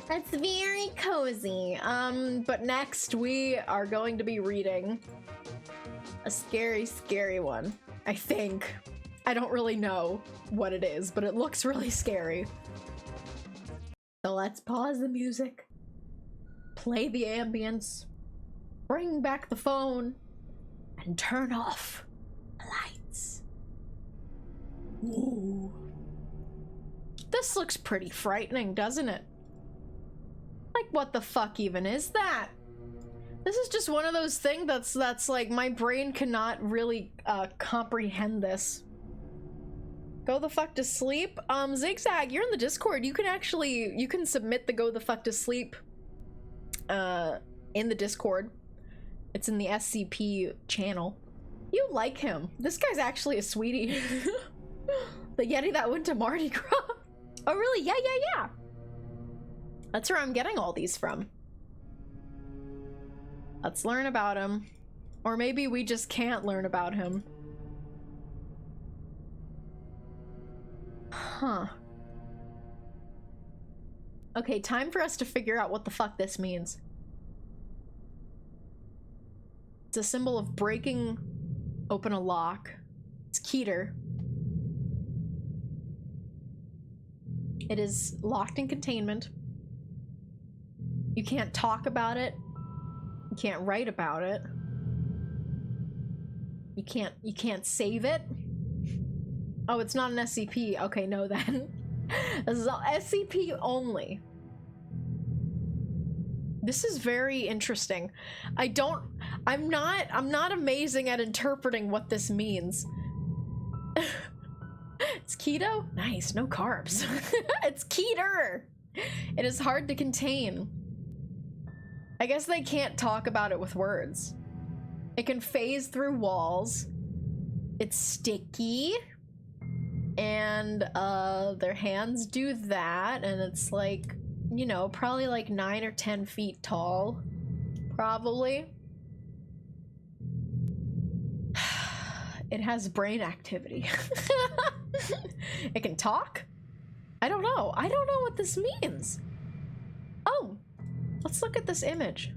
That's very cozy. But next we are going to be reading a scary, scary one. I think. I don't really know what it is, but it looks really scary. So let's pause the music, play the ambience, bring back the phone, and turn off the lights. Ooh. This looks pretty frightening, doesn't it? Like, what the fuck even is that? This is just one of those things that's like, my brain cannot really comprehend this. Go the fuck to sleep? Zigzag, you're in the Discord. You can submit the go the fuck to sleep in the Discord. It's in the SCP channel. You like him. This guy's actually a sweetie. The Yeti that went to Mardi Gras. Oh really? Yeah. That's where I'm getting all these from. Let's learn about him. Or maybe we just can't learn about him. Huh. Okay, time for us to figure out what the fuck this means. It's a symbol of breaking open a lock. It's Keter. It is locked in containment. You can't talk about it. You can't write about it. You can't save it. Oh, it's not an SCP. Okay, no then. This is all SCP only. This is very interesting. I'm not amazing at interpreting what this means. It's keto? Nice, no carbs. It's keter! It is hard to contain. I guess they can't talk about it with words. It can phase through walls. It's sticky. And their hands do that, and it's like, you know, probably like 9 or 10 feet tall. Probably. It has brain activity. It can talk? I don't know. I don't know what this means. Oh, let's look at this image.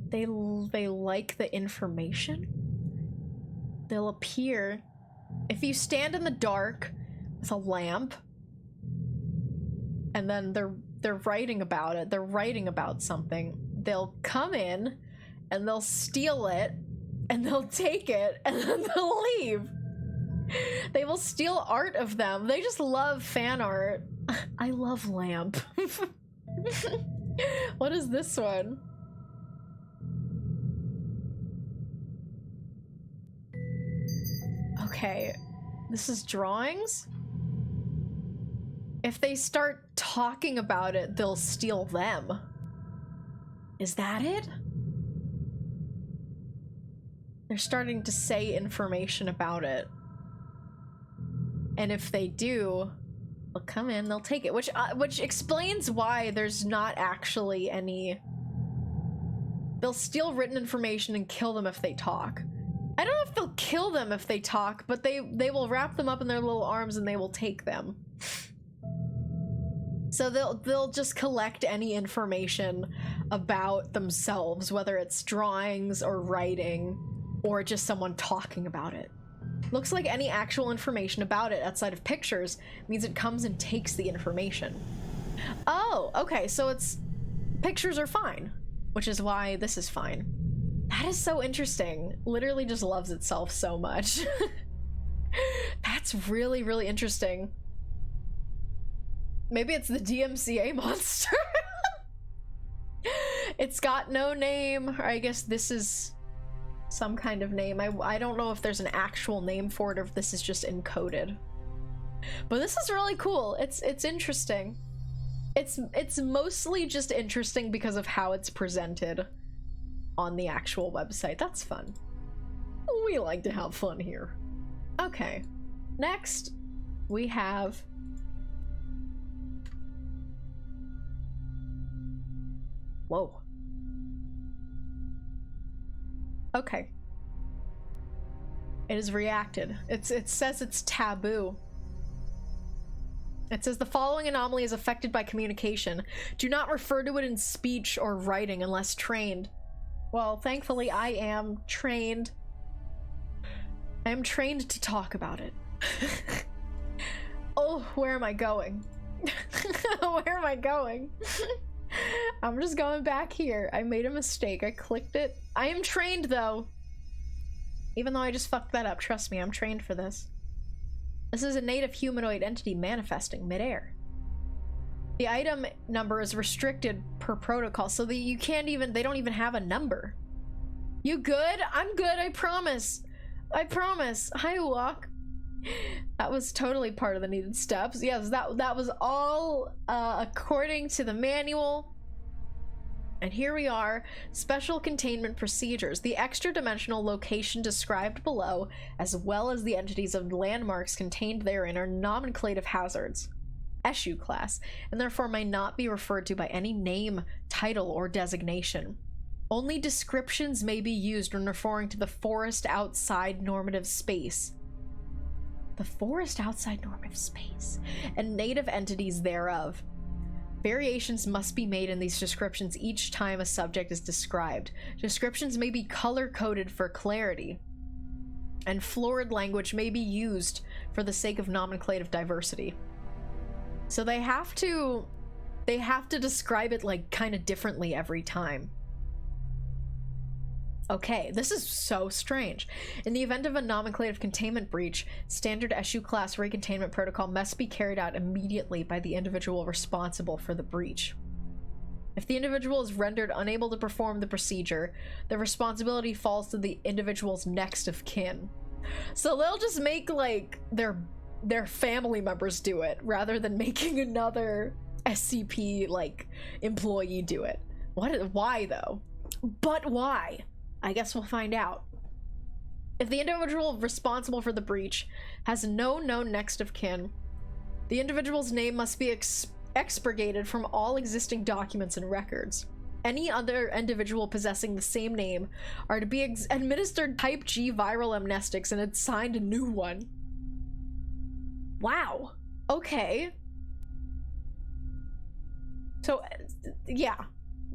They like the information? They'll appear if you stand in the dark with a lamp, and then they're writing about it. They're writing about something. They'll come in and they'll steal it and they'll take it and then they'll leave. They will steal art of them. They just love fan art. I love lamp. What is this one? Okay, this is drawings? If they start talking about it, they'll steal them. Is that it? They're starting to say information about it. And if they do, they'll come in, they'll take it, which explains why there's not actually any... They'll steal written information and kill them if they talk. I don't know if they'll kill them if they talk, but they will wrap them up in their little arms and they will take them. So they'll just collect any information about themselves, whether it's drawings or writing or just someone talking about it. Looks like any actual information about it outside of pictures means it comes and takes the information. Oh, okay, so it's... Pictures are fine, which is why this is fine. That is so interesting. Literally just loves itself so much. That's really, really interesting. Maybe it's the DMCA monster. It's got no name, or I guess this is some kind of name. I don't know if there's an actual name for it or if this is just encoded. But this is really cool. It's interesting. It's mostly just interesting because of how it's presented on the actual website. That's fun. We like to have fun here. Okay. Next, we have whoa. Okay. It is reacted. It says it's taboo. It says the following anomaly is affected by communication. Do not refer to it in speech or writing unless trained. Well, thankfully I am trained. I am trained to talk about it. Oh, where am I going? Where am I going? I'm just going back here. I made a mistake. I clicked it. I am trained though. Even though I just fucked that up, trust me, I'm trained for this. This is a native humanoid entity manifesting midair. The item number is restricted per protocol, so that you can't even, they don't even have a number. You good? I'm good, I promise. I promise. Hi, Walk. That was totally part of the needed steps. Yes, that was all according to the manual. And here we are, special containment procedures. The extra-dimensional location described below, as well as the entities of landmarks contained therein, are nomenclative hazards, SU class, and therefore may not be referred to by any name, title, or designation. Only descriptions may be used when referring to the forest outside normative space. The forest outside normative space, and native entities thereof. Variations must be made in these descriptions each time a subject is described. Descriptions may be color-coded for clarity, and florid language may be used for the sake of nomenclative diversity. So they have to describe it like kind of differently every time. Okay, this is so strange. In the event of a nomenclative containment breach, standard SU class recontainment protocol must be carried out immediately by the individual responsible for the breach. If the individual is rendered unable to perform the procedure, the responsibility falls to the individual's next of kin. So they'll just make like their family members do it rather than making another SCP like employee do it. Why though? But why? I guess we'll find out. If the individual responsible for the breach has no known next of kin, the individual's name must be expurgated from all existing documents and records. Any other individual possessing the same name are to be administered type G viral amnestics and assigned a new one. Wow. Okay. So, yeah.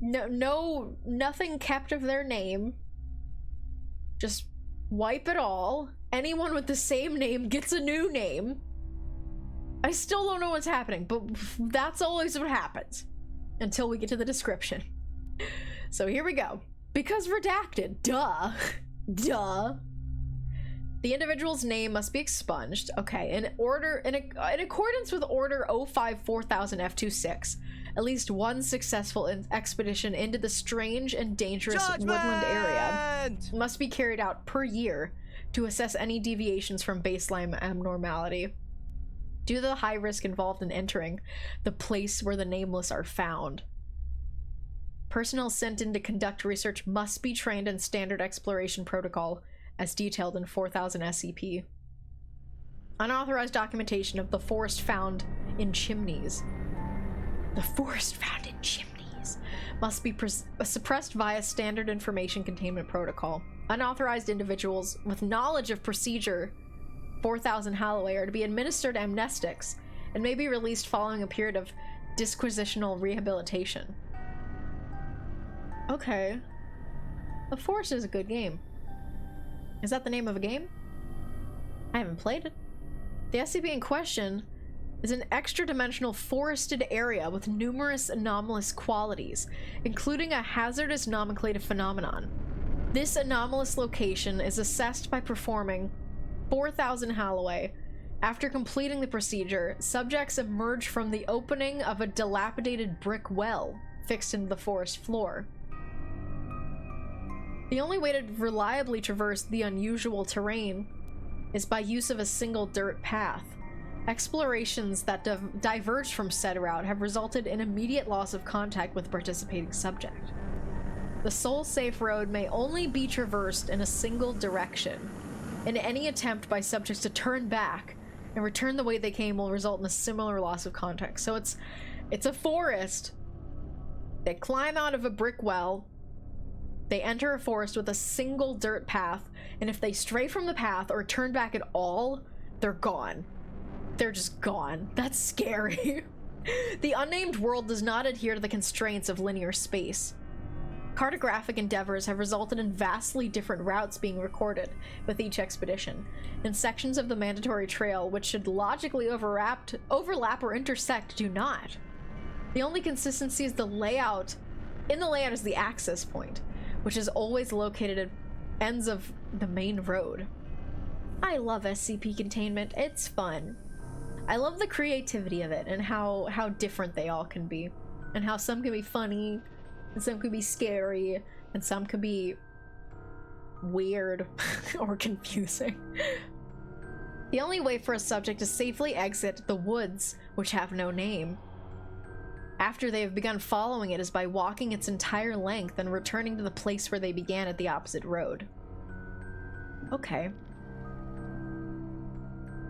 Nothing kept of their name. Just wipe it all. Anyone with the same name gets a new name. I still don't know what's happening, but that's always what happens until we get to the description. So here we go. Because redacted, duh. Duh. The individual's name must be expunged. Okay, in accordance with Order 05-4000-F26, at least one successful expedition into the strange and dangerous woodland area must be carried out per year to assess any deviations from baseline abnormality. Due to the high risk involved in entering the place where the nameless are found, personnel sent in to conduct research must be trained in standard exploration protocol as detailed in 4000 SCP. Unauthorized documentation of the forest found in chimneys. The forest found in chimneys must be suppressed via standard information containment protocol. Unauthorized individuals with knowledge of procedure 4000 Holloway are to be administered amnestics and may be released following a period of disquisitional rehabilitation. Okay. The Forest is a good game. Is that the name of a game? I haven't played it. The SCP in question is an extra-dimensional forested area with numerous anomalous qualities, including a hazardous nomenclative phenomenon. This anomalous location is assessed by performing 4000 Holloway. After completing the procedure, subjects emerge from the opening of a dilapidated brick well fixed into the forest floor. The only way to reliably traverse the unusual terrain is by use of a single dirt path. Explorations that diverge from said route have resulted in immediate loss of contact with participating subject. The sole safe road may only be traversed in a single direction, and any attempt by subjects to turn back and return the way they came will result in a similar loss of context. So it's a forest. They climb out of a brick well. They enter a forest with a single dirt path, and if they stray from the path or turn back at all, they're gone. They're just gone. That's scary. The unnamed world does not adhere to the constraints of linear space. Cartographic endeavors have resulted in vastly different routes being recorded with each expedition, and sections of the mandatory trail which should logically overlap or intersect do not. The only consistency is the layout. In the layout is the access point, which is always located at ends of the main road. I love SCP containment. It's fun. I love the creativity of it and how different they all can be, and how some can be funny, and some could be scary, and some could be weird or confusing. The only way for a subject to safely exit the woods, which have no name, after they have begun following it, is by walking its entire length and returning to the place where they began at the opposite road. Okay.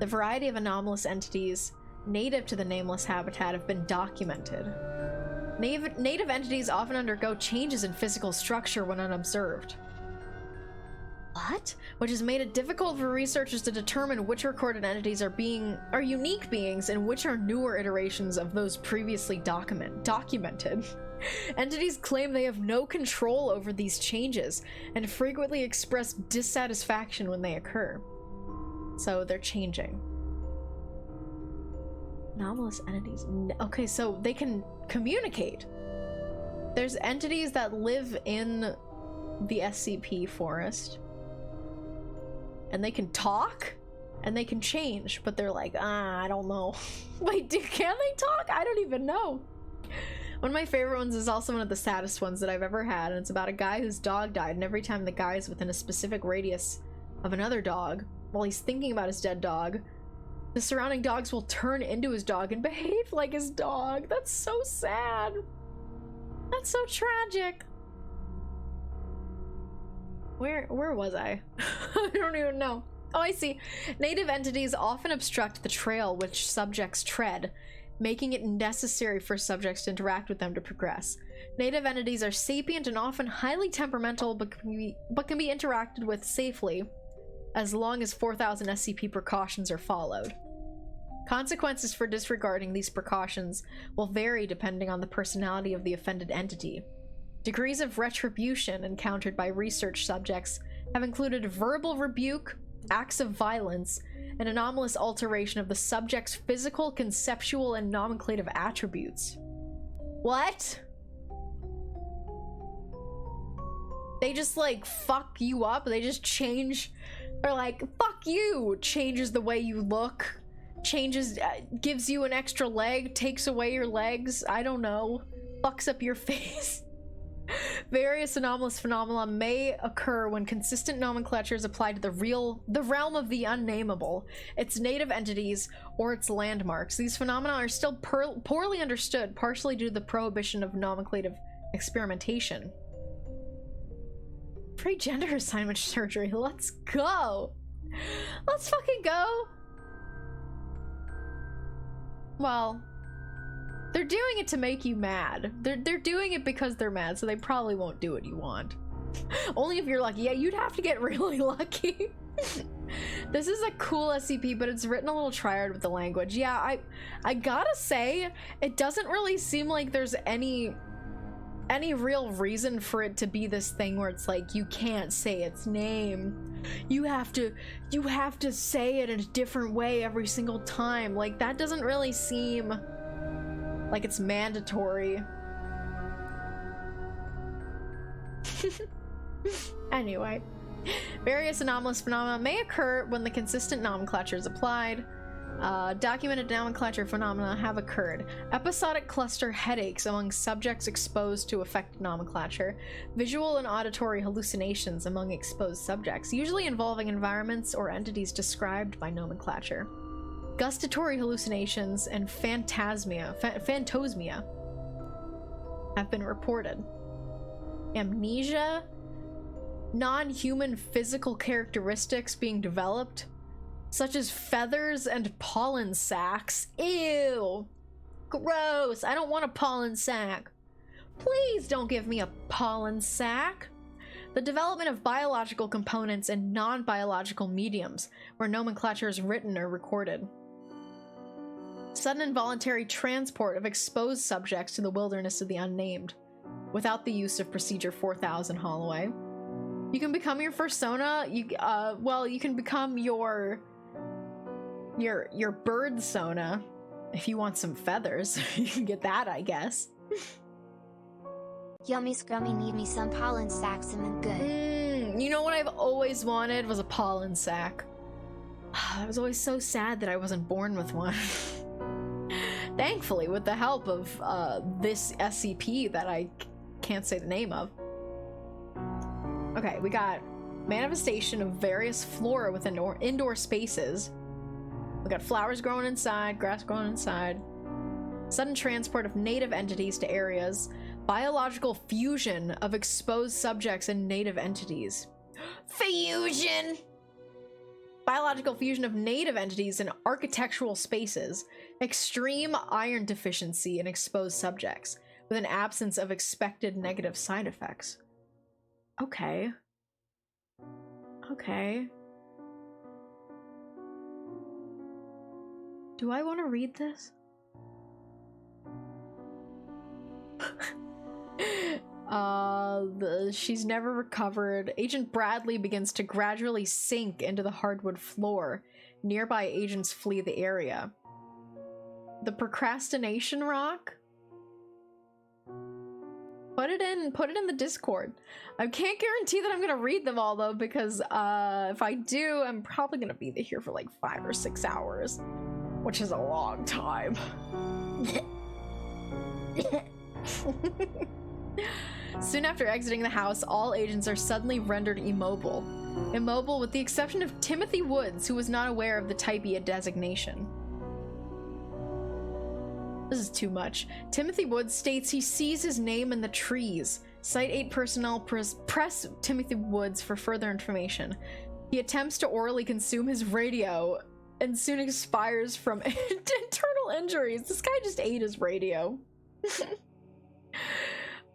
The variety of anomalous entities native to the nameless habitat have been documented. Native entities often undergo changes in physical structure when unobserved. What? Which has made it difficult for researchers to determine which recorded entities are unique beings and which are newer iterations of those previously documented. Entities claim they have no control over these changes and frequently express dissatisfaction when they occur. So they're changing. Anomalous entities. Okay, so they can communicate. There's entities that live in the SCP forest, and they can talk, and they can change, but they're like, I don't know. Wait, can they talk? I don't even know. One of my favorite ones is also one of the saddest ones that I've ever had, and it's about a guy whose dog died, and every time the guy is within a specific radius of another dog, while he's thinking about his dead dog, the surrounding dogs will turn into his dog and behave like his dog. That's so sad. That's so tragic. Where was I? I don't even know. Oh, I see. Native entities often obstruct the trail which subjects tread, making it necessary for subjects to interact with them to progress. Native entities are sapient and often highly temperamental, but can be interacted with safely as long as 4,000 SCP precautions are followed. Consequences for disregarding these precautions will vary depending on the personality of the offended entity. Degrees of retribution encountered by research subjects have included verbal rebuke, acts of violence, and anomalous alteration of the subject's physical, conceptual, and nomenclative attributes. What? They just like fuck you up? They just change, or like fuck you, changes the way you look, changes, gives you an extra leg, takes away your legs, I don't know, fucks up your face. Various anomalous phenomena may occur when consistent nomenclature is applied to the realm of the unnameable, its native entities, or its landmarks. These phenomena are still poorly understood, partially due to the prohibition of nomenclative experimentation. Free gender assignment surgery, let's go! Let's fucking go! Well, they're doing it to make you mad. They're doing it because they're mad, so they probably won't do what you want. Only if you're lucky. Yeah, you'd have to get really lucky. This is a cool SCP, but it's written a little triad with the language. Yeah, I gotta say, it doesn't really seem like there's any real reason for it to be this thing where it's like you can't say its name. You have to say it in a different way every single time. Like, that doesn't really seem like it's mandatory. Anyway, various anomalous phenomena may occur when the consistent nomenclature is applied. Documented nomenclature phenomena have occurred. Episodic cluster headaches among subjects exposed to affected nomenclature. Visual and auditory hallucinations among exposed subjects, usually involving environments or entities described by nomenclature. Gustatory hallucinations and phantosmia have been reported. Amnesia, non-human physical characteristics being developed, such as feathers and pollen sacs. Ew. Gross. I don't want a pollen sac. Please don't give me a pollen sac. The development of biological components and non-biological mediums, where nomenclature is written or recorded. Sudden involuntary transport of exposed subjects to the wilderness of the unnamed, without the use of Procedure 4000 Holloway. You can become your fursona. You can become your bird sona if you want some feathers. You can get that, I guess. Yummy scrummy, need me some pollen sacs and I'm good. You know what I've always wanted was a pollen sac. I was always so sad that I wasn't born with one. Thankfully, with the help of this SCP that I can't say the name of. Okay, we got manifestation of various flora within indoor spaces. We got flowers growing inside, grass growing inside. Sudden transport of native entities to areas. Biological fusion of exposed subjects and native entities. Fusion! Biological fusion of native entities in architectural spaces. Extreme iron deficiency in exposed subjects, with an absence of expected negative side effects. Okay. Okay. Do I want to read this? She's never recovered. Agent Bradley begins to gradually sink into the hardwood floor. Nearby agents flee the area. The procrastination rock? Put it in the Discord. I can't guarantee that I'm gonna read them all though, because if I do, I'm probably gonna be here for like 5 or 6 hours, which is a long time. Soon after exiting the house, all agents are suddenly rendered immobile. Immobile with the exception of Timothy Woods, who was not aware of the Typia designation. This is too much. Timothy Woods states he sees his name in the trees. Site 8 personnel press Timothy Woods for further information. He attempts to orally consume his radio and soon expires from internal injuries. This guy just ate his radio.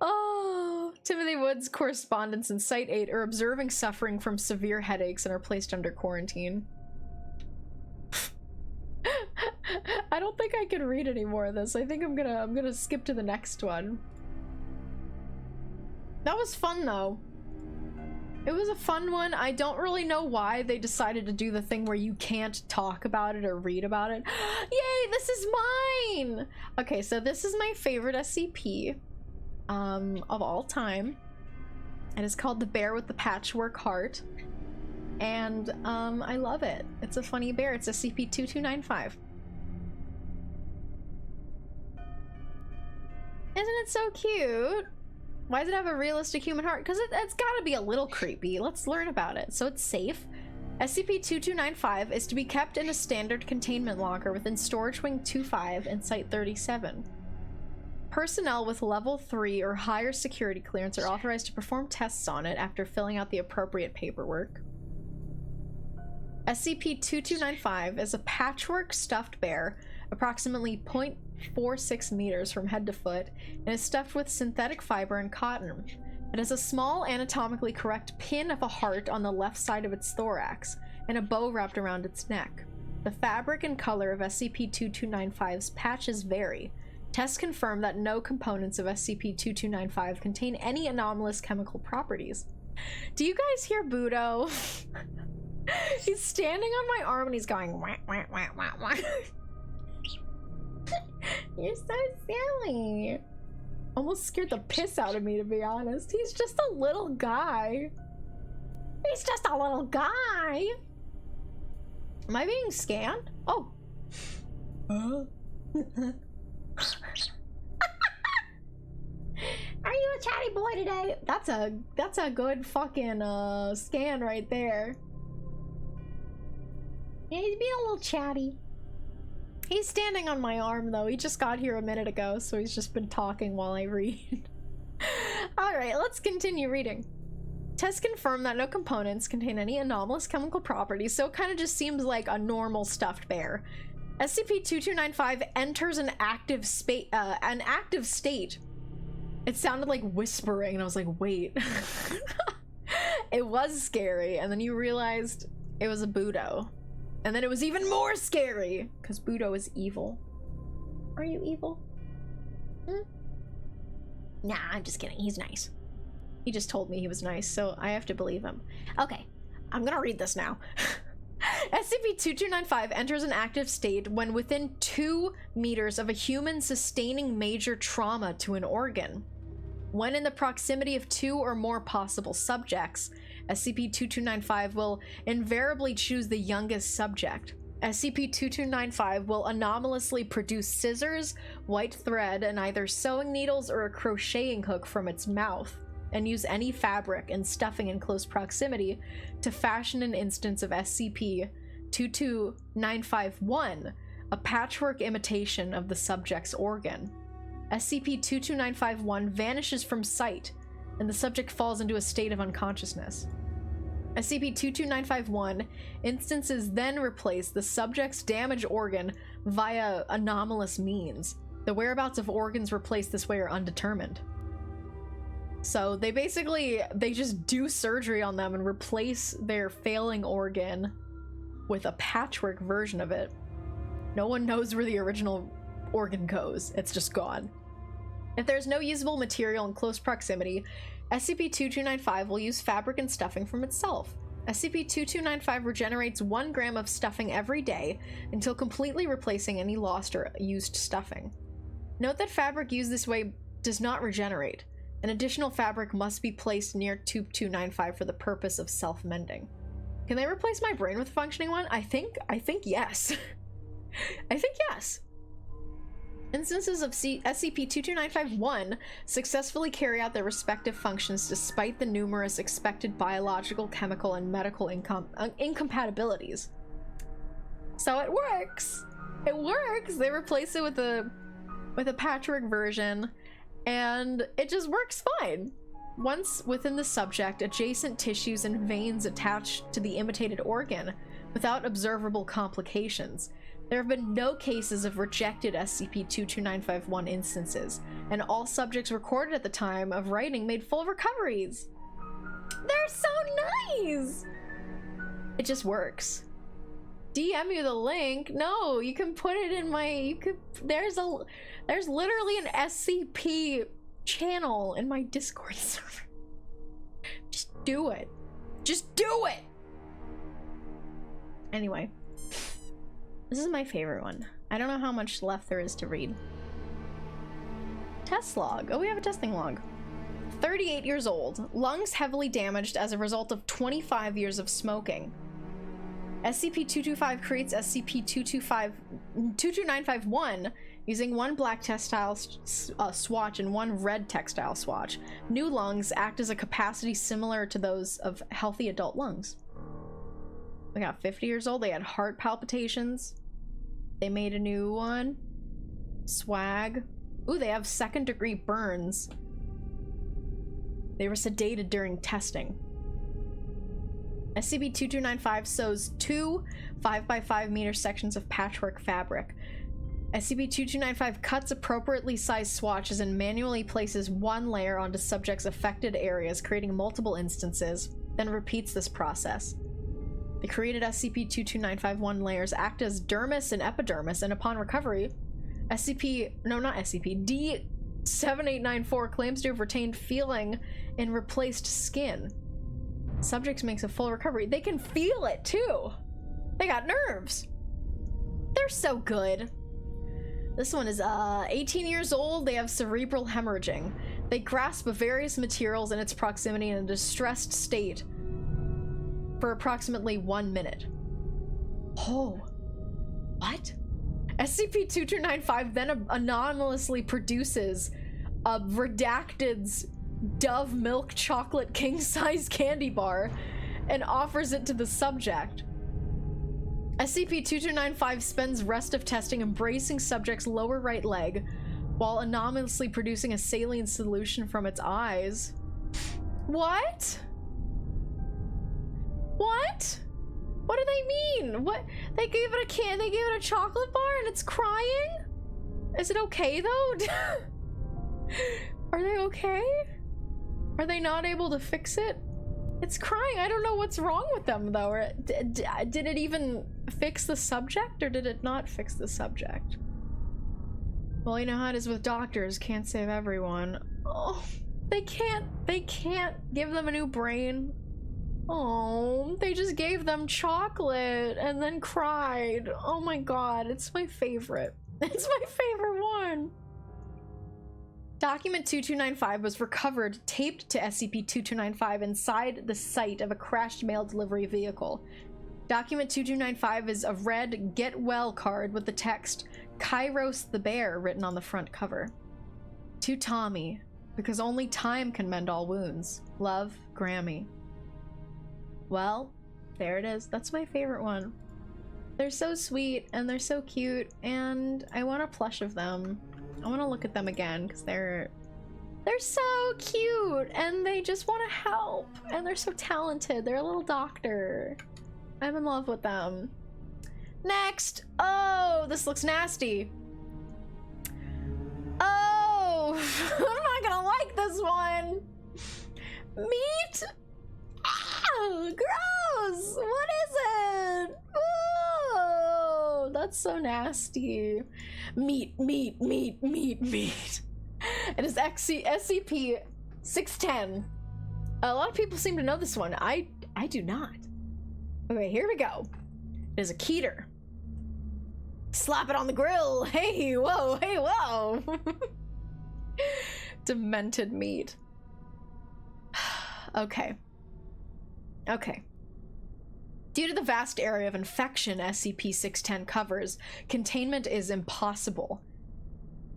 Oh, Timothy Woods' correspondents in Site 8 are observing suffering from severe headaches and are placed under quarantine. I don't think I can read any more of this. I think I'm gonna skip to the next one. That was fun though. It was a fun one. I don't really know why they decided to do the thing where you can't talk about it or read about it. Yay, this is mine! Okay, so this is my favorite SCP of all time. It is called The Bear with the Patchwork Heart. And I love it. It's a funny bear. It's SCP-2295. Isn't it so cute? Why does it have a realistic human heart? Because it's gotta be a little creepy. Let's learn about it. So it's safe. SCP-2295 is to be kept in a standard containment locker within Storage Wing 25 and Site 37. Personnel with level 3 or higher security clearance are authorized to perform tests on it after filling out the appropriate paperwork. SCP-2295 is a patchwork stuffed bear, approximately 0.46 meters from head to foot, and is stuffed with synthetic fiber and cotton. It has a small, anatomically correct pin of a heart on the left side of its thorax, and a bow wrapped around its neck. The fabric and color of SCP-2295's patches vary. Tests confirm that no components of SCP-2295 contain any anomalous chemical properties. Do you guys hear Budo? He's standing on my arm and he's going wah, wah, wah, wah, wah. You're so silly. Almost scared the piss out of me, to be honest. He's just a little guy. He's just a little guy. Am I being scanned? Oh. Are you a chatty boy today? That's a good fucking scan right there. Yeah, he's being a little chatty. He's standing on my arm though. He just got here a minute ago, so he's just been talking while I read. Alright, let's continue reading. Tests confirm that no components contain any anomalous chemical properties, so it kind of just seems like a normal stuffed bear. SCP-2295 enters an active state. It sounded like whispering, and I was like, wait. It was scary, and then you realized it was a Budo. And then it was even more scary, because Budo is evil. Are you evil? Nah, I'm just kidding. He's nice. He just told me he was nice, so I have to believe him. Okay, I'm gonna read this now. SCP-2295 enters an active state when within 2 meters of a human sustaining major trauma to an organ. When in the proximity of 2 or more possible subjects, SCP-2295 will invariably choose the youngest subject. SCP-2295 will anomalously produce scissors, white thread, and either sewing needles or a crocheting hook from its mouth, and use any fabric and stuffing in close proximity to fashion an instance of SCP-22951, a patchwork imitation of the subject's organ. SCP-22951 vanishes from sight, and the subject falls into a state of unconsciousness. SCP-22951 instances then replace the subject's damaged organ via anomalous means. The whereabouts of organs replaced this way are undetermined. So they just do surgery on them and replace their failing organ with a patchwork version of it. No one knows where the original organ goes. It's just gone. If there's no usable material in close proximity, SCP-2295 will use fabric and stuffing from itself. SCP-2295 regenerates 1 gram of stuffing every day until completely replacing any lost or used stuffing. Note that fabric used this way does not regenerate. An additional fabric must be placed near 2295 for the purpose of self-mending. Can they replace my brain with a functioning one? I think yes. I think yes. Instances of SCP-22951 successfully carry out their respective functions despite the numerous expected biological, chemical, and medical incompatibilities. So it works! It works! They replace it with a patchwork version, and it just works fine. Once within the subject, adjacent tissues and veins attach to the imitated organ without observable complications. There have been no cases of rejected SCP-22951 instances, and all subjects recorded at the time of writing made full recoveries. They're so nice! It just works. DM you the link. No, you can put it in my, there's literally an SCP channel in my Discord server. Just do it. Just do it! Anyway. This is my favorite one. I don't know how much left there is to read. Test log. Oh, we have a testing log. 38 years old. Lungs heavily damaged as a result of 25 years of smoking. SCP-225 creates SCP-2291 using 1 black textile swatch and 1 red textile swatch. New lungs act as a capacity similar to those of healthy adult lungs. They got 50 years old. They had heart palpitations. They made a new one. Swag. Ooh, they have 2nd-degree burns. They were sedated during testing. SCP-2295 sews 2 5x5 meter sections of patchwork fabric. SCP-2295 cuts appropriately sized swatches and manually places 1 layer onto subjects' affected areas, creating multiple instances, then repeats this process. The created SCP-22951 layers act as dermis and epidermis, and upon recovery, D7894 claims to have retained feeling in replaced skin. Subjects makes a full recovery. They can feel it too! They got nerves! They're so good. This one is 18 years old. They have cerebral hemorrhaging. They grasp various materials in its proximity in a distressed state for approximately 1 minute. Oh. What? SCP-2295 then anomalously produces a Redacted's Dove Milk Chocolate King-size candy bar and offers it to the subject. SCP-2295 spends rest of testing embracing subject's lower right leg while anomalously producing a saline solution from its eyes. What? What? What do they mean? What? They gave it a chocolate bar and it's crying? Is it okay though? Are they okay? Are they not able to fix it? It's crying. I don't know what's wrong with them though. Or did it even fix the subject or did it not fix the subject? Well, you know how it is with doctors. Can't save everyone. Oh, they can't give them a new brain. Oh, they just gave them chocolate and then cried. Oh my god, it's my favorite. It's my favorite one. Document 2295 was recovered, taped to SCP-2295 inside the site of a crashed mail delivery vehicle. Document 2295 is a red Get Well card with the text, Kairos the Bear, written on the front cover. To Tommy, because only time can mend all wounds. Love, Grammy. Well, there it is. That's my favorite one. They're so sweet and they're so cute and I want a plush of them. I want to look at them again because they're so cute and they just want to help and they're so talented. They're a little doctor. I'm in love with them. Next. Oh, this looks nasty. Oh, I'm not gonna like this one. Meat? Oh, gross! What is it? Oh, that's so nasty. Meat. It is SCP-610. A lot of people seem to know this one. I do not. Okay, here we go. It is a keter. Slap it on the grill. Hey, whoa. Demented meat. Okay. Due to the vast area of infection SCP-610 covers, containment is impossible.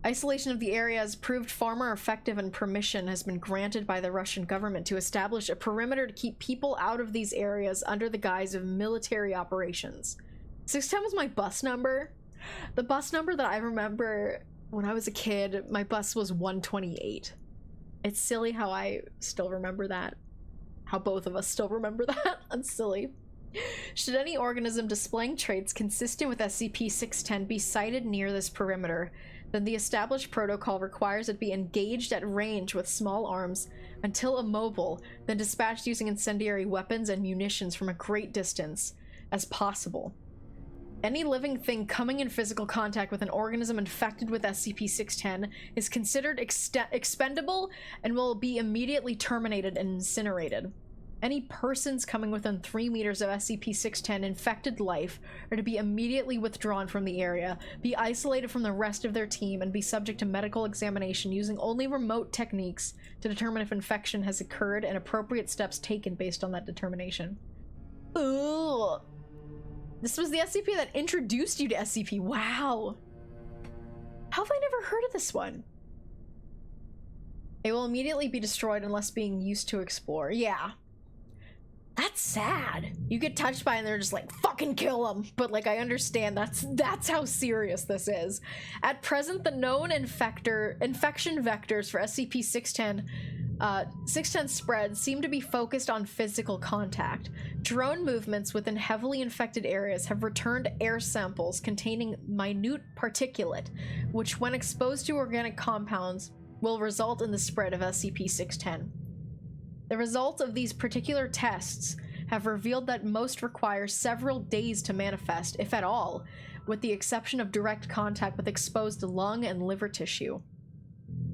Isolation of the area has proved far more effective and permission has been granted by the Russian government to establish a perimeter to keep people out of these areas under the guise of military operations. 610 was my bus number. The bus number that I remember when I was a kid, my bus was 128. It's silly how I still remember that. How both of us still remember that. That's silly. Should any organism displaying traits consistent with SCP-610 be sighted near this perimeter, then the established protocol requires it be engaged at range with small arms until immobile, then dispatched using incendiary weapons and munitions from a great distance as possible. Any living thing coming in physical contact with an organism infected with SCP-610 is considered expendable and will be immediately terminated and incinerated. Any persons coming within 3 meters of SCP-610 infected life are to be immediately withdrawn from the area, be isolated from the rest of their team, and be subject to medical examination using only remote techniques to determine if infection has occurred and appropriate steps taken based on that determination. Ugh. This was the SCP that introduced you to SCP. Wow. How have I never heard of this one? It will immediately be destroyed unless being used to explore. Yeah. That's sad. You get touched by it and they're just like, fucking kill them. But like, I understand that's how serious this is. At present, the known infection vectors for SCP-610 610 spreads seem to be focused on physical contact. Drone movements within heavily infected areas have returned air samples containing minute particulate, which when exposed to organic compounds will result in the spread of SCP-610. The results of these particular tests have revealed that most require several days to manifest, if at all, with the exception of direct contact with exposed lung and liver tissue.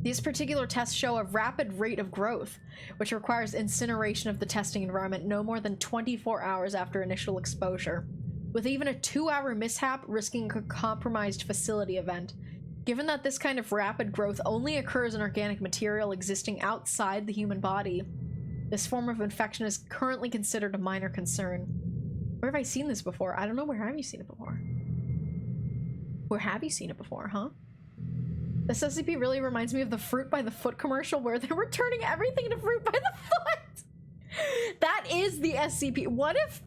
These particular tests show a rapid rate of growth, which requires incineration of the testing environment no more than 24 hours after initial exposure, with even a 2-hour mishap risking a compromised facility event. Given that this kind of rapid growth only occurs in organic material existing outside the human body, this form of infection is currently considered a minor concern. Where have I seen this before? I don't know. Where have you seen it before? Where have you seen it before, huh? This SCP really reminds me of the Fruit by the Foot commercial where they were turning everything into fruit by the foot! That is the SCP. What if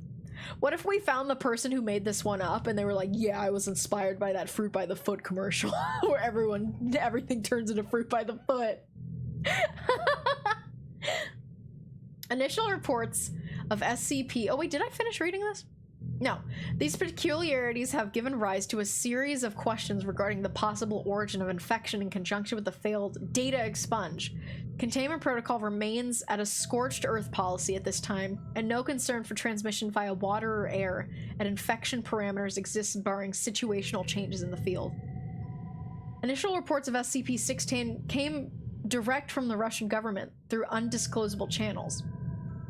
we found the person who made this one up and they were like, yeah, I was inspired by that Fruit by the Foot commercial where everything turns into fruit by the foot. Initial reports of SCP. Oh wait, did I finish reading this? No. These peculiarities have given rise to a series of questions regarding the possible origin of infection in conjunction with the failed data expunge. Containment protocol remains at a scorched earth policy at this time, and no concern for transmission via water or air, and infection parameters exist barring situational changes in the field. Initial reports of SCP-610 came direct from the Russian government through undisclosable channels.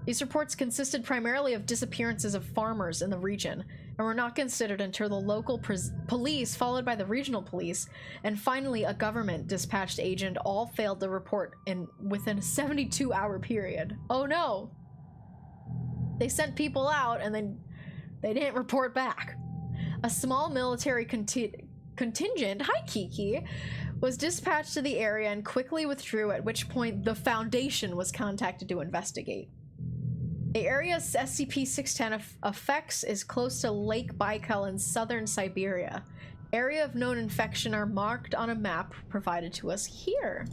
These reports consisted primarily of disappearances of farmers in the region, and were not considered until the local police, followed by the regional police, and finally a government dispatched agent all failed to report within a 72-hour period. Oh no! They sent people out and then they didn't report back. A small military contingent, hi Kiki, was dispatched to the area and quickly withdrew, at which point the Foundation was contacted to investigate. The area SCP-610 affects is close to Lake Baikal in southern Siberia. Area of known infection are marked on a map provided to us here.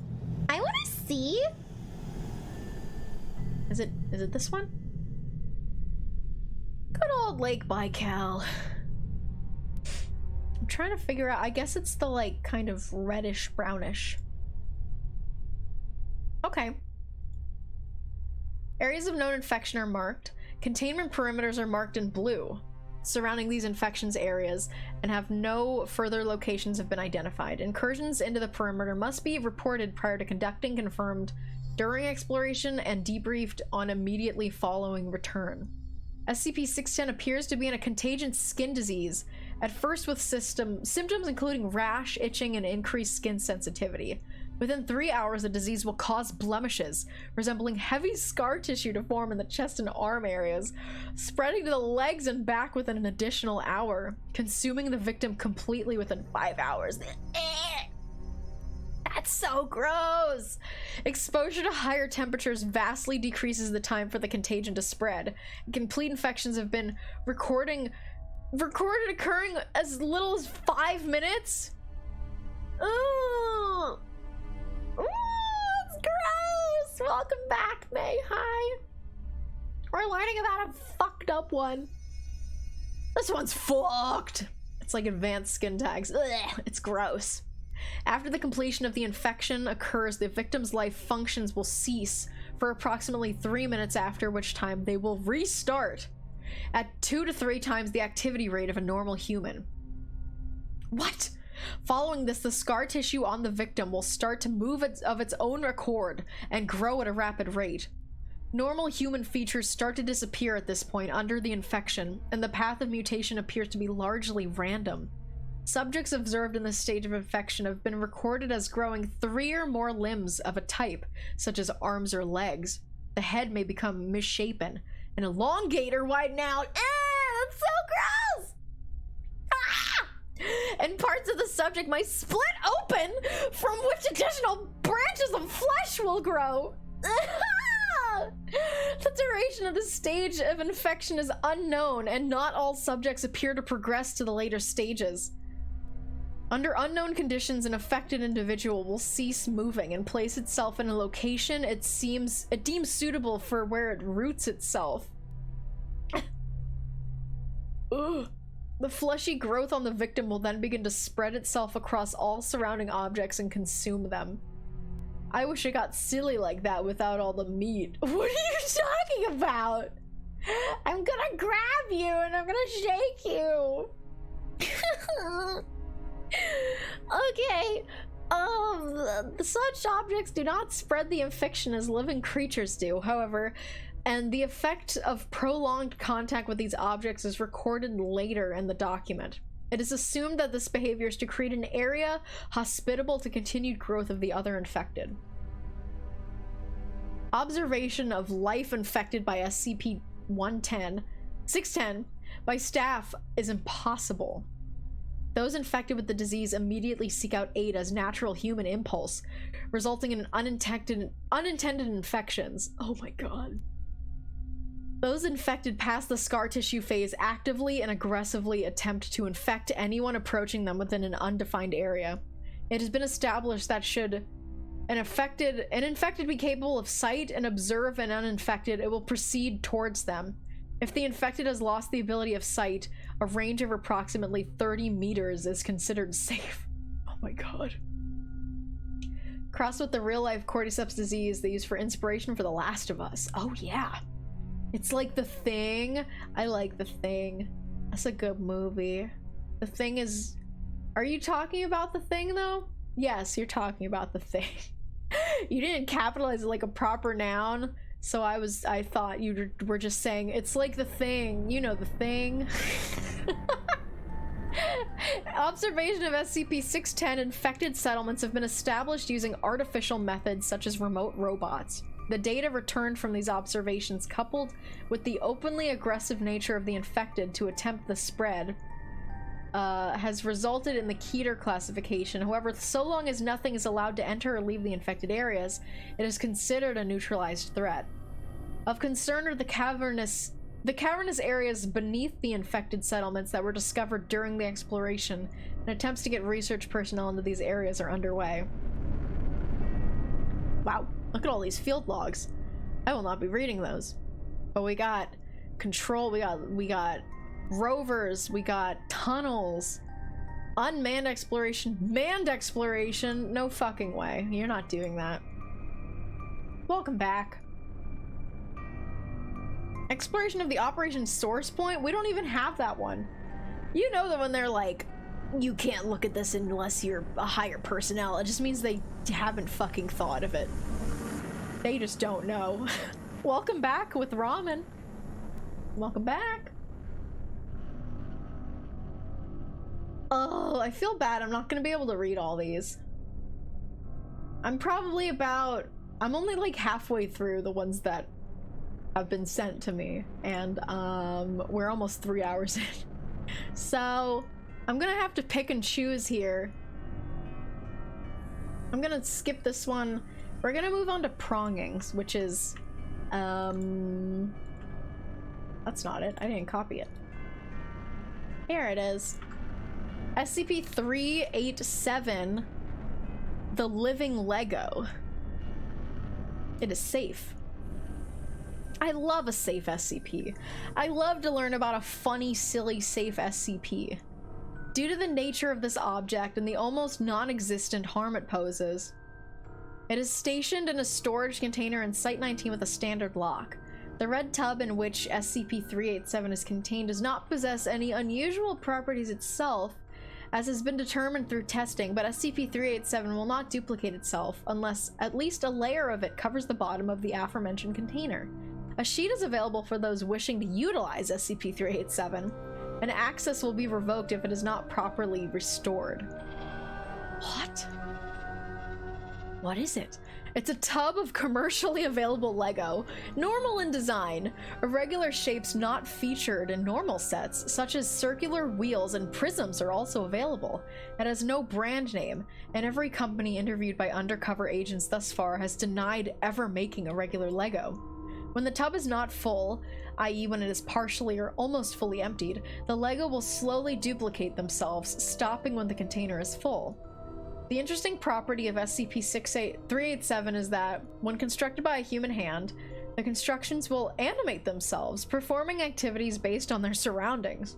I want to see. Is it this one? Good old Lake Baikal. I'm trying to figure out, I guess it's the like kind of reddish brownish. Okay. Areas of known infection are marked. Containment perimeters are marked in blue surrounding these infections areas, and have no further locations have been identified. Incursions into the perimeter must be reported prior to conducting, confirmed during exploration, and debriefed on immediately following return. SCP-610 appears to be in a contagious skin disease, at first with symptoms including rash, itching, and increased skin sensitivity. Within 3 hours, the disease will cause blemishes, resembling heavy scar tissue to form in the chest and arm areas, spreading to the legs and back within an additional hour, consuming the victim completely within 5 hours. That's so gross! Exposure to higher temperatures vastly decreases the time for the contagion to spread. Complete infections have been recorded occurring as little as 5 minutes? Ooh! Ooh, it's gross! Welcome back, May. Hi. We're learning about a fucked up one. This one's fucked. It's like advanced skin tags. Ugh, it's gross. After the completion of the infection occurs, the victim's life functions will cease for approximately 3 minutes, after which time they will restart at 2 to 3 times the activity rate of a normal human. What? Following this, the scar tissue on the victim will start to move of its own accord and grow at a rapid rate. Normal human features start to disappear at this point under the infection, and the path of mutation appears to be largely random. Subjects observed in this stage of infection have been recorded as growing 3 or more limbs of a type, such as arms or legs. The head may become misshapen and elongate or widen out. That's so gross! Ah! And parts of the subject might split open, from which additional branches of flesh will grow. The duration of this stage of infection is unknown, and not all subjects appear to progress to the later stages. Under unknown conditions, an affected individual will cease moving and place itself in a location it deems suitable for where it roots itself. Ugh. The fleshy growth on the victim will then begin to spread itself across all surrounding objects and consume them. I wish it got silly like that without all the meat. What are you talking about? I'm gonna grab you and I'm gonna shake you. Okay. Such objects do not spread the infection as living creatures do, however, and the effect of prolonged contact with these objects is recorded later in the document. It is assumed that this behavior is to create an area hospitable to continued growth of the other infected. Observation of life infected by SCP-610 by staff is impossible. Those infected with the disease immediately seek out aid as natural human impulse, resulting in unintended infections. Oh my god. Those infected past the scar tissue phase actively and aggressively attempt to infect anyone approaching them within an undefined area. It has been established that should An infected be capable of sight and observe an uninfected, it will proceed towards them. If the infected has lost the ability of sight, a range of approximately 30 meters is considered safe. Oh my god. Crossed with the real-life cordyceps disease they use for inspiration for The Last of Us. Oh yeah. It's like The Thing. I like The Thing. That's a good movie. The Thing is... Are you talking about The Thing though? Yes, you're talking about The Thing. You didn't capitalize it like a proper noun, so I thought you were just saying it's like The Thing. You know The Thing. Observation of SCP-610 infected settlements have been established using artificial methods such as remote robots. The data returned from these observations, coupled with the openly aggressive nature of the infected to attempt the spread, has resulted in the Keter classification. However, so long as nothing is allowed to enter or leave the infected areas, it is considered a neutralized threat. Of concern are the cavernous areas beneath the infected settlements that were discovered during the exploration, and attempts to get research personnel into these areas are underway. Wow, look at all these field logs. I will not be reading those. But we got control, we got rovers, we got tunnels, unmanned exploration, manned exploration. No fucking way. You're not doing that. Welcome back. Exploration of the operation source point? We don't even have that one. You know that when they're like, you can't look at this unless you're a higher personnel, it just means they haven't fucking thought of it. They just don't know. Welcome back with ramen. Welcome back. Oh, I feel bad. I'm not gonna be able to read all these. I'm only like halfway through the ones that have been sent to me, and we're almost 3 hours in. So I'm gonna have to pick and choose here. I'm gonna skip this one. We're gonna move on to prongings, which is that's not it. I didn't copy it. Here it is. SCP-387, the living Lego. It is safe. I love a safe SCP. I love to learn about a funny, silly, safe SCP. Due to the nature of this object and the almost non-existent harm it poses, it is stationed in a storage container in Site-19 with a standard lock. The red tub in which SCP-387 is contained does not possess any unusual properties itself, as has been determined through testing, but SCP-387 will not duplicate itself unless at least a layer of it covers the bottom of the aforementioned container. A sheet is available for those wishing to utilize SCP-387, and access will be revoked if it is not properly restored. What? What is it? It's a tub of commercially available Lego, normal in design, irregular shapes not featured in normal sets, such as circular wheels and prisms are also available. It has no brand name, and every company interviewed by undercover agents thus far has denied ever making a regular Lego. When the tub is not full, i.e. when it is partially or almost fully emptied, the Lego will slowly duplicate themselves, stopping when the container is full. The interesting property of SCP-387 is that, when constructed by a human hand, the constructions will animate themselves, performing activities based on their surroundings.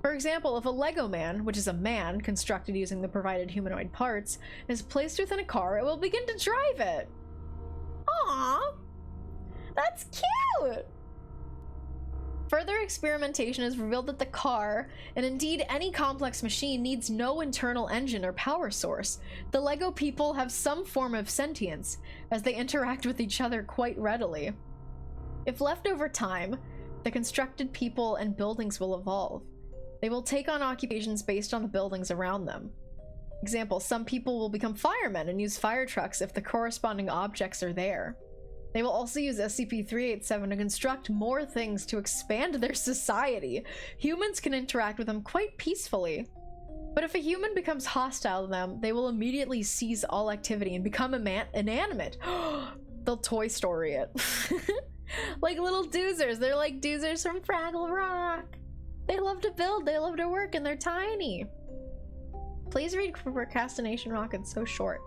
For example, if a Lego man, which is a man constructed using the provided humanoid parts, is placed within a car, it will begin to drive it. Aww! That's cute! Further experimentation has revealed that the car, and indeed any complex machine, needs no internal engine or power source. The Lego people have some form of sentience, as they interact with each other quite readily. If left over time, the constructed people and buildings will evolve. They will take on occupations based on the buildings around them. Example, some people will become firemen and use fire trucks if the corresponding objects are there. They will also use SCP-387 to construct more things to expand their society. Humans can interact with them quite peacefully. But if a human becomes hostile to them, they will immediately cease all activity and become inanimate. They'll Toy Story it. Like little doozers. They're like doozers from Fraggle Rock. They love to build, they love to work, and they're tiny. Please read Procrastination Rock, it's so short.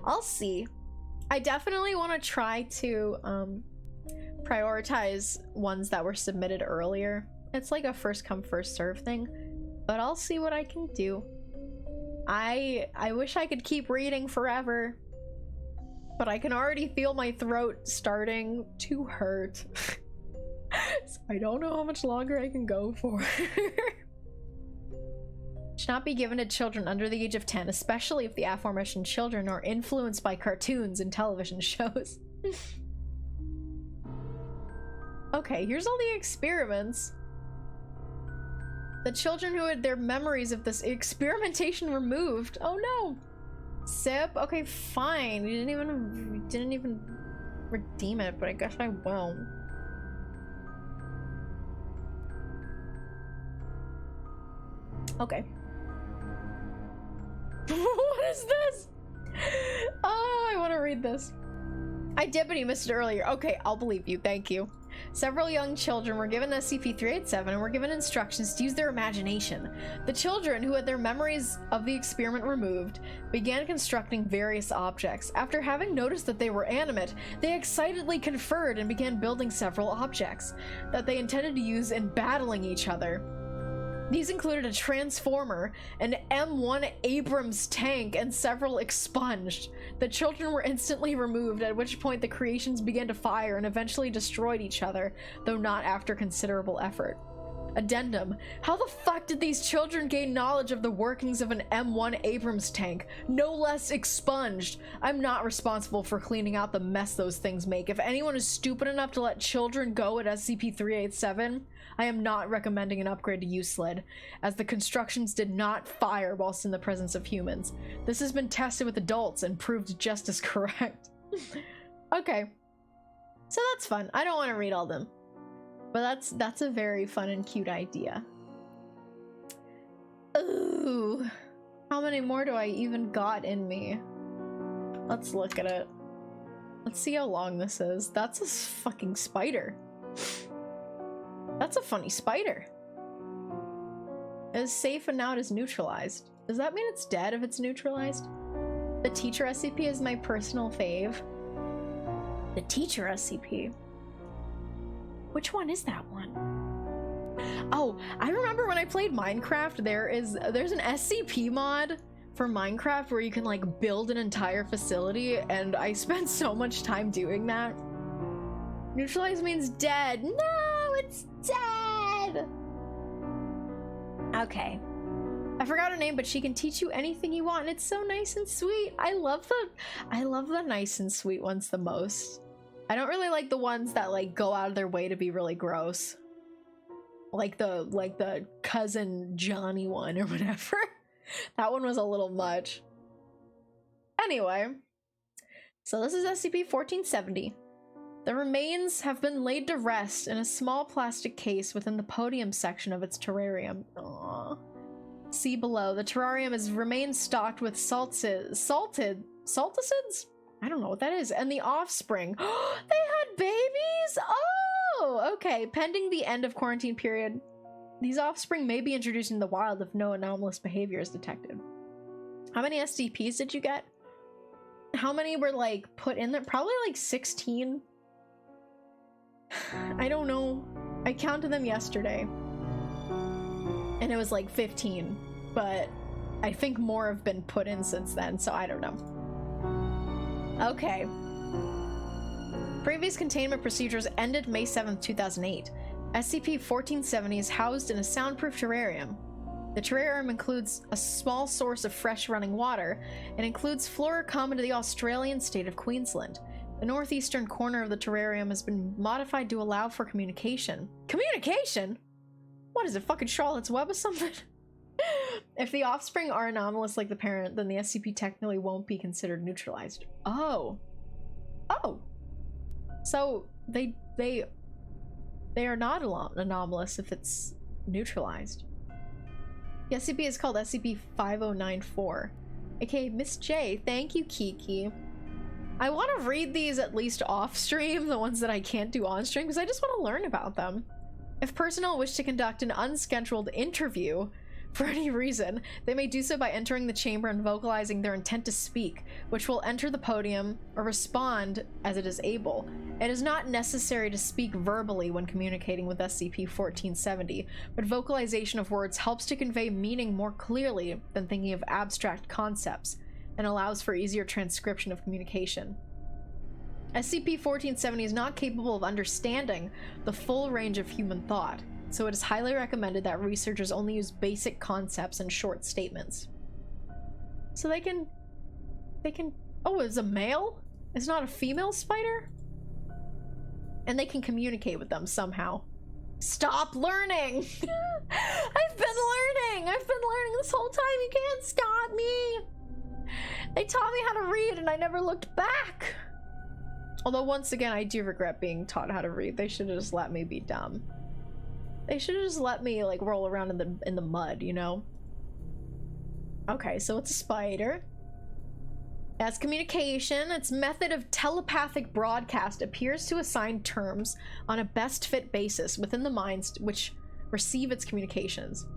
I'll see. I definitely want to try to prioritize ones that were submitted earlier. It's like a first come first serve thing, but I'll see what I can do. I wish I could keep reading forever, but I can already feel my throat starting to hurt. So I don't know how much longer I can go for. Should not be given to children under the age of 10, especially if the aforementioned children are influenced by cartoons and television shows. Okay, here's all the experiments. The children who had their memories of this experimentation removed. Oh no! Sip? Okay, fine. You didn't even redeem it, but I guess I won't. Okay. What is this? Oh, I want to read this. I did, but he missed it earlier. Okay, I'll believe you. Thank you. Several young children were given SCP-387 and were given instructions to use their imagination. The children, who had their memories of the experiment removed, began constructing various objects. After having noticed that they were animate, they excitedly conferred and began building several objects that they intended to use in battling each other. These included a transformer, an M1 Abrams tank, and several expunged. The children were instantly removed, at which point the creations began to fire and eventually destroyed each other, though not after considerable effort. Addendum: how the fuck did these children gain knowledge of the workings of an M1 Abrams tank? No less expunged. I'm not responsible for cleaning out the mess those things make. If anyone is stupid enough to let children go at SCP-387, I am not recommending an upgrade to U-Sled, as the constructions did not fire whilst in the presence of humans. This has been tested with adults and proved just as correct. Okay. So that's fun. I don't want to read all them. But that's a very fun and cute idea. Ooh. How many more do I even got in me? Let's look at it. Let's see how long this is. That's a fucking spider. That's a funny spider. It is safe and now it is neutralized. Does that mean it's dead if it's neutralized? The teacher SCP is my personal fave. The teacher SCP. Which one is that one? Oh, I remember when I played Minecraft, there's an SCP mod for Minecraft where you can like build an entire facility, and I spent so much time doing that. Neutralize means dead. No, it's dead. Okay. I forgot her name, but she can teach you anything you want, and it's so nice and sweet. I love the nice and sweet ones the most. I don't really like the ones that like go out of their way to be really gross. Like the cousin Johnny one or whatever. That one was a little much. Anyway, so this is SCP-1470. The remains have been laid to rest in a small plastic case within the podium section of its terrarium. Aww. See below. The terrarium has remained stocked with salticids? I don't know what that is. And the offspring. They had babies? Oh, okay. Pending the end of quarantine period, these offspring may be introduced in the wild if no anomalous behavior is detected. How many SCPs did you get? How many were like put in there? Probably like 16. I don't know. I counted them yesterday. And it was like 15. But I think more have been put in since then, so I don't know. Okay. Previous containment procedures ended May 7th, 2008. SCP-1470 is housed in a soundproof terrarium. The terrarium includes a small source of fresh running water and includes flora common to the Australian state of Queensland. The northeastern corner of the terrarium has been modified to allow for communication. Communication? What is it, fucking Charlotte's Web or something? If the offspring are anomalous like the parent, then the SCP technically won't be considered neutralized. Oh. Oh. So they are not anomalous if it's neutralized. The SCP is called SCP-5094. aka Miss J. Thank you, Kiki. I want to read these at least off stream, the ones that I can't do on stream, because I just want to learn about them. If personnel wish to conduct an unscheduled interview For any reason, they may do so by entering the chamber and vocalizing their intent to speak, which will enter the podium or respond as it is able. It is not necessary to speak verbally when communicating with SCP-1470, but vocalization of words helps to convey meaning more clearly than thinking of abstract concepts, and allows for easier transcription of communication. SCP-1470 is not capable of understanding the full range of human thought, so it is highly recommended that researchers only use basic concepts and short statements. So they can... Oh, it's a male? It's not a female spider? And they can communicate with them somehow. Stop learning! I've been learning! I've been learning this whole time! You can't stop me! They taught me how to read and I never looked back! Although once again, I do regret being taught how to read. They should have just let me be dumb. They should have just let me, like, roll around in the mud, you know? Okay, so it's a spider. As communication, its method of telepathic broadcast appears to assign terms on a best fit basis within the minds which receive its communications.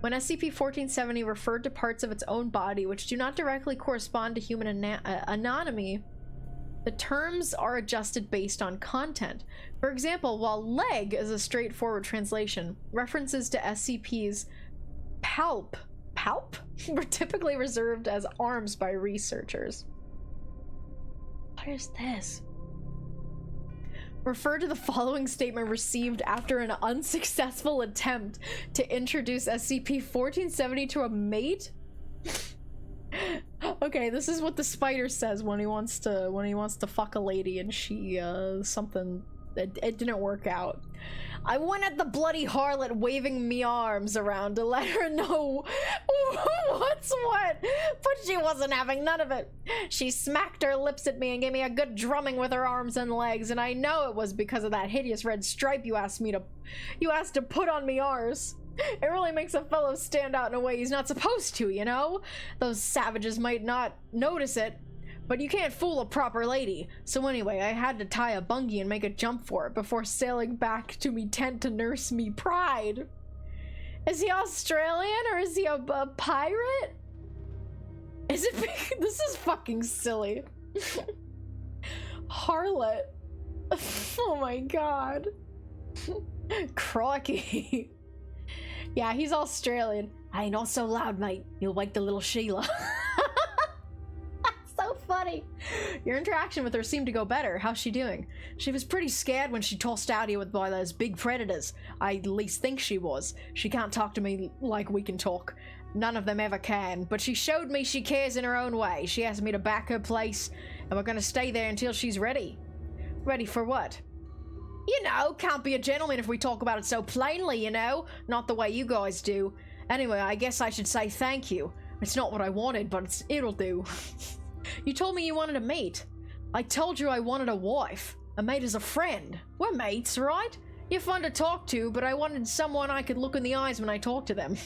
When SCP-1470 referred to parts of its own body which do not directly correspond to human anatomy, the terms are adjusted based on content. For example, while leg is a straightforward translation, references to SCP's palp were typically reserved as arms by researchers. What is this? Refer to the following statement received after an unsuccessful attempt to introduce SCP-1470 to a mate? Okay, this is what the spider says when he wants to fuck a lady and she something it didn't work out. I went at the bloody harlot waving me arms around to let her know what's what, but she wasn't having none of it. She smacked her lips at me and gave me a good drumming with her arms and legs, and I know it was because of that hideous red stripe you asked to put on me ours. It really makes a fellow stand out in a way he's not supposed to, you know? Those savages might not notice it, but you can't fool a proper lady. So anyway, I had to tie a bungie and make a jump for it before sailing back to me tent to nurse me pride. Is he Australian or is he a pirate? Is it? This is fucking silly. Harlot. Oh my god. Crikey. Yeah, he's Australian. I ain't all so loud, mate. You'll wake the little Sheila. So funny. Your interaction with her seemed to go better. How's she doing? She was pretty scared when she tossed out here by those big predators. I at least think she was. She can't talk to me like we can talk. None of them ever can. But she showed me she cares in her own way. She asked me to back her place, and we're gonna stay there until she's ready. Ready for what? You know, can't be a gentleman if we talk about it so plainly, you know? Not the way you guys do. Anyway, I guess I should say thank you. It's not what I wanted, but it'll do. You told me you wanted a mate. I told you I wanted a wife. A mate is a friend. We're mates, right? You're fun to talk to, but I wanted someone I could look in the eyes when I talk to them.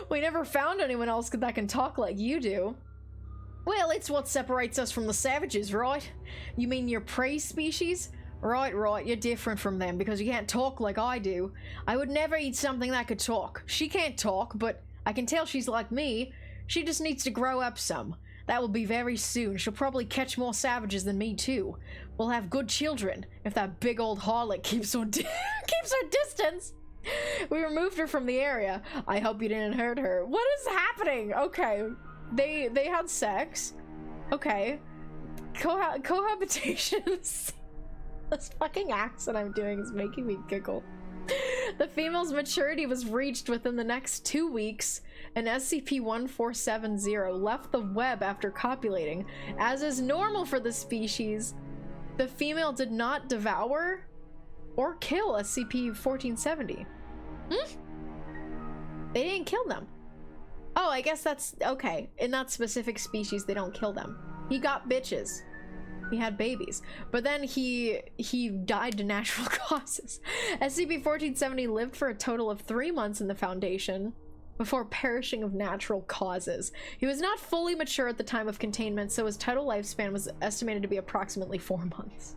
We never found anyone else that can talk like you do. Well, it's what separates us from the savages, right? You mean your prey species? Right, you're different from them because you can't talk like I do. I would never eat something that could talk. She can't talk, but I can tell she's like me. She just needs to grow up some. That will be very soon. She'll probably catch more savages than me too. We'll have good children if that big old harlot keeps her distance. We removed her from the area. I hope you didn't hurt her. What is happening? Okay. They had sex. Okay. Cohabitations. This fucking accent I'm doing is making me giggle. The female's maturity was reached within the next 2 weeks, and SCP-1470 left the web after copulating. As is normal for the species, the female did not devour or kill SCP-1470. They didn't kill them. Oh, I guess that's okay. In that specific species, they don't kill them. He got bitches. He had babies. But then he died to natural causes. SCP-1470 lived for a total of 3 months in the Foundation before perishing of natural causes. He was not fully mature at the time of containment, so his total lifespan was estimated to be approximately 4 months.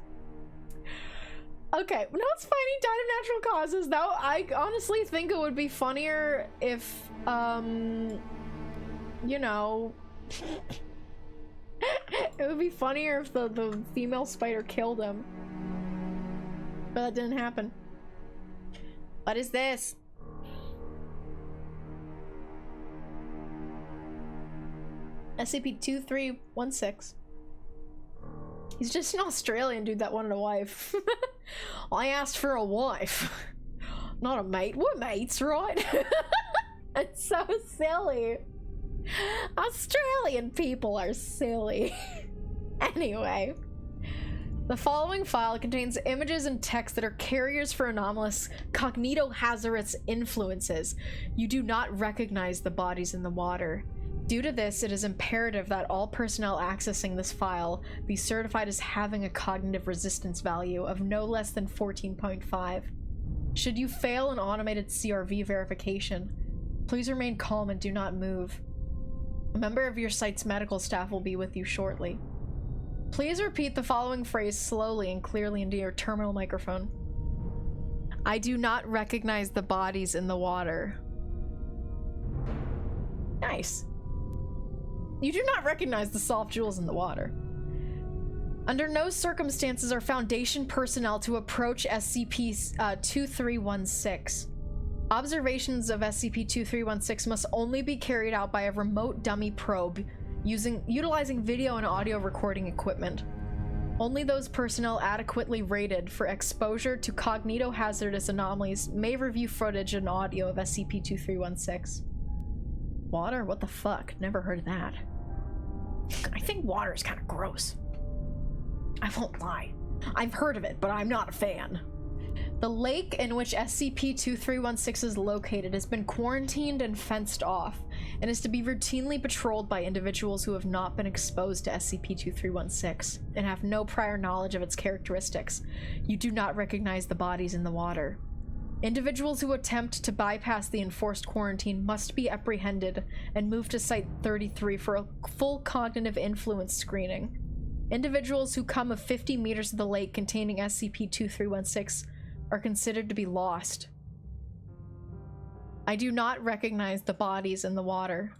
Okay, no, it's fine. He died of natural causes. Though I honestly think it would be funnier if, you know, it would be funnier if the female spider killed him. But that didn't happen. What is this? SCP-2316. He's just an Australian dude that wanted a wife. I asked for a wife. Not a mate. We're mates, right? It's so silly. Australian people are silly. Anyway. The following file contains images and text that are carriers for anomalous cognitohazardous influences. You do not recognize the bodies in the water. Due to this, it is imperative that all personnel accessing this file be certified as having a cognitive resistance value of no less than 14.5. Should you fail an automated CRV verification, please remain calm and do not move. A member of your site's medical staff will be with you shortly. Please repeat the following phrase slowly and clearly into your terminal microphone. I do not recognize the bodies in the water. Nice. You do not recognize the soft jewels in the water. Under no circumstances are Foundation personnel to approach SCP-2316. Observations of SCP-2316 must only be carried out by a remote dummy probe utilizing video and audio recording equipment. Only those personnel adequately rated for exposure to cognitohazardous anomalies may review footage and audio of SCP-2316. Water? What the fuck? Never heard of that. I think water is kind of gross. I won't lie. I've heard of it, but I'm not a fan. The lake in which SCP-2316 is located has been quarantined and fenced off, and is to be routinely patrolled by individuals who have not been exposed to SCP-2316 and have no prior knowledge of its characteristics. You do not recognize the bodies in the water. Individuals who attempt to bypass the enforced quarantine must be apprehended and moved to Site 33 for a full cognitive influence screening. Individuals who come of 50 meters of the lake containing SCP-2316 are considered to be lost. I do not recognize the bodies in the water.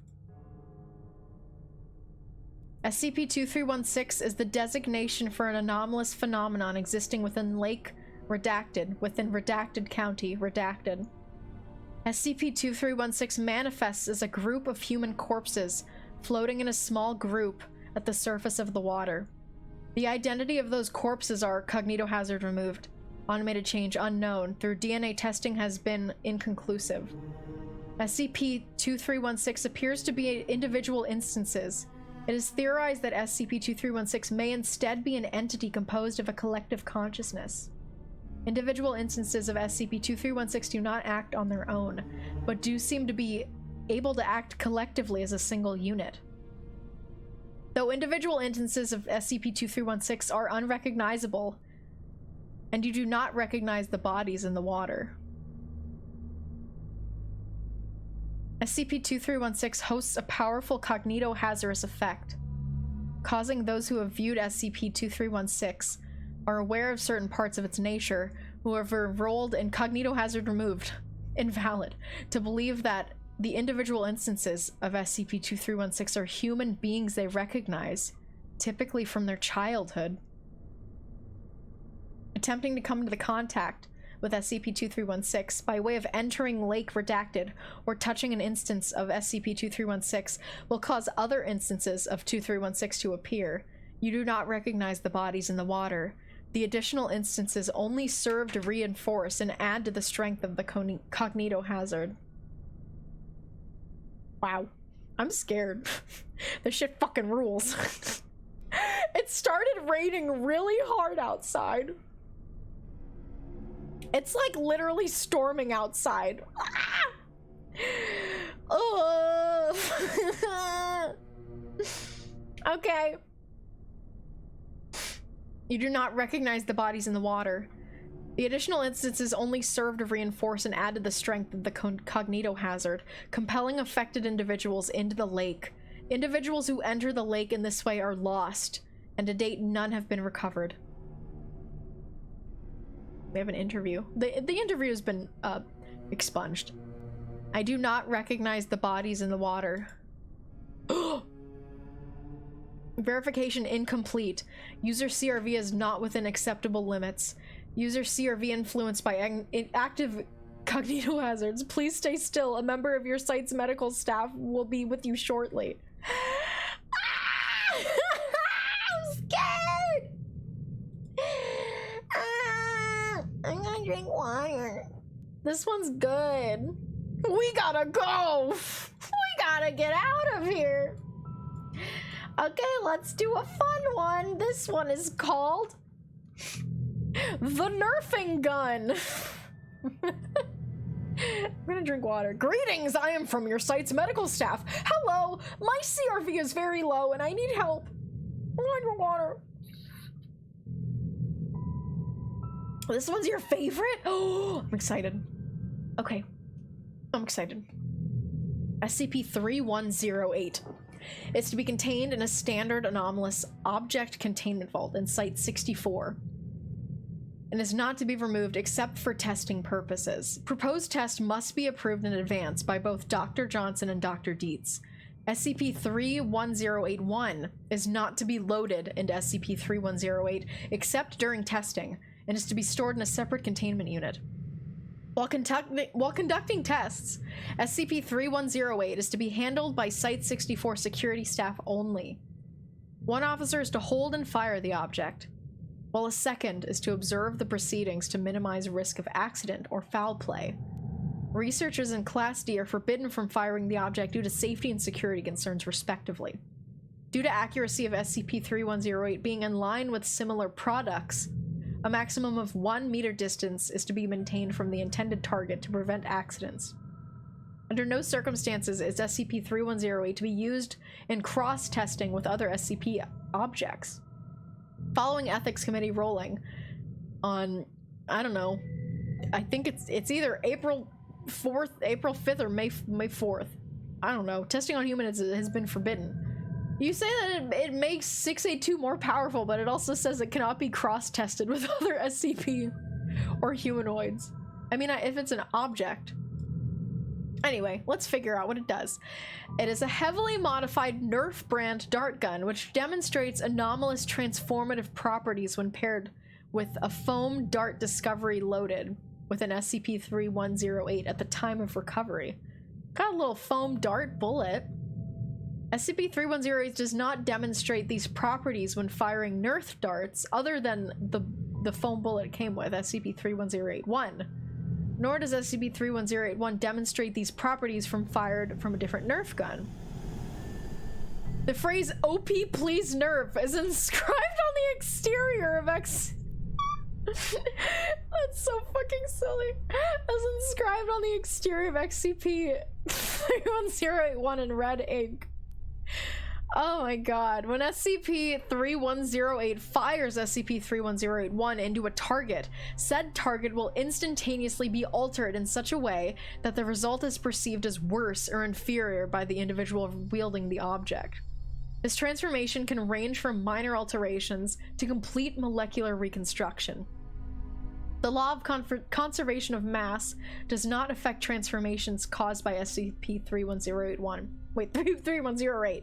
SCP-2316 is the designation for an anomalous phenomenon existing within Lake Redacted, within Redacted County, Redacted. SCP-2316 manifests as a group of human corpses floating in a small group at the surface of the water. The identity of those corpses are cognitohazard removed, automated change unknown, through DNA testing has been inconclusive. SCP-2316 appears to be individual instances. It is theorized that SCP-2316 may instead be an entity composed of a collective consciousness. Individual instances of SCP-2316 do not act on their own, but do seem to be able to act collectively as a single unit. Though individual instances of SCP-2316 are unrecognizable, and you do not recognize the bodies in the water. SCP-2316 hosts a powerful cognitohazardous effect, causing those who have viewed SCP-2316 are aware of certain parts of its nature, who have enrolled in cognitohazard removed, invalid, to believe that the individual instances of SCP-2316 are human beings they recognize, typically from their childhood. Attempting to come into contact with SCP-2316 by way of entering Lake Redacted or touching an instance of SCP-2316 will cause other instances of 2316 to appear. You do not recognize the bodies in the water. The additional instances only serve to reinforce and add to the strength of the cognitohazard. Wow. I'm scared. This shit fucking rules. It started raining really hard outside. It's like literally storming outside. Ah! Oh. Okay. You do not recognize the bodies in the water. The additional instances only serve to reinforce and add to the strength of the cognitohazard, compelling affected individuals into the lake. Individuals who enter the lake in this way are lost, and to date none have been recovered. We have an interview. The interview has been expunged. I do not recognize the bodies in the water. Verification incomplete. User CRV is not within acceptable limits. User CRV influenced by active cognito hazards. Please stay still. A member of your site's medical staff will be with you shortly. I'm scared. I'm gonna drink water. This one's good. We gotta go. We gotta get out of here. Okay, let's do a fun one. This one is called the Nerfing Gun. I'm gonna drink water. Greetings, I am from your site's medical staff. Hello, my CRV is very low and I need help. I'm gonna drink water. This one's your favorite? Oh, I'm excited. Okay, I'm excited. SCP-3108. It's to be contained in a standard anomalous object containment vault in Site 64 and is not to be removed except for testing purposes. Proposed tests must be approved in advance by both Dr. Johnson and Dr. Dietz. SCP-31081 is not to be loaded into SCP-3108 except during testing and is to be stored in a separate containment unit. While conducting tests, SCP-3108 is to be handled by Site-64 security staff only. One officer is to hold and fire the object, while a second is to observe the proceedings to minimize risk of accident or foul play. Researchers in Class D are forbidden from firing the object due to safety and security concerns, respectively. Due to accuracy of SCP-3108 being in line with similar products, a maximum of 1 meter distance is to be maintained from the intended target to prevent accidents. Under no circumstances is SCP-3108 to be used in cross-testing with other SCP objects. Following Ethics Committee rolling on, I don't know, I think it's either April 5th or May 4th. I don't know. Testing on humans has been forbidden. You say that it makes 682 more powerful, but it also says it cannot be cross-tested with other SCP or humanoids. I mean, if it's an object. Anyway, let's figure out what it does. It is a heavily modified Nerf brand dart gun, which demonstrates anomalous transformative properties when paired with a foam dart discovery loaded with an SCP-3108 at the time of recovery. Got a little foam dart bullet. SCP-3108 does not demonstrate these properties when firing Nerf darts other than the foam bullet it came with, SCP-31081. Nor does SCP-31081 demonstrate these properties from fired from a different Nerf gun. The phrase "OP please Nerf" is inscribed on the exterior of That's so fucking silly. Is inscribed on the exterior of SCP-31081 in red ink. Oh my god. When SCP-3108 fires SCP-31081 into a target, said target will instantaneously be altered in such a way that the result is perceived as worse or inferior by the individual wielding the object. This transformation can range from minor alterations to complete molecular reconstruction. The law of conservation of mass does not affect transformations caused by SCP-3108,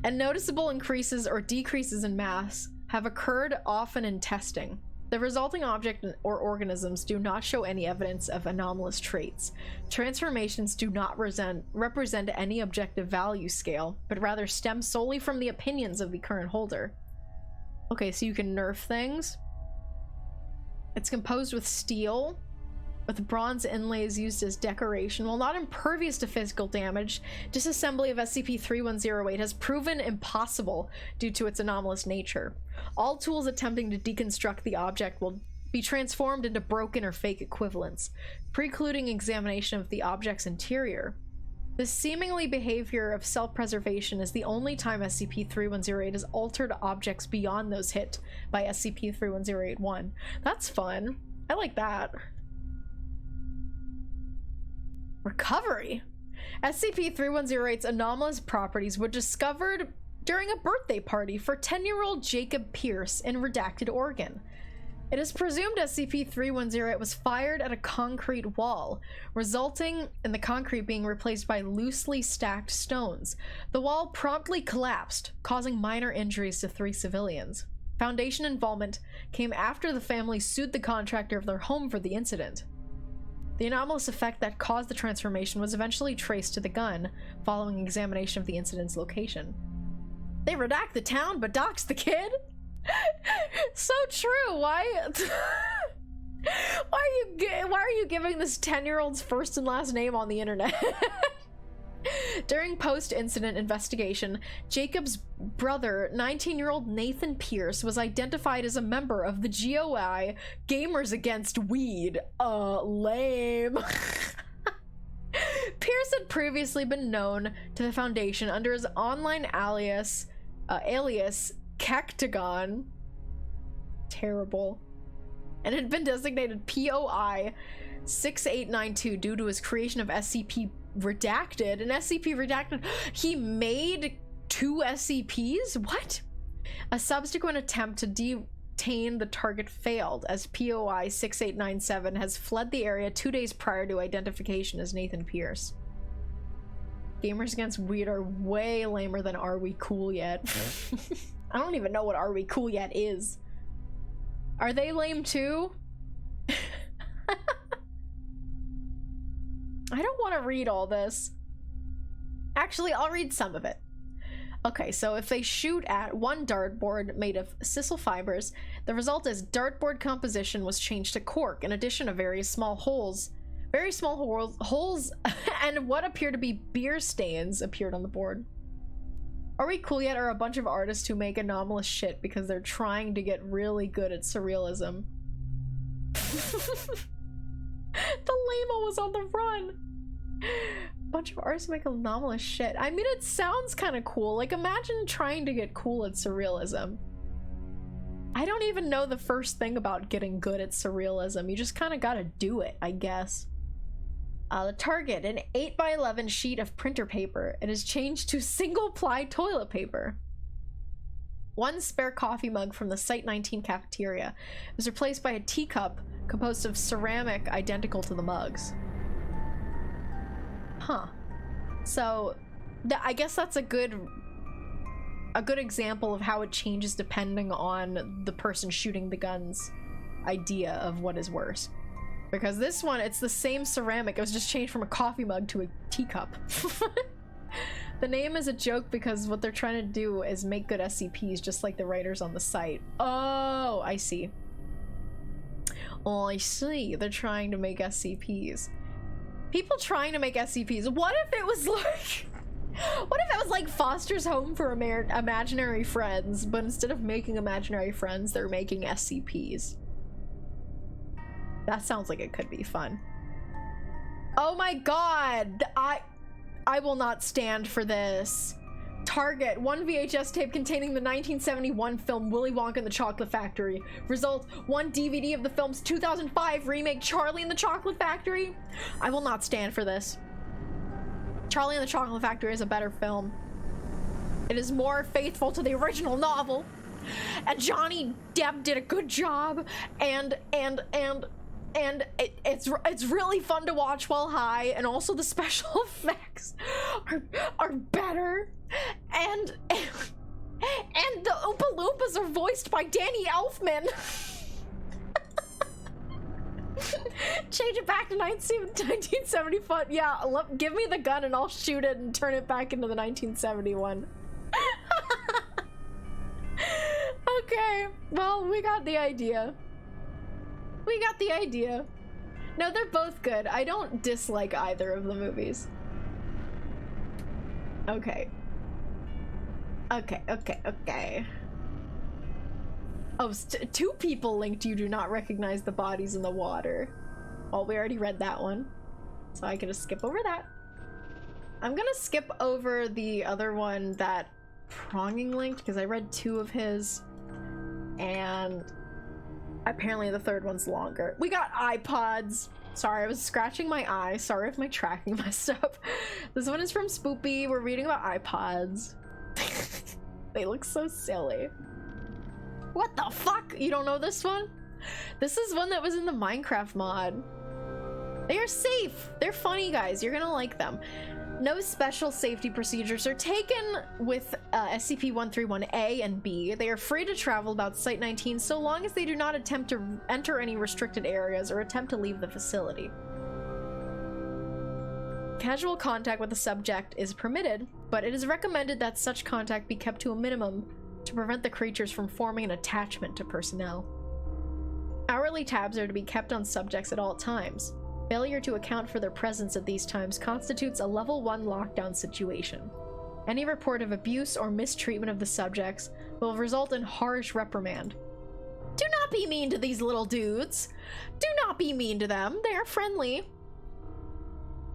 and noticeable increases or decreases in mass have occurred often in testing. The resulting object or organisms do not show any evidence of anomalous traits. Transformations do not represent any objective value scale, but rather stem solely from the opinions of the current holder. Okay, so you can nerf things. It's composed with steel, with bronze inlays used as decoration. While not impervious to physical damage, disassembly of SCP-3108 has proven impossible due to its anomalous nature. All tools attempting to deconstruct the object will be transformed into broken or fake equivalents, precluding examination of the object's interior. This seemingly behavior of self-preservation is the only time SCP-3108 has altered objects beyond those hit by SCP-31081. That's fun. I like that. Recovery. SCP-3108's anomalous properties were discovered during a birthday party for 10-year-old Jacob Pierce in Redacted, Oregon. It is presumed SCP-310 was fired at a concrete wall, resulting in the concrete being replaced by loosely stacked stones. The wall promptly collapsed, causing minor injuries to 3 civilians. Foundation involvement came after the family sued the contractor of their home for the incident. The anomalous effect that caused the transformation was eventually traced to the gun, following examination of the incident's location. They redact the town, but dox the kid? So true. Why are you giving this 10-year-old's first and last name on the internet? During post-incident investigation, Jacob's brother, 19-year-old Nathan Pierce, was identified as a member of the GOI Gamers Against Weed. Lame. Pierce had previously been known to the Foundation under his online alias Cactagon. Terrible. And had been designated POI 6892 due to his creation of SCP Redacted. And SCP Redacted, he made 2 SCPs? What? A subsequent attempt to detain the target failed, as POI 6897 has fled the area 2 days prior to identification as Nathan Pierce. Gamers Against Weed are way lamer than Are We Cool Yet? I don't even know what Are We Cool Yet is. Are they lame too? I don't want to read all this. Actually, I'll read some of it. Okay, so if they shoot at one dartboard made of sisal fibers, the result is dartboard composition was changed to cork, in addition to various small holes. Very small holes and what appear to be beer stains appeared on the board. Are We Cool Yet are a bunch of artists who make anomalous shit because they're trying to get really good at surrealism. The lame-o was on the run. Bunch of artists make anomalous shit. I mean, it sounds kind of cool. Like, imagine trying to get cool at surrealism. I don't even know the first thing about getting good at surrealism. You just kind of gotta do it, I guess. The target, an 8x11 sheet of printer paper. It is changed to single-ply toilet paper. One spare coffee mug from the Site 19 cafeteria was replaced by a teacup composed of ceramic identical to the mugs. Huh. So, I guess that's a good example of how it changes depending on the person shooting the gun's idea of what is worse. Because this one, it's the same ceramic. It was just changed from a coffee mug to a teacup. The name is a joke because what they're trying to do is make good SCPs, just like the writers on the site. Oh, I see. Oh, I see. They're trying to make SCPs. People trying to make SCPs. What if it was like... What if it was like Foster's Home for Imaginary Friends, but instead of making imaginary friends, they're making SCPs? That sounds like it could be fun. Oh my god! I will not stand for this. Target, one VHS tape containing the 1971 film Willy Wonka and the Chocolate Factory. Result, one DVD of the film's 2005 remake Charlie and the Chocolate Factory. I will not stand for this. Charlie and the Chocolate Factory is a better film. It is more faithful to the original novel. And Johnny Depp did a good job. And it's really fun to watch while high, and also the special effects are better, and the Oompa Loompas are voiced by Danny Elfman. Change it back to 1975. Yeah, give me the gun and I'll shoot it and turn it back into the 1971. Okay, well, we got the idea. We got the idea. No, they're both good. I don't dislike either of the movies. Okay. Okay. Oh, 2 people linked you do not recognize the bodies in the water. Well, we already read that one, so I can just skip over that. I'm gonna skip over the other one that Pronging linked, because I read 2 of his, and apparently the 3rd one's longer. We got iPods. Sorry, I was scratching my eye. Sorry if my tracking messed up. This one is from Spoopy. We're reading about iPods. They look so silly. What the fuck? You don't know this one? This is one that was in the Minecraft mod. They are safe. They're funny, guys. You're gonna like them. No special safety procedures are taken with SCP-131-A and B. They are free to travel about Site-19 so long as they do not attempt to enter any restricted areas or attempt to leave the facility. Casual contact with the subject is permitted, but it is recommended that such contact be kept to a minimum to prevent the creatures from forming an attachment to personnel. Hourly tabs are to be kept on subjects at all times. Failure to account for their presence at these times constitutes a Level 1 lockdown situation. Any report of abuse or mistreatment of the subjects will result in harsh reprimand. Do not be mean to these little dudes! Do not be mean to them, they are friendly.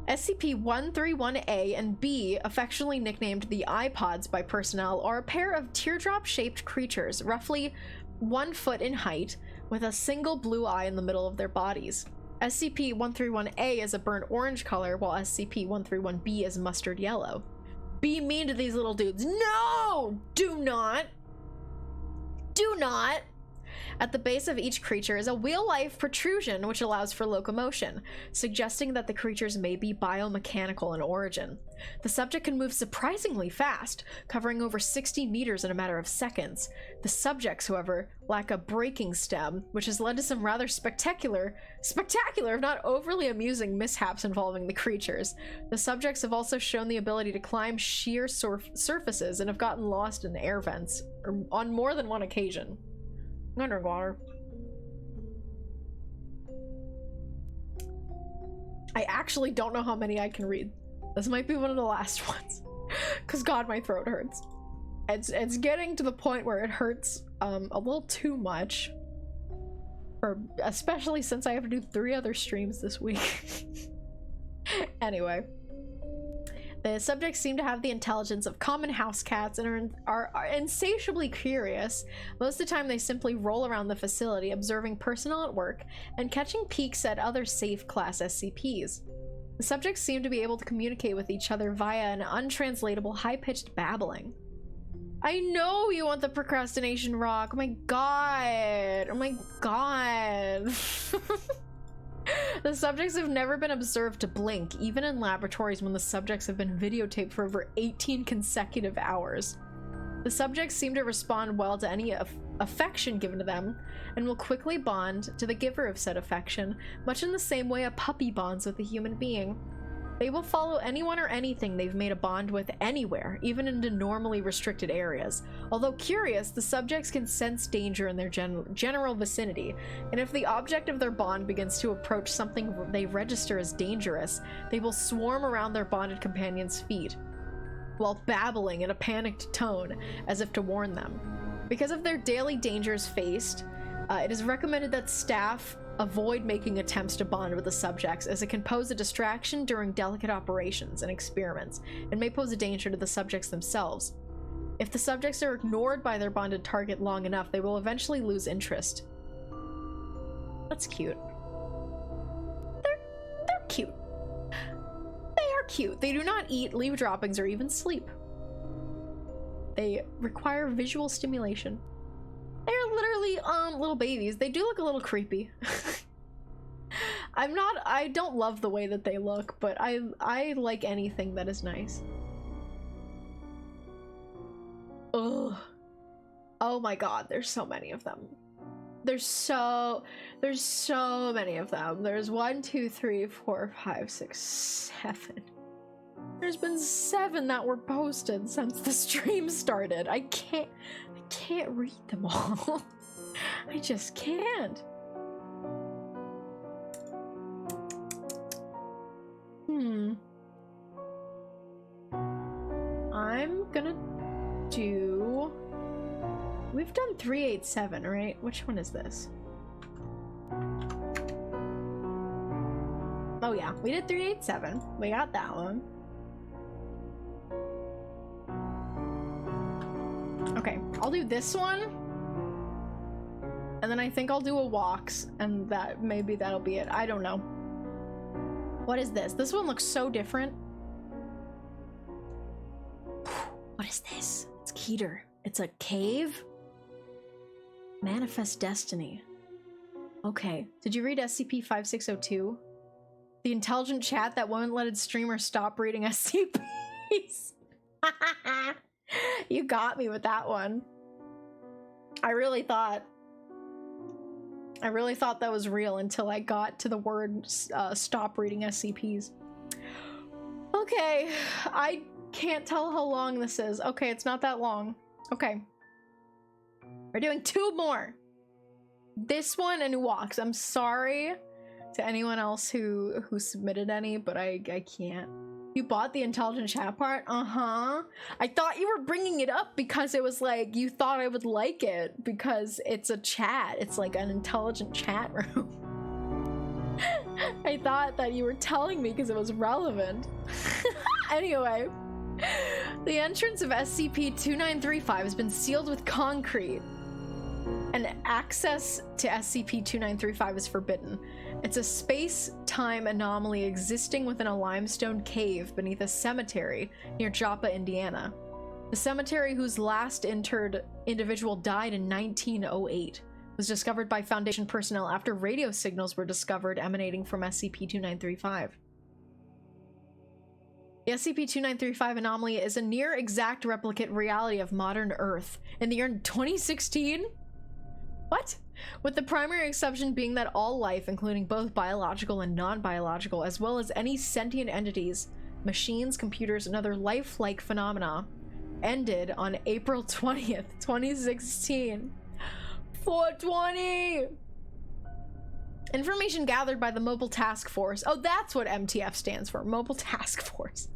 SCP-131-A and B, affectionately nicknamed the iPods by personnel, are a pair of teardrop-shaped creatures, roughly 1 foot in height, with a single blue eye in the middle of their bodies. SCP-131-A is a burnt orange color, while SCP-131-B is mustard yellow. Be mean to these little dudes. No! Do not! Do not! At the base of each creature is a wheel-like protrusion which allows for locomotion, suggesting that the creatures may be biomechanical in origin. The subject can move surprisingly fast, covering over 60 meters in a matter of seconds. The subjects, however, lack a braking stem, which has led to some rather spectacular, if not overly amusing, mishaps involving the creatures. The subjects have also shown the ability to climb sheer surfaces and have gotten lost in air vents, on more than one occasion. Underwater. I actually don't know how many I can read. This might be one of the last ones. Cause God, my throat hurts. It's getting to the point where it hurts a little too much. Especially since I have to do 3 other streams this week. Anyway. The subjects seem to have the intelligence of common house cats and are insatiably curious. Most of the time they simply roll around the facility, observing personnel at work and catching peeks at other safe class SCPs. The subjects seem to be able to communicate with each other via an untranslatable high-pitched babbling. I know you want the procrastination rock. Oh my god. Oh my god. The subjects have never been observed to blink, even in laboratories when the subjects have been videotaped for over 18 consecutive hours. The subjects seem to respond well to any affection given to them, and will quickly bond to the giver of said affection, much in the same way a puppy bonds with a human being. They will follow anyone or anything they've made a bond with anywhere, even into normally restricted areas. Although curious, the subjects can sense danger in their general vicinity, and if the object of their bond begins to approach something they register as dangerous, they will swarm around their bonded companion's feet, while babbling in a panicked tone, as if to warn them. Because of their daily dangers faced, it is recommended that staff avoid making attempts to bond with the subjects, as it can pose a distraction during delicate operations and experiments, and may pose a danger to the subjects themselves. If the subjects are ignored by their bonded target long enough, they will eventually lose interest. That's cute. They're cute. They are cute. They do not eat, leave droppings, or even sleep. They require visual stimulation. They're literally little babies. They do look a little creepy. I don't love the way that they look, but I like anything that is nice. Ugh. Oh my god, there's so many of them. There's so many of them. There's 1, 2, 3, 4, 5, 6, 7. There's been 7 that were posted since the stream started. I can't read them all. I just can't. I'm gonna do... We've done 387, right? Which one is this? Oh yeah, we did 387. We got that one. Okay, I'll do this one, and then I think I'll do a walks, and maybe that'll be it. I don't know. What is this? This one looks so different. What is this? It's Keter. It's a cave? Manifest Destiny. Okay. Did you read SCP-5602? The intelligent chat that won't let its streamer stop reading SCPs. You got me with that one. I really thought that was real until I got to the word stop reading SCPs. Okay, I can't tell how long this is. Okay, it's not that long. Okay. We're doing 2 more. This one and walks. I'm sorry to anyone else who submitted any, but I can't. You bought the intelligent chat part? Uh-huh. I thought you were bringing it up because it was like, you thought I would like it because it's a chat. It's like an intelligent chat room. I thought that you were telling me because it was relevant. Anyway, the entrance of SCP-2935 has been sealed with concrete, and access to SCP-2935 is forbidden. It's a space-time anomaly existing within a limestone cave beneath a cemetery near Joppa, Indiana. The cemetery, whose last interred individual died in 1908, was discovered by Foundation personnel after radio signals were discovered emanating from SCP-2935. The SCP-2935 anomaly is a near-exact replicate reality of modern Earth. In the year 2016? What? With the primary exception being that all life, including both biological and non-biological, as well as any sentient entities, machines, computers, and other lifelike phenomena, ended on April 20th, 2016. 420! Information gathered by the Mobile Task Force, oh that's what MTF stands for, Mobile Task Force,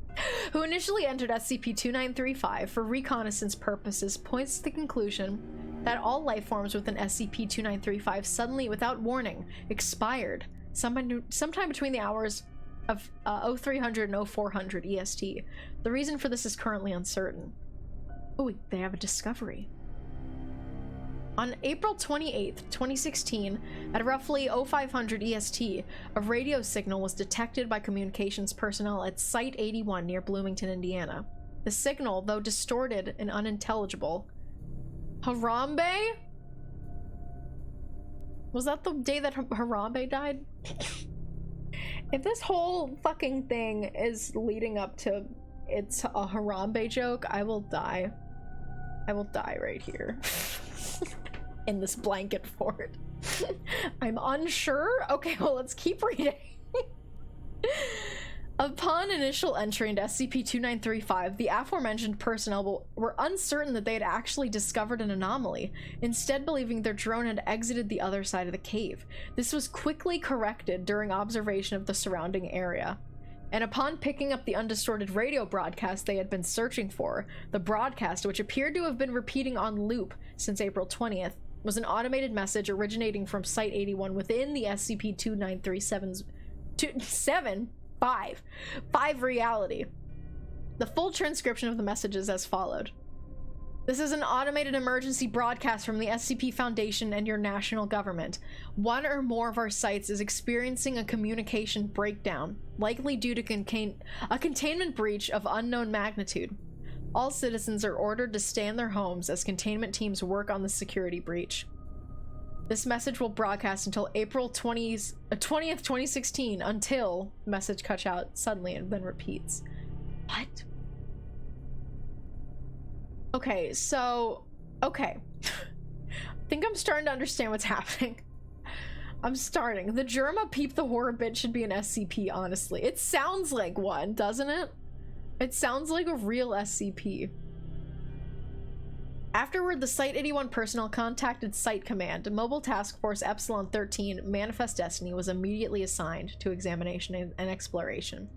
who initially entered SCP-2935 for reconnaissance purposes, points to the conclusion that all life forms within SCP-2935 suddenly, without warning, expired sometime between the hours of 0300 and 0400 EST. The reason for this is currently uncertain. Oh, they have a discovery. On April 28th, 2016, at roughly 0500 EST, a radio signal was detected by communications personnel at Site 81 near Bloomington, Indiana. The signal, though distorted and unintelligible, Harambe? Was that the day that Harambe died? If this whole fucking thing is leading up to it's a Harambe joke, I will die. I will die right here. In this blanket fort. I'm unsure? Okay, well, let's keep reading. Upon initial entry into SCP-2935, the aforementioned personnel were uncertain that they had actually discovered an anomaly, instead believing their drone had exited the other side of the cave. This was quickly corrected during observation of the surrounding area. And upon picking up the undistorted radio broadcast they had been searching for, the broadcast, which appeared to have been repeating on loop since April 20th, was an automated message originating from Site 81 within the SCP-2937's 5 reality. The full transcription of the message is as followed. This is an automated emergency broadcast from the SCP Foundation and your national government. One or more of our sites is experiencing a communication breakdown, likely due to a containment breach of unknown magnitude. All citizens are ordered to stay in their homes as containment teams work on the security breach. This message will broadcast until April 20th, 2016, until message cuts out suddenly and then repeats. What? Okay, so... Okay. I think I'm starting to understand what's happening. I'm starting. The Germa Peep the Horror bit should be an SCP, honestly. It sounds like one, doesn't it? It sounds like a real SCP. Afterward, the Site 81 personnel contacted Site Command. Mobile Task Force Epsilon 13 Manifest Destiny was immediately assigned to examination and exploration.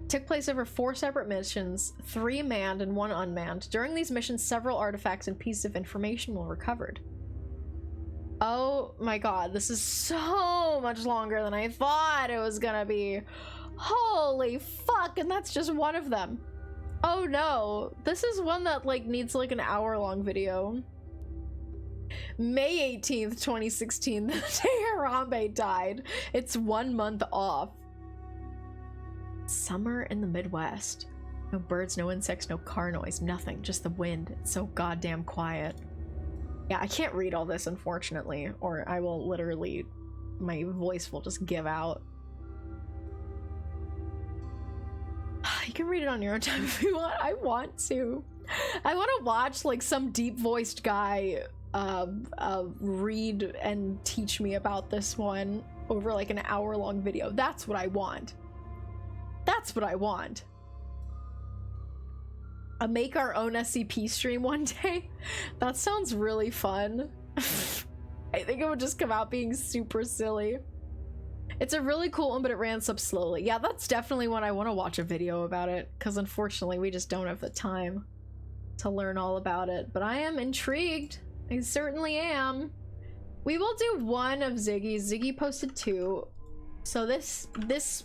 It took place over 4 separate missions, 3 manned and 1 unmanned. During these missions, several artifacts and pieces of information were recovered. Oh my god, this is so much longer than I thought it was gonna be. Holy fuck, and that's just one of them. Oh no, this is one that like needs like an hour-long video. May 18th, 2016, the day Harambe died. It's 1 month off. Summer in the Midwest. No birds, no insects, no car noise, nothing, just the wind. It's so goddamn quiet. Yeah, I can't read all this, unfortunately, or I will literally, my voice will just give out. You can read it on your own time if you want. I want to. I want to watch like some deep-voiced guy read and teach me about this one over like an hour-long video. That's what I want. That's what I want. A make our own SCP stream one day? That sounds really fun. I think it would just come out being super silly. It's a really cool one, but it ran up slowly. Yeah, that's definitely one I want to watch a video about it, because unfortunately we just don't have the time to learn all about it. But I am intrigued. I certainly am. We will do one of Ziggy's. Ziggy posted 2. So this,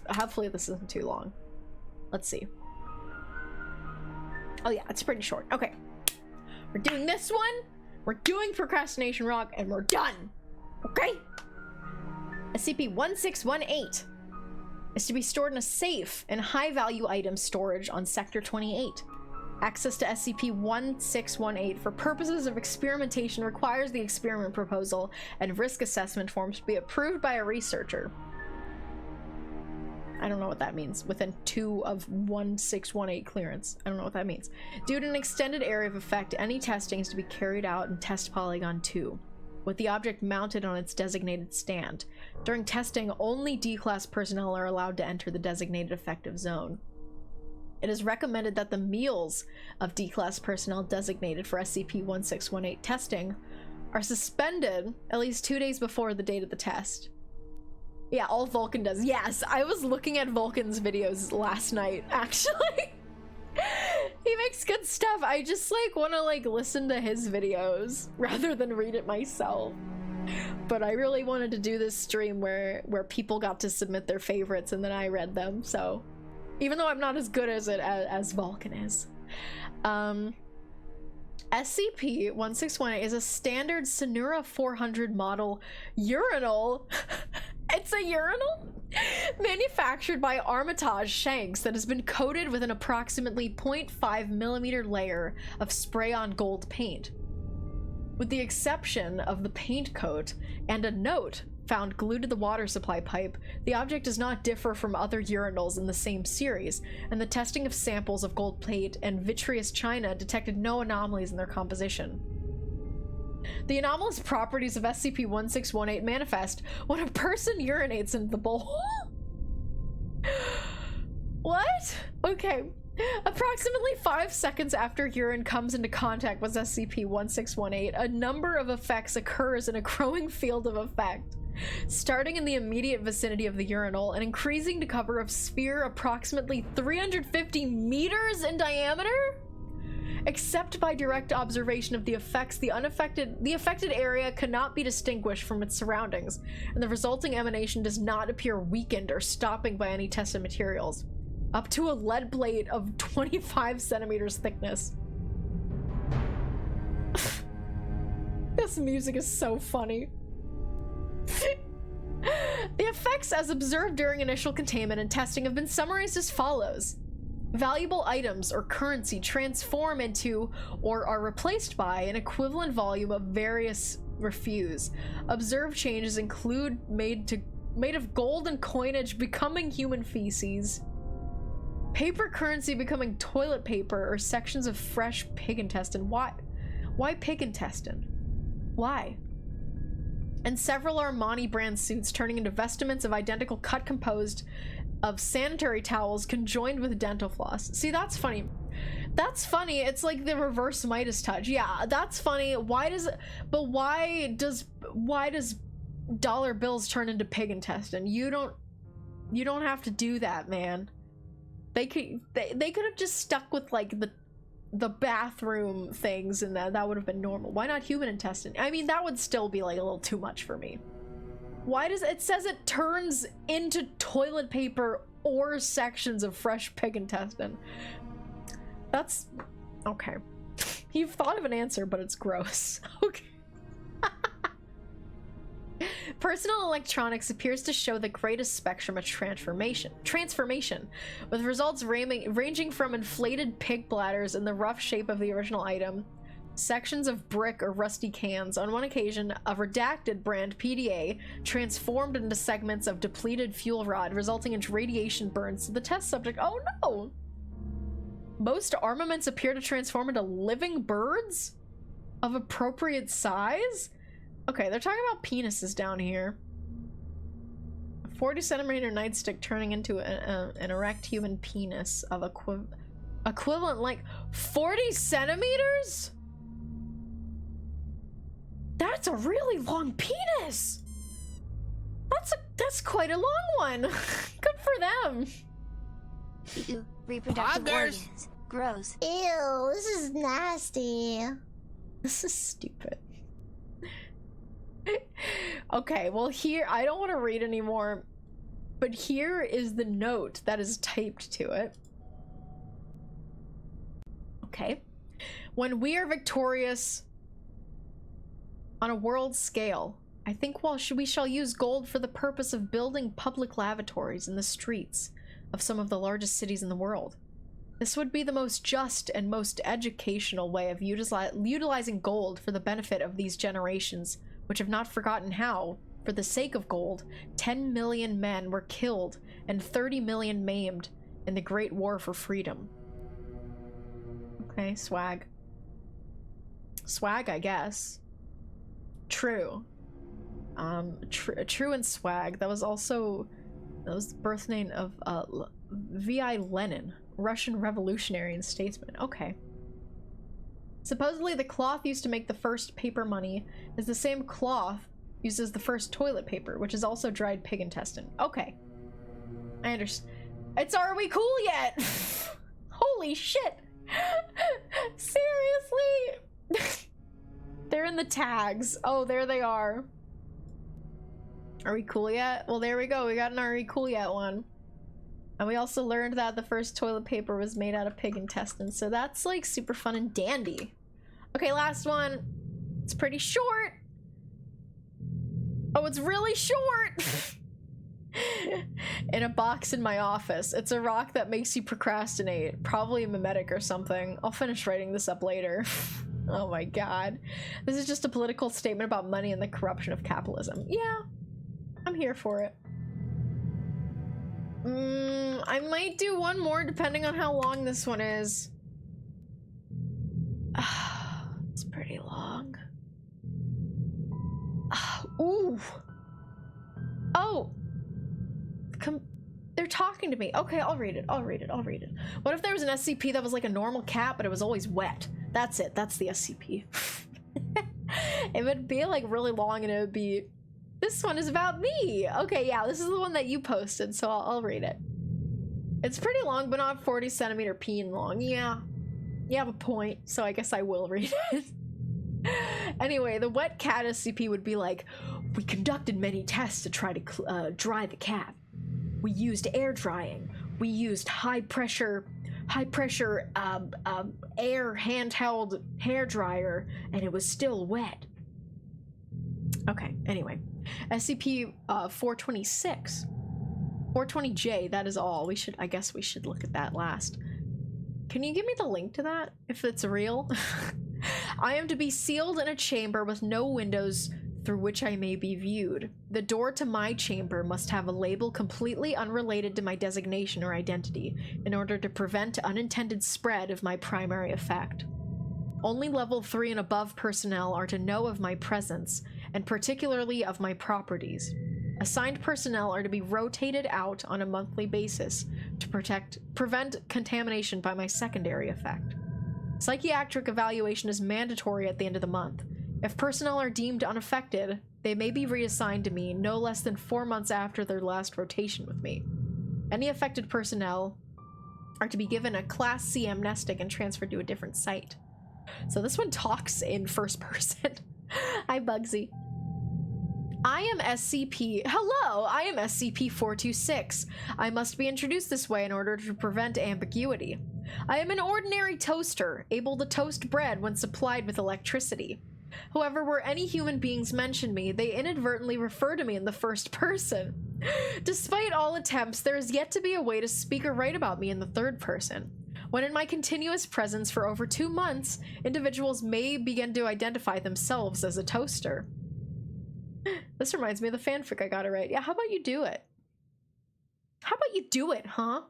hopefully this isn't too long. Let's see. Oh yeah, it's pretty short. Okay. We're doing this one. We're doing Procrastination Rock, and we're done. Okay? SCP-1618 is to be stored in a safe and high-value item storage on Sector 28. Access to SCP-1618 for purposes of experimentation requires the experiment proposal and risk assessment forms to be approved by a researcher. I don't know what that means. Within 2 of 1618 clearance. I don't know what that means. Due to an extended area of effect, any testing is to be carried out in Test Polygon 2, with the object mounted on its designated stand. During testing, only D-Class personnel are allowed to enter the designated effective zone. It is recommended that the meals of D-Class personnel designated for SCP-1618 testing are suspended at least 2 days before the date of the test. Yeah, all Vulcan does. Yes, I was looking at Vulcan's videos last night, actually. He makes good stuff. I just like want to like listen to his videos rather than read it myself. But I really wanted to do this stream where people got to submit their favorites and then I read them. So even though I'm not as good as it as Vulcan is. SCP-1618 is a standard Sonura 400 model urinal. It's a urinal manufactured by Armitage Shanks that has been coated with an approximately 0.5 millimeter layer of spray-on gold paint. With the exception of the paint coat and a note found glued to the water supply pipe, the object does not differ from other urinals in the same series, and the testing of samples of gold plate and vitreous china detected no anomalies in their composition. The anomalous properties of SCP-1618 manifest when a person urinates into the bowl. What? Okay. Approximately 5 seconds after urine comes into contact with SCP-1618, a number of effects occurs in a growing field of effect, starting in the immediate vicinity of the urinal and increasing to cover a sphere approximately 350 meters in diameter? Except by direct observation of the effects, the affected area cannot be distinguished from its surroundings, and the resulting emanation does not appear weakened or stopping by any tested materials. Up to a lead plate of 25 centimeters thickness. This music is so funny. The effects as observed during initial containment and testing have been summarized as follows. Valuable items or currency transform into or are replaced by an equivalent volume of various refuse. Observed changes include made of gold and coinage becoming human feces, paper currency becoming toilet paper, or sections of fresh pig intestine. Why pig intestine? Why? And several Armani brand suits turning into vestments of identical cut composed of sanitary towels conjoined with dental floss. See, that's funny. That's funny. It's like the reverse Midas touch. Yeah, that's funny. Why does dollar bills turn into pig intestine? You don't have to do that, man. They could have just stuck with like the bathroom things, and that would have been normal. Why not human intestine? I mean, that would still be like a little too much for me. Why does it says it turns into toilet paper or sections of fresh pig intestine? That's okay. You've thought of an answer, but it's gross. Okay. Personal electronics appears to show the greatest spectrum of transformation, with results ranging from inflated pig bladders in the rough shape of the original item sections of brick or rusty cans. On one occasion, a redacted brand PDA transformed into segments of depleted fuel rod, resulting in radiation burns to the test subject. Oh no! Most armaments appear to transform into living birds of appropriate size? Okay, they're talking about penises down here. A 40-centimeter nightstick turning into an erect human penis of equivalent like 40 centimeters? That's a really long penis. That's quite a long one. Good for them. Ew, reproductive Poggers. organs. Gross. Ew, this is nasty. This is stupid. Okay, well here, I don't want to read anymore, but here is the note that is typed to it. Okay. When we are victorious on a world scale, I think we shall use gold for the purpose of building public lavatories in the streets of some of the largest cities in the world. This would be the most just and most educational way of utilizing gold for the benefit of these generations, which have not forgotten how, for the sake of gold, 10 million men were killed and 30 million maimed in the Great War for freedom. Okay, swag. Swag, I guess. True. True and swag. That was the birth name of V.I. Lenin, Russian revolutionary and statesman. Okay. Supposedly the cloth used to make the first paper money is the same cloth used as the first toilet paper, which is also dried pig intestine. Okay. I understand. Are we cool yet? Holy shit. Seriously? They're in the tags. Oh, there they are. Are we cool yet? Well, there we go. We got an Are we cool yet one. And we also learned that the first toilet paper was made out of pig intestines. So that's like super fun and dandy. Okay, last one. It's pretty short. Oh, it's really short. In a box in my office. It's a rock that makes you procrastinate. Probably a mimetic or something. I'll finish writing this up later. Oh my god. This is just a political statement about money and the corruption of capitalism. Yeah, I'm here for it. I might do one more depending on how long this one is. It's pretty long. Ooh. Oh. They're talking to me. Okay, I'll read it. What if there was an SCP that was like a normal cat, but it was always wet? That's it. That's the SCP. It would be like really long and it would be, this one is about me. Okay, yeah, this is the one that you posted, so I'll read it. It's pretty long, but not 40 centimeter peen long. Yeah, you have a point, so I guess I will read it. Anyway, the wet cat SCP would be like, we conducted many tests to try to dry the cat. We used air drying. We used high pressure air handheld hair dryer, and it was still wet. Okay, anyway. SCP 426. 420J, that is all. I guess we should look at that last. Can you give me the link to that, if it's real? I am to be sealed in a chamber with no windows through which I may be viewed. The door to my chamber must have a label completely unrelated to my designation or identity in order to prevent unintended spread of my primary effect. Only level 3 and above personnel are to know of my presence, and particularly of my properties. Assigned personnel are to be rotated out on a monthly basis to prevent contamination by my secondary effect. Psychiatric evaluation is mandatory at the end of the month. If personnel are deemed unaffected, they may be reassigned to me no less than 4 months after their last rotation with me. Any affected personnel are to be given a Class C amnestic and transferred to a different site. So this one talks in first person. Hi, Bugsy. I am SCP. Hello, I am SCP-426. I must be introduced this way in order to prevent ambiguity. I am an ordinary toaster, able to toast bread when supplied with electricity. However, where any human beings mention me, they inadvertently refer to me in the first person. Despite all attempts, there is yet to be a way to speak or write about me in the third person. When in my continuous presence for over 2 months, individuals may begin to identify themselves as a toaster. This reminds me of the fanfic I gotta write. Yeah, how about you do it? How about you do it, huh?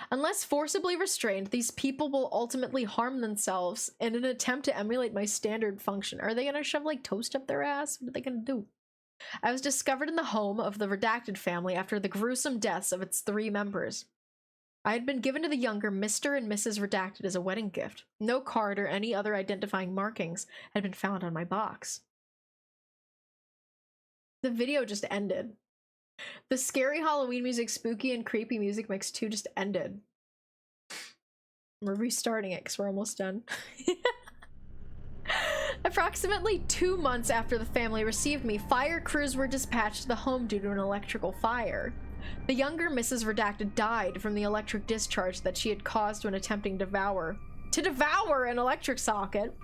Unless forcibly restrained, these people will ultimately harm themselves in an attempt to emulate my standard function. Are they gonna shove like toast up their ass? What are they gonna do? I was discovered in the home of the Redacted family after the gruesome deaths of its 3 members. I had been given to the younger Mr. and Mrs. Redacted as a wedding gift. No card or any other identifying markings had been found on my box. The video just ended. The scary Halloween music, spooky and creepy music mix 2 just ended. We're restarting it because we're almost done. Approximately 2 months after the family received me, fire crews were dispatched to the home due to an electrical fire. The younger Mrs. Redacted died from the electric discharge that she had caused when attempting to devour an electric socket.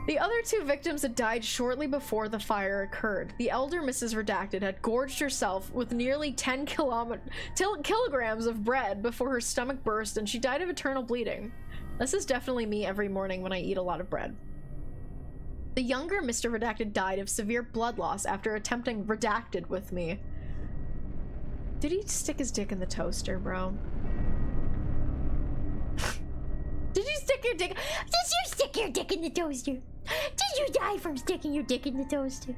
The other 2 victims had died shortly before the fire occurred. The elder Mrs. Redacted had gorged herself with nearly 10 kilograms of bread before her stomach burst and she died of eternal bleeding. This is definitely me every morning when I eat a lot of bread. The younger Mr. Redacted died of severe blood loss after attempting Redacted with me. Did he stick his dick in the toaster, bro? Did you stick your dick? Did you stick your dick in the toaster? Did you die from sticking your dick in the toaster?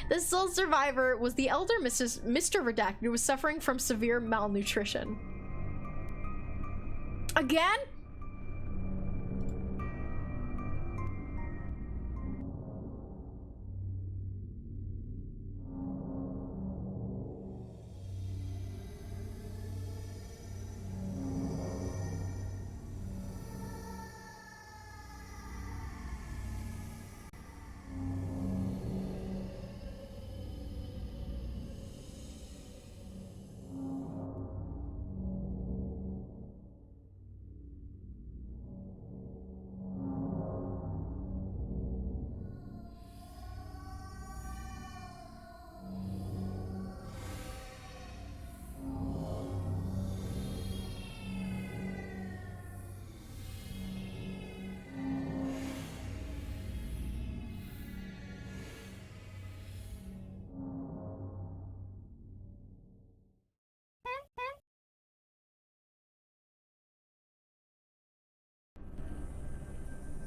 The sole survivor was the elder Mr. Redacted, who was suffering from severe malnutrition. Again?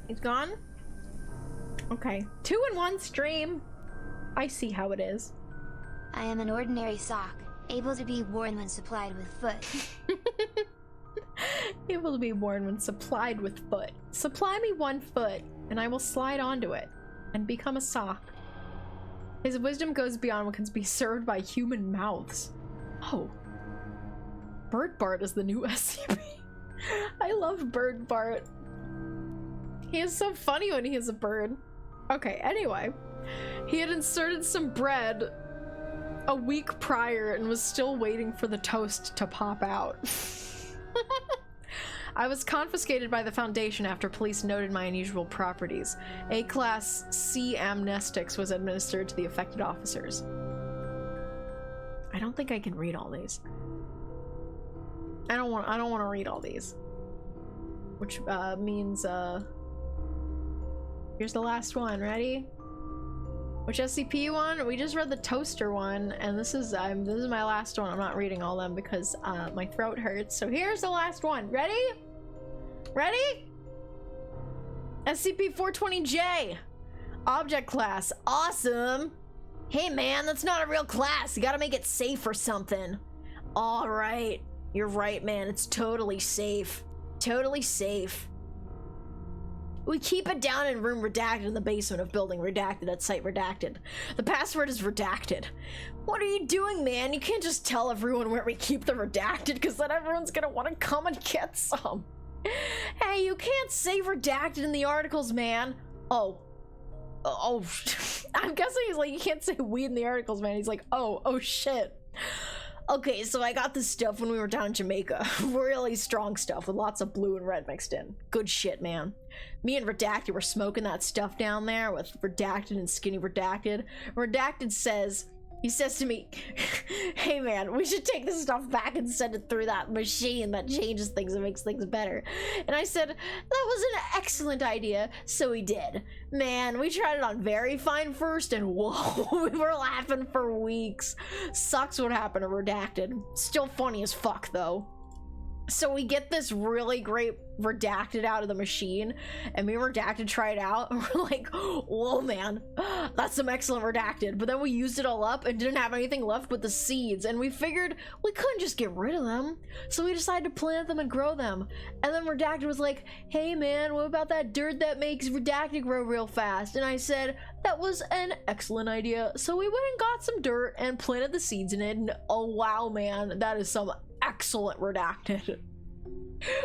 He's gone? Okay. 2 in 1 stream. I see how it is. I am an ordinary sock, able to be worn when supplied with foot. Able to be worn when supplied with foot. Supply me 1 foot, and I will slide onto it, and become a sock. His wisdom goes beyond what can be served by human mouths. Oh. Bird Bart is the new SCP. I love Bird Bart. He is so funny when he is a bird. Okay, anyway. He had inserted some bread a week prior and was still waiting for the toast to pop out. I was confiscated by the Foundation after police noted my unusual properties. A-Class C amnestics was administered to the affected officers. I don't think I can read all these. I don't want to read all these. Which means here's the last one. Ready? Which SCP one? We just read the toaster one, and this is my last one. I'm not reading all them because my throat hurts. So here's the last one. Ready? Ready? SCP-420J. Object class. Awesome. Hey man, that's not a real class. You gotta make it safe or something. All right. You're right, man. It's totally safe. Totally safe. We keep it down in room redacted in the basement of building redacted at site redacted. The password is redacted. What are you doing, man? You can't just tell everyone where we keep the redacted because then everyone's gonna want to come and get some. Hey, you can't say redacted in the articles, man. Oh, I'm guessing he's like, you can't say weed in the articles, man. He's like, oh shit. Okay, so I got this stuff when we were down in Jamaica. Really strong stuff with lots of blue and red mixed in. Good shit, man. Me and Redacted were smoking that stuff down there with Redacted and Skinny Redacted. Redacted says He says to me, hey man, we should take this stuff back and send it through that machine that changes things and makes things better. And I said, that was an excellent idea, so we did. Man, we tried it on Very Fine first, and whoa, we were laughing for weeks. Sucks what happened to Redacted. Still funny as fuck, though. So we get this really great Redacted out of the machine, and me and Redacted try it out, and we're like, whoa man, that's some excellent Redacted. But then we used it all up and didn't have anything left but the seeds, and we figured we couldn't just get rid of them, so we decided to plant them and grow them. And then Redacted was like, hey man, what about that dirt that makes Redacted grow real fast? And I said, that was an excellent idea. So we went and got some dirt and planted the seeds in it, and oh wow man, that is some excellent Redacted.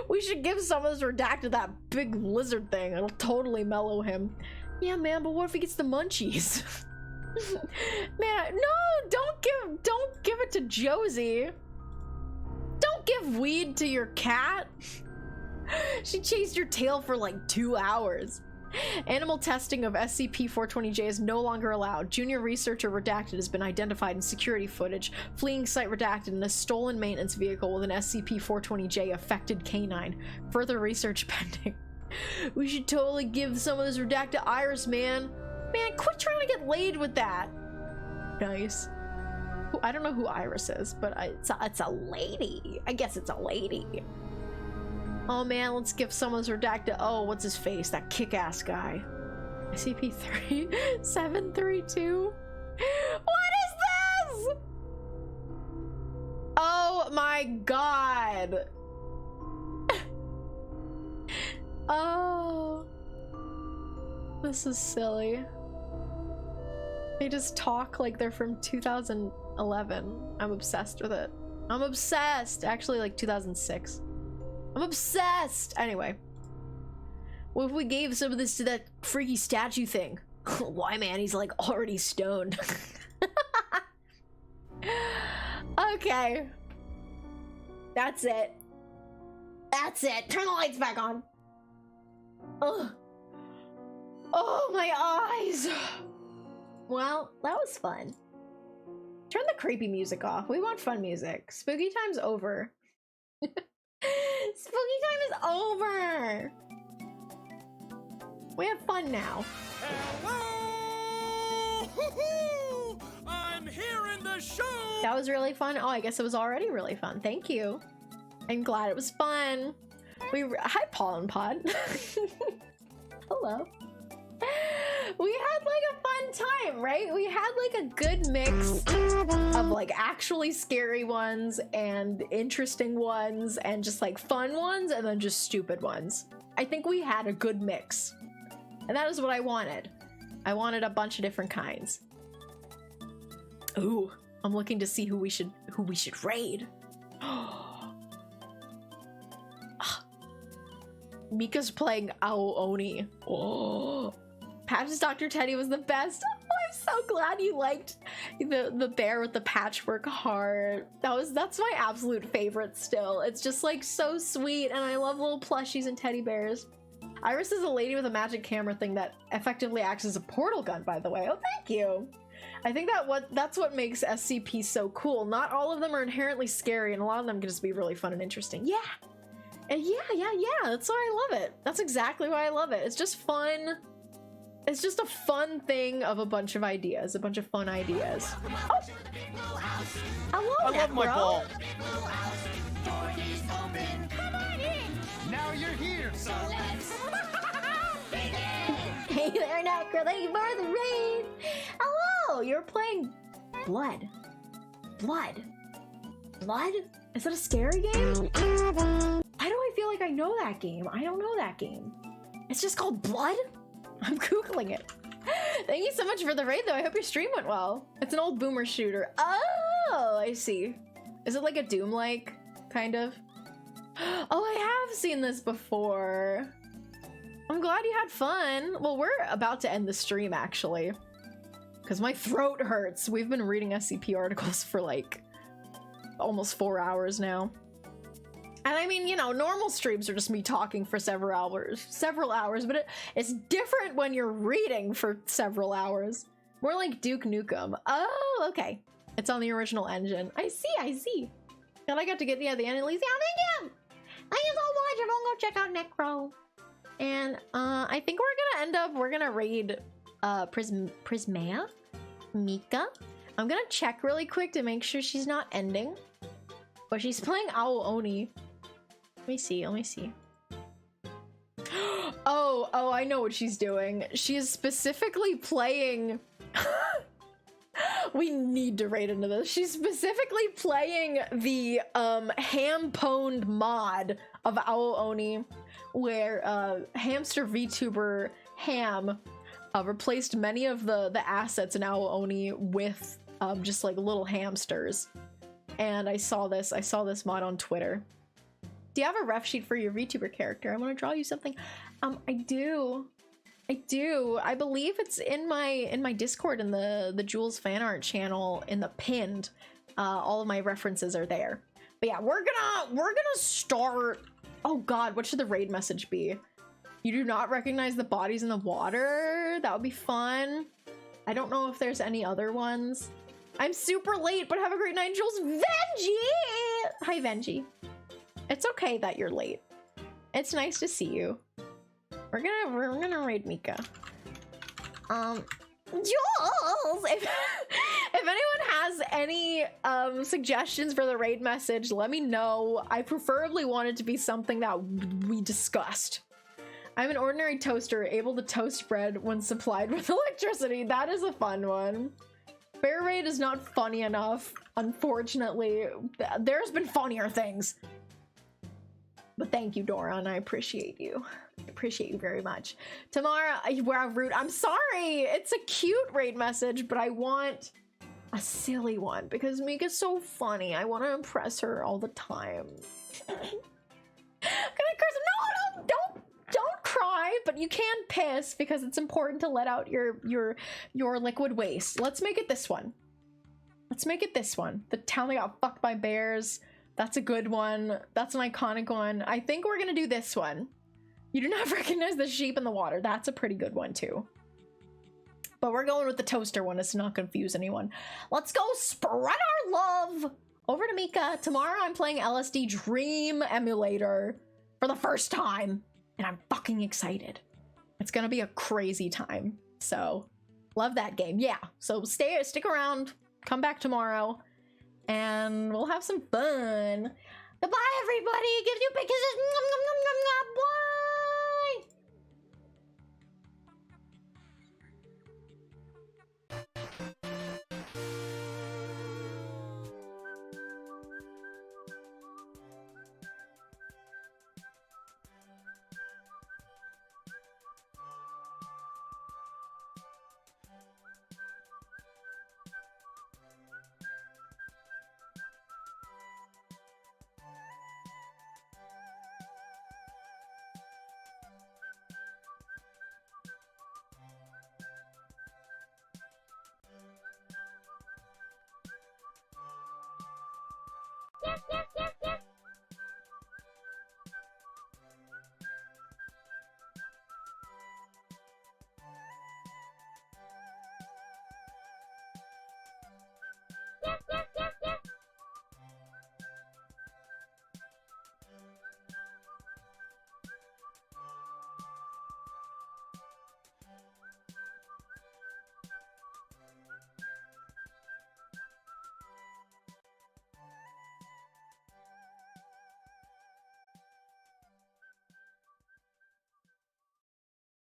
We should give some of this Redacted that big lizard thing. It'll totally mellow him. Yeah, man, but what if he gets the munchies? Man, no, don't give it to Josie. Don't give weed to your cat. She chased your tail for like 2 hours. Animal testing of SCP-420J is no longer allowed. Junior researcher Redacted has been identified in security footage, fleeing site Redacted in a stolen maintenance vehicle with an SCP-420J affected canine. Further research pending. We should totally give some of this Redacted to Iris, man. Man, quit trying to get laid with that. Nice. I don't know who Iris is, but it's a lady. I guess it's a lady. Oh man, let's give some of this Redacted. Oh, what's his face? That kick-ass guy. SCP-3732? What is this? Oh my god. Oh. This is silly. They just talk like they're from 2011. I'm obsessed with it. I'm obsessed. Actually, like 2006. I'm obsessed! Anyway. What if we gave some of this to that freaky statue thing? Why, man? He's like already stoned. Okay. That's it. That's it. Turn the lights back on. Ugh. Oh, my eyes. Well, that was fun. Turn the creepy music off. We want fun music. Spooky time's over. Spooky time is over. We have fun now. Hello! I'm here in the show! That was really fun. Oh, I guess it was already really fun. Thank you. I'm glad it was fun. Hi, Pollen Pod. Hello. We had like a fun time, right? We had like a good mix of like actually scary ones and interesting ones and just like fun ones and then just stupid ones. I think we had a good mix. And that is what I wanted. I wanted a bunch of different kinds. Ooh, I'm looking to see who we should raid. Mika's playing Ao Oni. Oh. Patch's Dr. Teddy was the best. Oh, I'm so glad you liked the bear with the patchwork heart. That's my absolute favorite still. It's just like so sweet, and I love little plushies and teddy bears. Iris is a lady with a magic camera thing that effectively acts as a portal gun, by the way. Oh, thank you. I think that's what makes SCP so cool. Not all of them are inherently scary, and a lot of them can just be really fun and interesting. Yeah. And yeah. That's why I love it. That's exactly why I love it. It's just fun. It's just a fun thing of a bunch of ideas, a bunch of fun ideas. Oh. Hello, I love my ball. Now you're here, so let's begin! Hey there, Necro, thank you for the raid! Hello, you're playing Blood. Blood? Is that a scary game? Why do I feel like I know that game? I don't know that game. It's just called Blood? I'm Googling it. Thank you so much for the raid, though. I hope your stream went well. It's an old boomer shooter. Oh, I see. Is it like a Doom-like, kind of? Oh, I have seen this before. I'm glad you had fun. Well, we're about to end the stream, actually. Because my throat hurts. We've been reading SCP articles for, like, almost 4 hours now. And I mean, you know, normal streams are just me talking for several hours, but it's different when you're reading for several hours. More like Duke Nukem. Oh, okay. It's on the original engine. I see. And I got to get the end at least. Yeah, thank you! Thank you so much. Everyone go check out Necro. And I think we're gonna raid Prismea? Mika? I'm gonna check really quick to make sure she's not ending. But she's playing Ao Oni. Let me see. Oh, I know what she's doing. She is specifically playing... We need to raid into this. She's specifically playing the ham-pwned mod of Ao Oni, where hamster VTuber Ham replaced many of the assets in Ao Oni with just like little hamsters. And I saw this mod on Twitter. Do you have a ref sheet for your VTuber character? I want to draw you something. I do. I believe it's in my Discord in the Jules fan art channel in the pinned. All of my references are there. But yeah, we're gonna start. Oh God, what should the raid message be? You do not recognize the bodies in the water. That would be fun. I don't know if there's any other ones. I'm super late, but have a great night, Jules. Venji! Hi, Venji. It's okay that you're late. It's nice to see you. We're gonna raid Mika. Jules! If anyone has any suggestions for the raid message, let me know. I preferably want it to be something that we discussed. I'm an ordinary toaster, able to toast bread when supplied with electricity. That is a fun one. Bear raid is not funny enough, unfortunately. There's been funnier things. But thank you, Doran. I appreciate you. I appreciate you very much. Tomorrow, we're rude. I'm sorry. It's a cute raid message, but I want a silly one because Mika's so funny. I want to impress her all the time. Can I curse? No, don't cry, but you can piss because it's important to let out your liquid waste. Let's make it this one. The town that got fucked by bears. That's a good one. That's an iconic one. I think we're gonna do this one. You do not recognize the sheep in the water. That's a pretty good one too. But we're going with the toaster one to not confuse anyone. Let's go spread our love over to Mika. Tomorrow I'm playing LSD Dream Emulator for the first time. And I'm fucking excited. It's gonna be a crazy time. So, love that game. Yeah, so stick around. Come back tomorrow. And we'll have some fun. Goodbye, everybody. Give you big kisses. Bye.